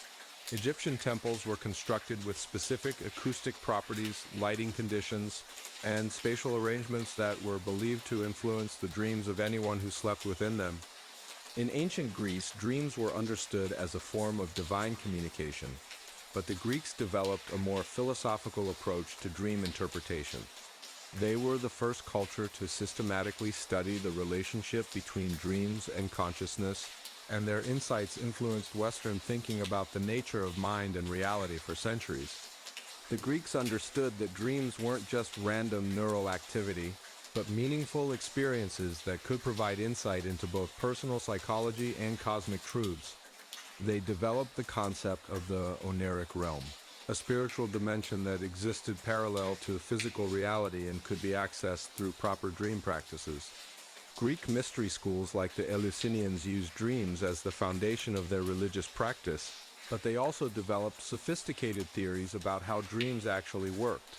Egyptian temples were constructed with specific acoustic properties, lighting conditions, and spatial arrangements that were believed to influence the dreams of anyone who slept within them. In ancient Greece, dreams were understood as a form of divine communication, but the Greeks developed a more philosophical approach to dream interpretation. They were the first culture to systematically study the relationship between dreams and consciousness, and their insights influenced Western thinking about the nature of mind and reality for centuries. The Greeks understood that dreams weren't just random neural activity, but meaningful experiences that could provide insight into both personal psychology and cosmic truths. They developed the concept of the oniric realm, a spiritual dimension that existed parallel to physical reality and could be accessed through proper dream practices. Greek mystery schools like the Eleusinians used dreams as the foundation of their religious practice, but they also developed sophisticated theories about how dreams actually worked.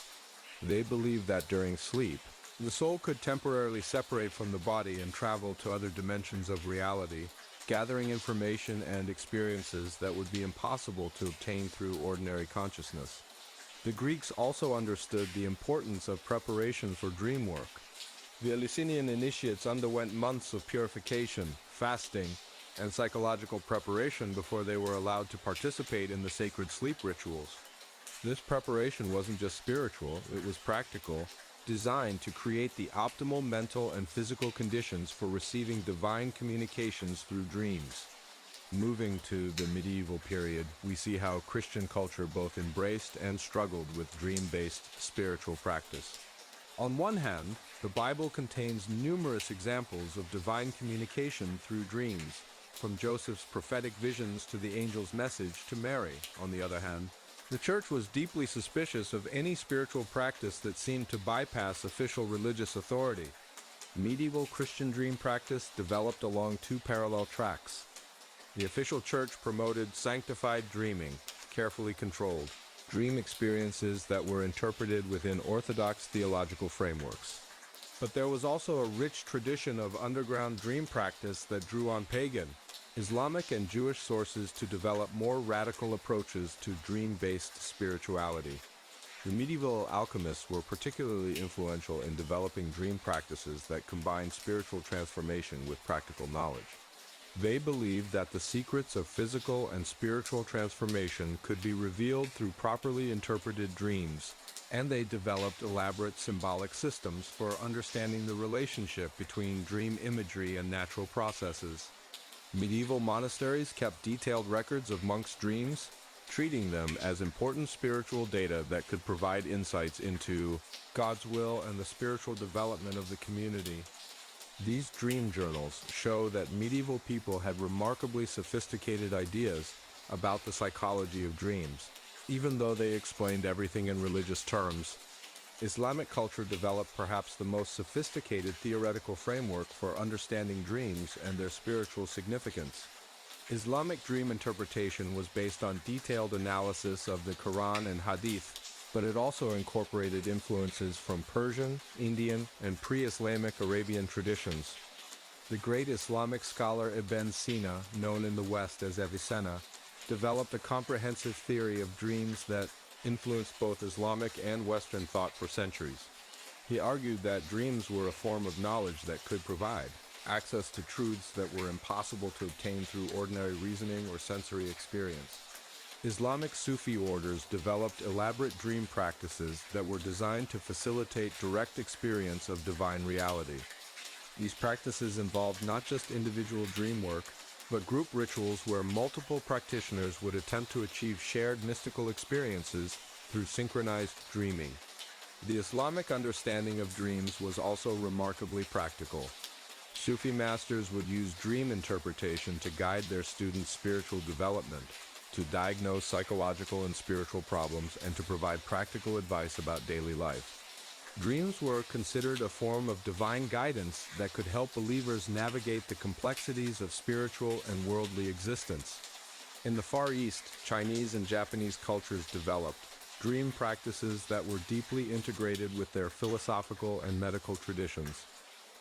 They believed that during sleep, the soul could temporarily separate from the body and travel to other dimensions of reality, gathering information and experiences that would be impossible to obtain through ordinary consciousness. The Greeks also understood the importance of preparation for dream work. The Eleusinian initiates underwent months of purification, fasting, and psychological preparation before they were allowed to participate in the sacred sleep rituals. This preparation wasn't just spiritual, it was practical, designed to create the optimal mental and physical conditions for receiving divine communications through dreams. Moving to the medieval period, we see how Christian culture both embraced and struggled with dream-based spiritual practice. On one hand, the Bible contains numerous examples of divine communication through dreams, from Joseph's prophetic visions to the angel's message to Mary. On the other hand, the church was deeply suspicious of any spiritual practice that seemed to bypass official religious authority. Medieval Christian dream practice developed along two parallel tracks. The official church promoted sanctified dreaming, carefully controlled, dream experiences that were interpreted within orthodox theological frameworks. But there was also a rich tradition of underground dream practice that drew on pagan, Islamic and Jewish sources to develop more radical approaches to dream-based spirituality. The medieval alchemists were particularly influential in developing dream practices that combined spiritual transformation with practical knowledge. They believed that the secrets of physical and spiritual transformation could be revealed through properly interpreted dreams, and they developed elaborate symbolic systems for understanding the relationship between dream imagery and natural processes. Medieval monasteries kept detailed records of monks' dreams, treating them as important spiritual data that could provide insights into God's will and the spiritual development of the community. These dream journals show that medieval people had remarkably sophisticated ideas about the psychology of dreams. Even though they explained everything in religious terms, Islamic culture developed perhaps the most sophisticated theoretical framework for understanding dreams and their spiritual significance. Islamic dream interpretation was based on detailed analysis of the Quran and Hadith, but it also incorporated influences from Persian, Indian, and pre-Islamic Arabian traditions. The great Islamic scholar Ibn Sina, known in the West as Avicenna, developed a comprehensive theory of dreams that influenced both Islamic and Western thought for centuries. He argued that dreams were a form of knowledge that could provide access to truths that were impossible to obtain through ordinary reasoning or sensory experience. Islamic Sufi orders developed elaborate dream practices that were designed to facilitate direct experience of divine reality. These practices involved not just individual dream work, but group rituals where multiple practitioners would attempt to achieve shared mystical experiences through synchronized dreaming. The Islamic understanding of dreams was also remarkably practical. Sufi masters would use dream interpretation to guide their students' spiritual development, to diagnose psychological and spiritual problems, and to provide practical advice about daily life. Dreams were considered a form of divine guidance that could help believers navigate the complexities of spiritual and worldly existence. In the Far East, Chinese and Japanese cultures developed dream practices that were deeply integrated with their philosophical and medical traditions.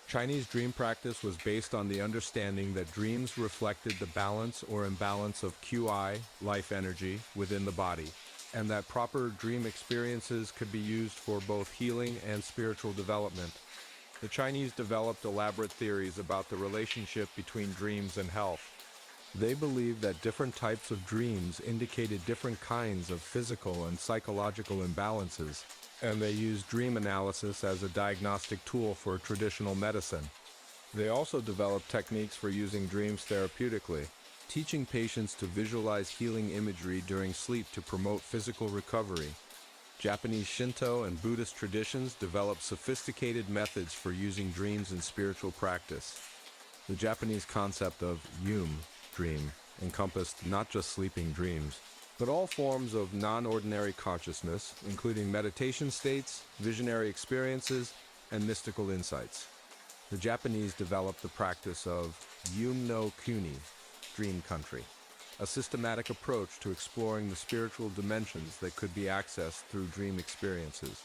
Chinese dream practice was based on the understanding that dreams reflected the balance or imbalance of QI, life energy, within the body, and that proper dream experiences could be used for both healing and spiritual development. The Chinese developed elaborate theories about the relationship between dreams and health. They believed that different types of dreams indicated different kinds of physical and psychological imbalances, and they used dream analysis as a diagnostic tool for traditional medicine. They also developed techniques for using dreams therapeutically, teaching patients to visualize healing imagery during sleep to promote physical recovery. Japanese Shinto and Buddhist traditions developed sophisticated methods for using dreams in spiritual practice. The Japanese concept of yum, dream, encompassed not just sleeping dreams, but all forms of non-ordinary consciousness, including meditation states, visionary experiences, and mystical insights. The Japanese developed the practice of yum no kuni, dream country, a systematic approach to exploring the spiritual dimensions that could be accessed through dream experiences.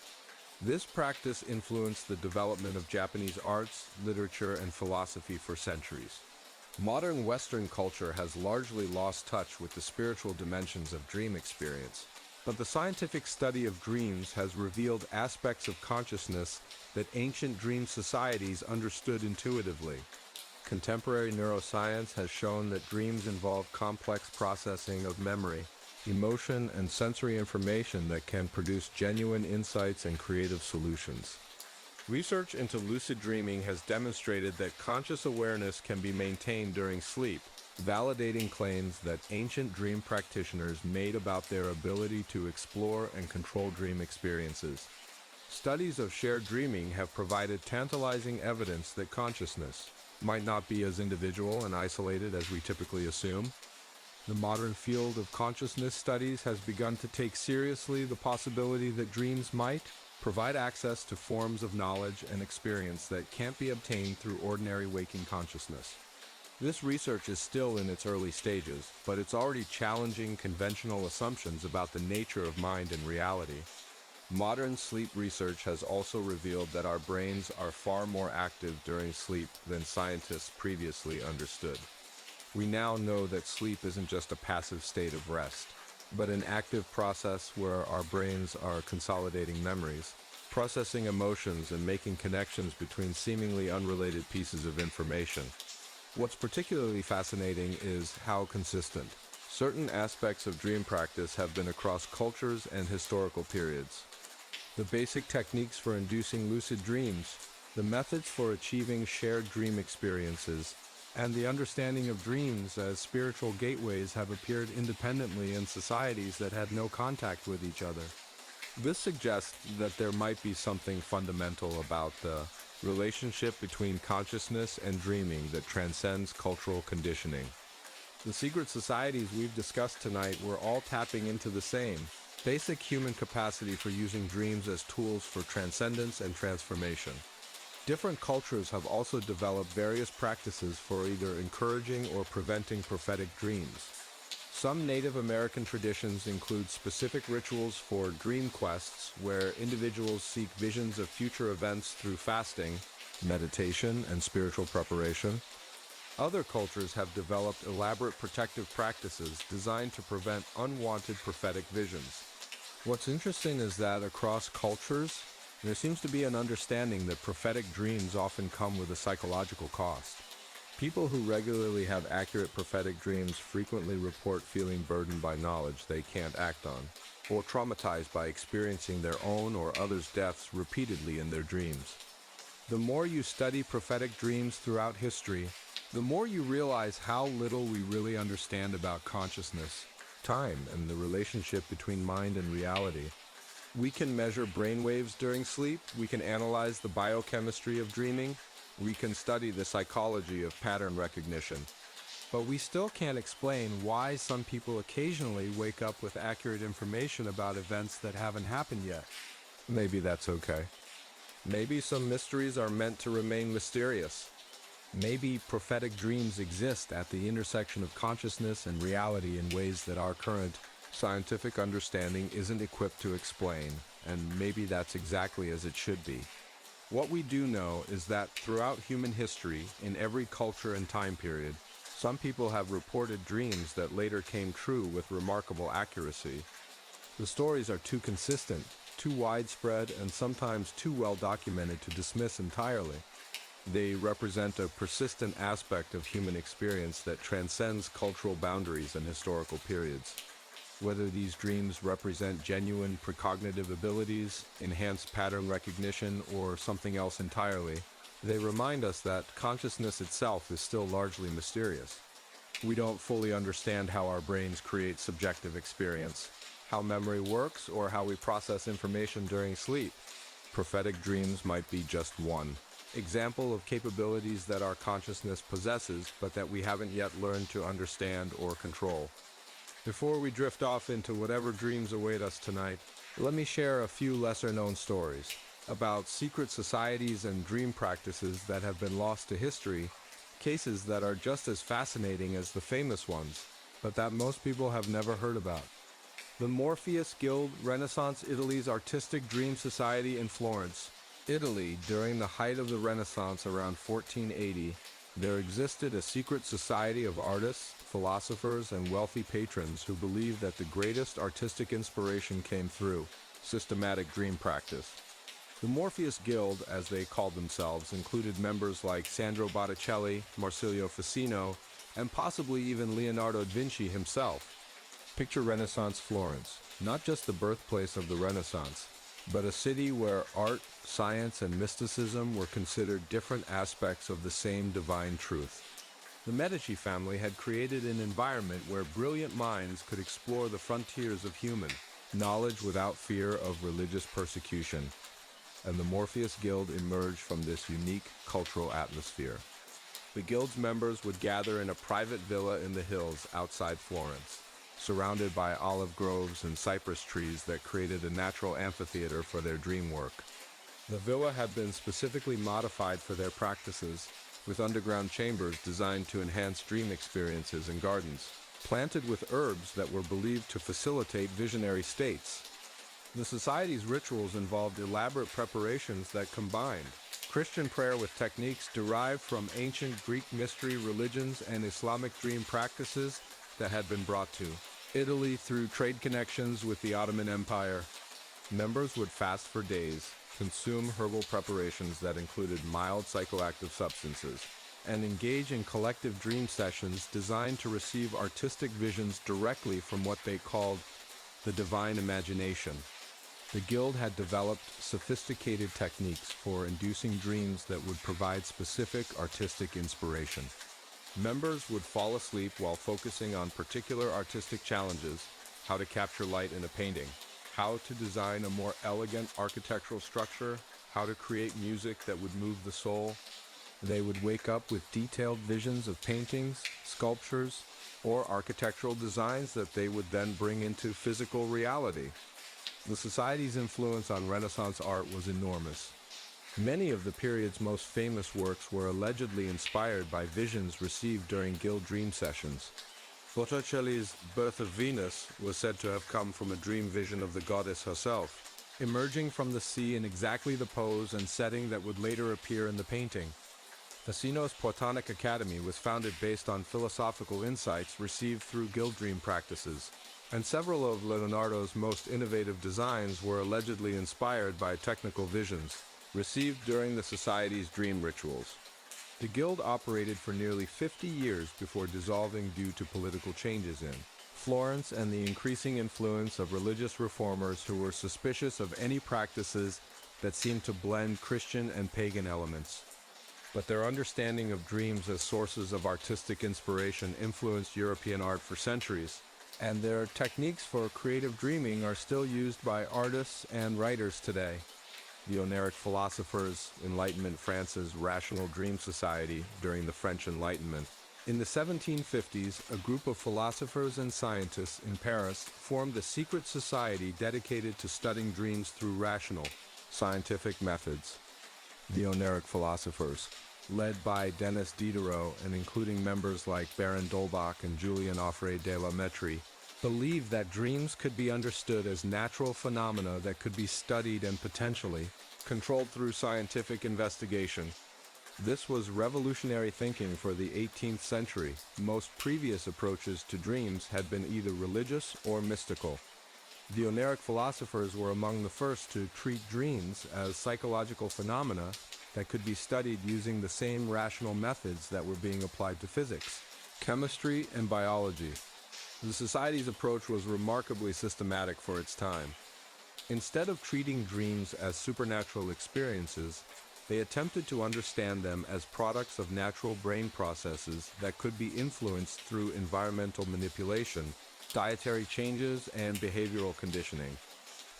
This practice influenced the development of Japanese arts, literature, and philosophy for centuries. Modern Western culture has largely lost touch with the spiritual dimensions of dream experience. But the scientific study of dreams has revealed aspects of consciousness that ancient dream societies understood intuitively. Contemporary neuroscience has shown that dreams involve complex processing of memory, emotion, and sensory information that can produce genuine insights and creative solutions. Research into lucid dreaming has demonstrated that conscious awareness can be maintained during sleep, validating claims that ancient dream practitioners made about their ability to explore and control dream experiences. Studies of shared dreaming have provided tantalizing evidence that consciousness might not be as individual and isolated as we typically assume. The modern field of consciousness studies has begun to take seriously the possibility that dreams might provide access to forms of knowledge and experience that can't be obtained through ordinary waking consciousness. This research is still in its early stages, but it's already challenging conventional assumptions about the nature of mind and reality. Modern sleep research has also revealed that our brains are far more active during sleep than scientists previously understood. We now know that sleep isn't just a passive state of rest, but an active process where our brains are consolidating memories, processing emotions, and making connections between seemingly unrelated pieces of information. What's particularly fascinating is how consistent certain aspects of dream practice have been across cultures and historical periods. The basic techniques for inducing lucid dreams, the methods for achieving shared dream experiences, and the understanding of dreams as spiritual gateways have appeared independently in societies that had no contact with each other. This suggests that there might be something fundamental about the relationship between consciousness and dreaming that transcends cultural conditioning. The secret societies we've discussed tonight were all tapping into the same basic human capacity for using dreams as tools for transcendence and transformation. Different cultures have also developed various practices for either encouraging or preventing prophetic dreams. Some Native American traditions include specific rituals for dream quests where individuals seek visions of future events through fasting, meditation, and spiritual preparation. Other cultures have developed elaborate protective practices designed to prevent unwanted prophetic visions. What's interesting is that across cultures, there seems to be an understanding that prophetic dreams often come with a psychological cost. People who regularly have accurate prophetic dreams frequently report feeling burdened by knowledge they can't act on, or traumatized by experiencing their own or others' deaths repeatedly in their dreams. The more you study prophetic dreams throughout history, the more you realize how little we really understand about consciousness, time, and the relationship between mind and reality. We can measure brainwaves during sleep, we can analyze the biochemistry of dreaming, we can study the psychology of pattern recognition. But we still can't explain why some people occasionally wake up with accurate information about events that haven't happened yet. Maybe that's okay. Maybe some mysteries are meant to remain mysterious. Maybe prophetic dreams exist at the intersection of consciousness and reality in ways that our current scientific understanding isn't equipped to explain, and maybe that's exactly as it should be. What we do know is that throughout human history, in every culture and time period, some people have reported dreams that later came true with remarkable accuracy. The stories are too consistent, too widespread, and sometimes too well documented to dismiss entirely. They represent a persistent aspect of human experience that transcends cultural boundaries and historical periods. Whether these dreams represent genuine precognitive abilities, enhanced pattern recognition, or something else entirely, they remind us that consciousness itself is still largely mysterious. We don't fully understand how our brains create subjective experience, how memory works, or how we process information during sleep. Prophetic dreams might be just one example of capabilities that our consciousness possesses, but that we haven't yet learned to understand or control. Before we drift off into whatever dreams await us tonight, let me share a few lesser-known stories about secret societies and dream practices that have been lost to history, cases that are just as fascinating as the famous ones, but that most people have never heard about. The Morpheus Guild, Renaissance Italy's artistic dream society in Florence, Italy, during the height of the Renaissance around 1480, There existed a secret society of artists, philosophers, and wealthy patrons who believed that the greatest artistic inspiration came through systematic dream practice. The Morpheus Guild, as they called themselves, included members like Sandro Botticelli, Marsilio Ficino, and possibly even Leonardo da Vinci himself. Picture Renaissance Florence, not just the birthplace of the Renaissance, but a city where art, science, and mysticism were considered different aspects of the same divine truth. The Medici family had created an environment where brilliant minds could explore the frontiers of human knowledge without fear of religious persecution, and the Morpheus Guild emerged from this unique cultural atmosphere. The Guild's members would gather in a private villa in the hills outside Florence, surrounded by olive groves and cypress trees that created a natural amphitheater for their dream work. The villa had been specifically modified for their practices, with underground chambers designed to enhance dream experiences and gardens, planted with herbs that were believed to facilitate visionary states. The society's rituals involved elaborate preparations that combined Christian prayer with techniques derived from ancient Greek mystery religions and Islamic dream practices that had been brought to Italy through trade connections with the Ottoman Empire. Members would fast for days, consume herbal preparations that included mild psychoactive substances, and engage in collective dream sessions designed to receive artistic visions directly from what they called the divine imagination. The Guild had developed sophisticated techniques for inducing dreams that would provide specific artistic inspiration. Members would fall asleep while focusing on particular artistic challenges: how to capture light in a painting, how to design a more elegant architectural structure, how to create music that would move the soul. They would wake up with detailed visions of paintings, sculptures, or architectural designs that they would then bring into physical reality. The Society's influence on Renaissance art was enormous. Many of the period's most famous works were allegedly inspired by visions received during Guild dream sessions. Botticelli's Birth of Venus was said to have come from a dream vision of the goddess herself, emerging from the sea in exactly the pose and setting that would later appear in the painting. Ficino's Platonic Academy was founded based on philosophical insights received through Guild dream practices, and several of Leonardo's most innovative designs were allegedly inspired by technical visions received during the Society's dream rituals. The Guild operated for nearly 50 years before dissolving due to political changes in Florence and the increasing influence of religious reformers who were suspicious of any practices that seemed to blend Christian and pagan elements. But their understanding of dreams as sources of artistic inspiration influenced European art for centuries, and their techniques for creative dreaming are still used by artists and writers today. The Oniric philosophers, Enlightenment France's Rational Dream Society during the French Enlightenment. In the 1750s, a group of philosophers and scientists in Paris formed a secret society dedicated to studying dreams through rational, scientific methods. The Oniric philosophers, led by Denis Diderot and including members like Baron d'Holbach and Julien Offray de la Mettrie, believed that dreams could be understood as natural phenomena that could be studied and potentially controlled through scientific investigation. This was revolutionary thinking for the 18th century. Most previous approaches to dreams had been either religious or mystical. The Oniric philosophers were among the first to treat dreams as psychological phenomena that could be studied using the same rational methods that were being applied to physics, chemistry, and biology. The Society's approach was remarkably systematic for its time. Instead of treating dreams as supernatural experiences, they attempted to understand them as products of natural brain processes that could be influenced through environmental manipulation, dietary changes, and behavioral conditioning.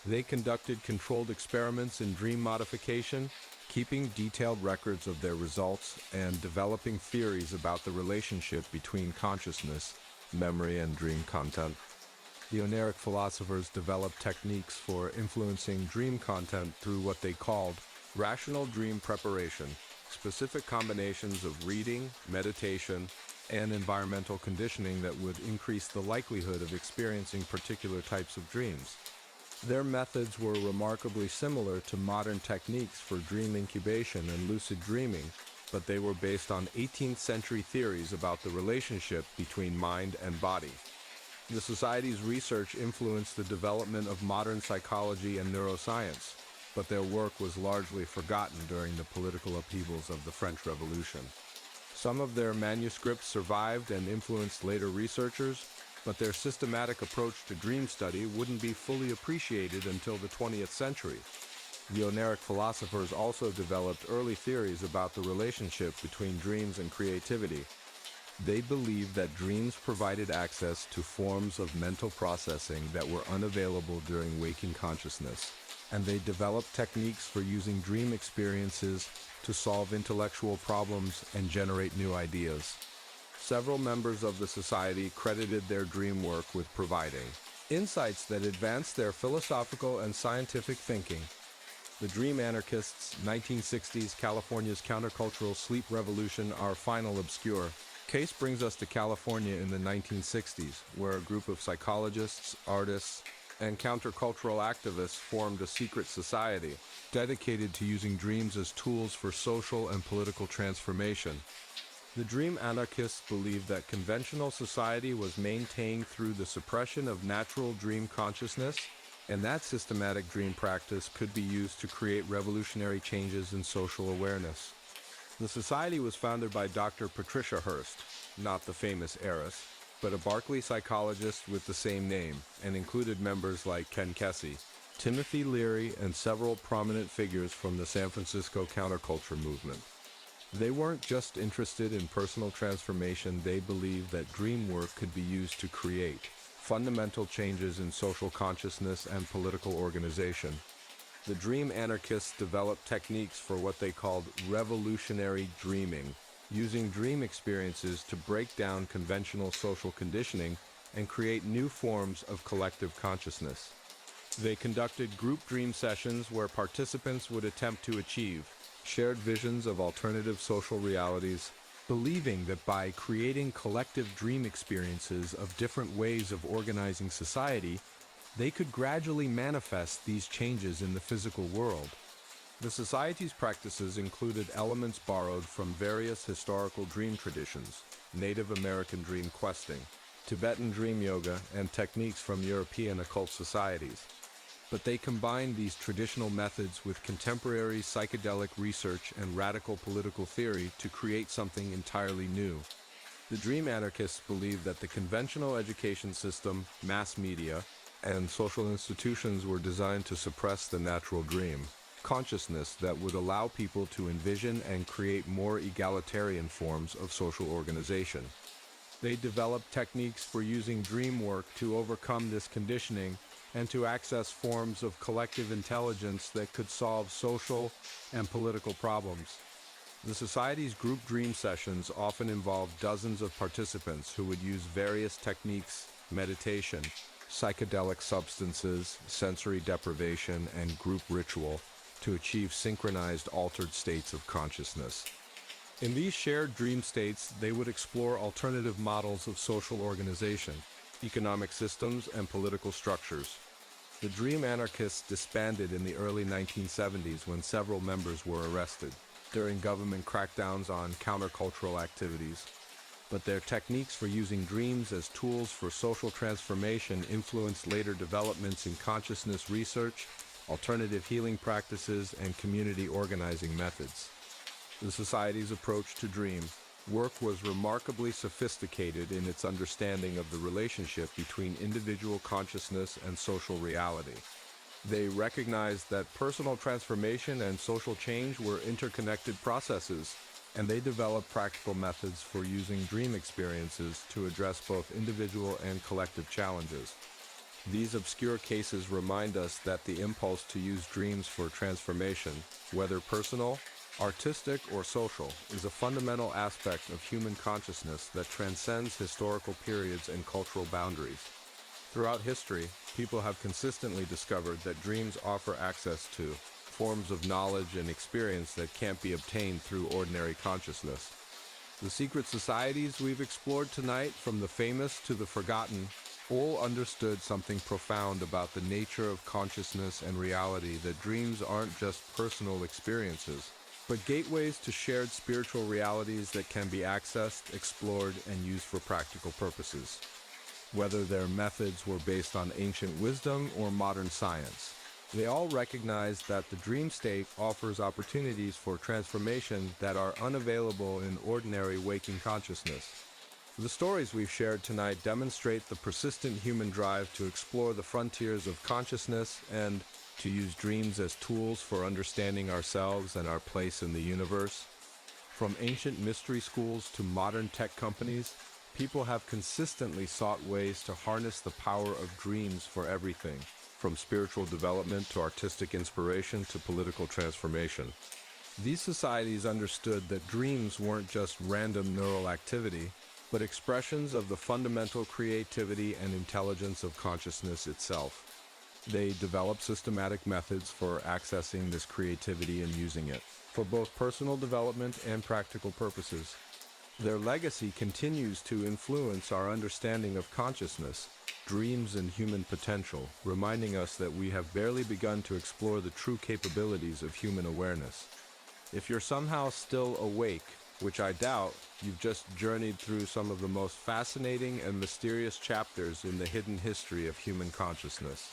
They conducted controlled experiments in dream modification, keeping detailed records of their results and developing theories about the relationship between consciousness, memory, and dream content. The Oniric philosophers developed techniques for influencing dream content through what they called rational dream preparation, specific combinations of reading, meditation, and environmental conditioning that would increase the likelihood of experiencing particular types of dreams. Their methods were remarkably similar to modern techniques for dream incubation and lucid dreaming, but they were based on 18th century theories about the relationship between mind and body. The Society's research influenced the development of modern psychology and neuroscience, but their work was largely forgotten during the political upheavals of the French Revolution. Some of their manuscripts survived and influenced later researchers, but their systematic approach to dream study wouldn't be fully appreciated until the 20th century. The Oniric philosophers also developed early theories about the relationship between dreams and creativity. They believed that dreams provided access to forms of mental processing that were unavailable during waking consciousness, and they developed techniques for using dream experiences to solve intellectual problems and generate new ideas. Several members of the Society credited their dream work with providing insights that advanced their philosophical and scientific thinking. The Dream Anarchists' 1960s California's countercultural sleep revolution are final obscure. Case brings us to California in the 1960s, where a group of psychologists, artists, and countercultural activists formed a secret society dedicated to using dreams as tools for social and political transformation. The Dream Anarchists believed that conventional society was maintained through the suppression of natural dream consciousness, and that systematic dream practice could be used to create revolutionary changes in social awareness. The society was founded by Dr. Patricia Hearst, not the famous heiress, but a Berkeley psychologist with the same name, and included members like Ken Kesey, Timothy Leary, and several prominent figures from the San Francisco counterculture movement. They weren't just interested in personal transformation, they believed that dream work could be used to create fundamental changes in social consciousness and political organization. The Dream Anarchists developed techniques for what they called revolutionary dreaming, using dream experiences to break down conventional social conditioning and create new forms of collective consciousness. They conducted group dream sessions where participants would attempt to achieve shared visions of alternative social realities, believing that by creating collective dream experiences of different ways of organizing society, they could gradually manifest these changes in the physical world. The Society's practices included elements borrowed from various historical dream traditions, Native American dream questing, Tibetan dream yoga, and techniques from European occult societies. But they combined these traditional methods with contemporary psychedelic research and radical political theory to create something entirely new. The Dream Anarchists believed that the conventional education system, mass media, and social institutions were designed to suppress the natural dream consciousness that would allow people to envision and create more egalitarian forms of social organization. They developed techniques for using dream work to overcome this conditioning and to access forms of collective intelligence that could solve social and political problems. The Society's group dream sessions often involved dozens of participants who would use various techniques, meditation, psychedelic substances, sensory deprivation, and group ritual to achieve synchronized altered states of consciousness. In these shared dream states, they would explore alternative models of social organization, economic systems, and political structures. The Dream Anarchists disbanded in the early 1970s when several members were arrested during government crackdowns on countercultural activities. But their techniques for using dreams as tools for social transformation influenced later developments in consciousness research, alternative healing practices, and community organizing methods. The Society's approach to dream work was remarkably sophisticated in its understanding of the relationship between individual consciousness and social reality. They recognized that personal transformation and social change were interconnected processes, and they developed practical methods for using dream experiences to address both individual and collective challenges. These obscure cases remind us that the impulse to use dreams for transformation, whether personal, artistic, or social, is a fundamental aspect of human consciousness that transcends historical periods and cultural boundaries. Throughout history, people have consistently discovered that dreams offer access to forms of knowledge and experience that can't be obtained through ordinary consciousness. The secret societies we've explored tonight, from the famous to the forgotten, all understood something profound about the nature of consciousness and reality, that dreams aren't just personal experiences. but gateways to shared spiritual realities that can be accessed, explored, and used for practical purposes, whether their methods were based on ancient wisdom or modern science. They all recognize that the dream state offers opportunities for transformation that are unavailable in ordinary waking consciousness. The stories we've shared tonight demonstrate the persistent human drive to explore the frontiers of consciousness and to use dreams as tools for understanding ourselves and our place in the universe. From ancient mystery schools to modern tech companies, people have consistently sought ways to harness the power of dreams for everything, from spiritual development to artistic inspiration to political transformation. These societies understood that dreams weren't just random neural activity, but expressions of the fundamental creativity and intelligence of consciousness itself. They developed systematic methods for accessing this creativity and using it, for both personal development and practical purposes. Their legacy continues to influence our understanding of consciousness, dreams, and human potential, reminding us that we have barely begun to explore the true capabilities of human awareness. If you're somehow still awake, which I doubt, you've just journeyed through some of the most fascinating and mysterious chapters in the hidden history of human consciousness.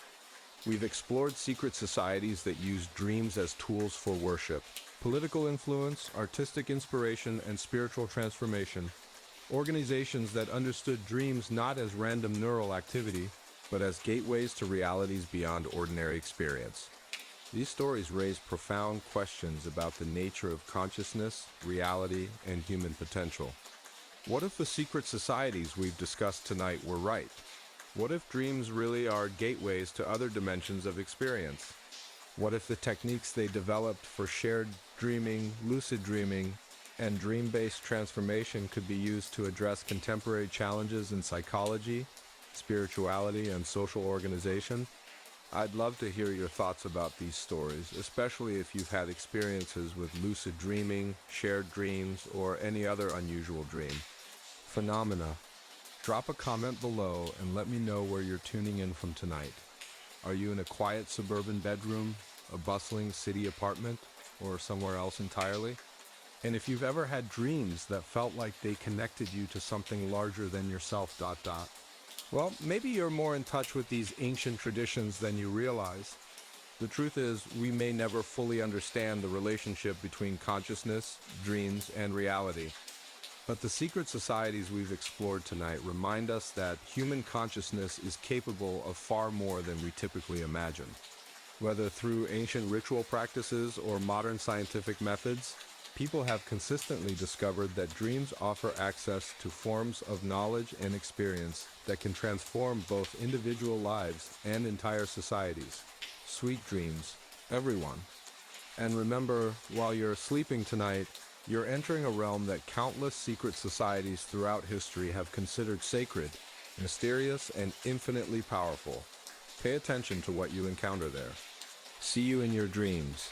We've explored secret societies that use dreams as tools for worship, political influence, artistic inspiration, and spiritual transformation. Organizations that understood dreams not as random neural activity, but as gateways to realities beyond ordinary experience. These stories raise profound questions about the nature of consciousness, reality, and human potential. What if the secret societies we've discussed tonight were right? What if dreams really are gateways to other dimensions of experience? What if the techniques they developed for shared dreaming, lucid dreaming, and dream-based transformation could be used to address contemporary challenges in psychology, spirituality, and social organization? I'd love to hear your thoughts about these stories, especially if you've had experiences with lucid dreaming, shared dreams, or any other unusual dream phenomena. Drop a comment below and let me know where you're tuning in from tonight. Are you in a quiet suburban bedroom, a bustling city apartment, or somewhere else entirely? And if you've ever had dreams that felt like they connected you to something larger than yourself, well, maybe you're more in touch with these ancient traditions than you realize. The truth is, we may never fully understand the relationship between consciousness, dreams, and reality. But the secret societies we've explored tonight remind us that human consciousness is capable of far more than we typically imagine. Whether through ancient ritual practices or modern scientific methods, people have consistently discovered that dreams offer access to forms of knowledge and experience that can transform both individual lives and entire societies. Sweet dreams, everyone. And remember, while you're sleeping tonight, you're entering a realm that countless secret societies throughout history have considered sacred, mysterious, and infinitely powerful. Pay attention to what you encounter there. See you in your dreams.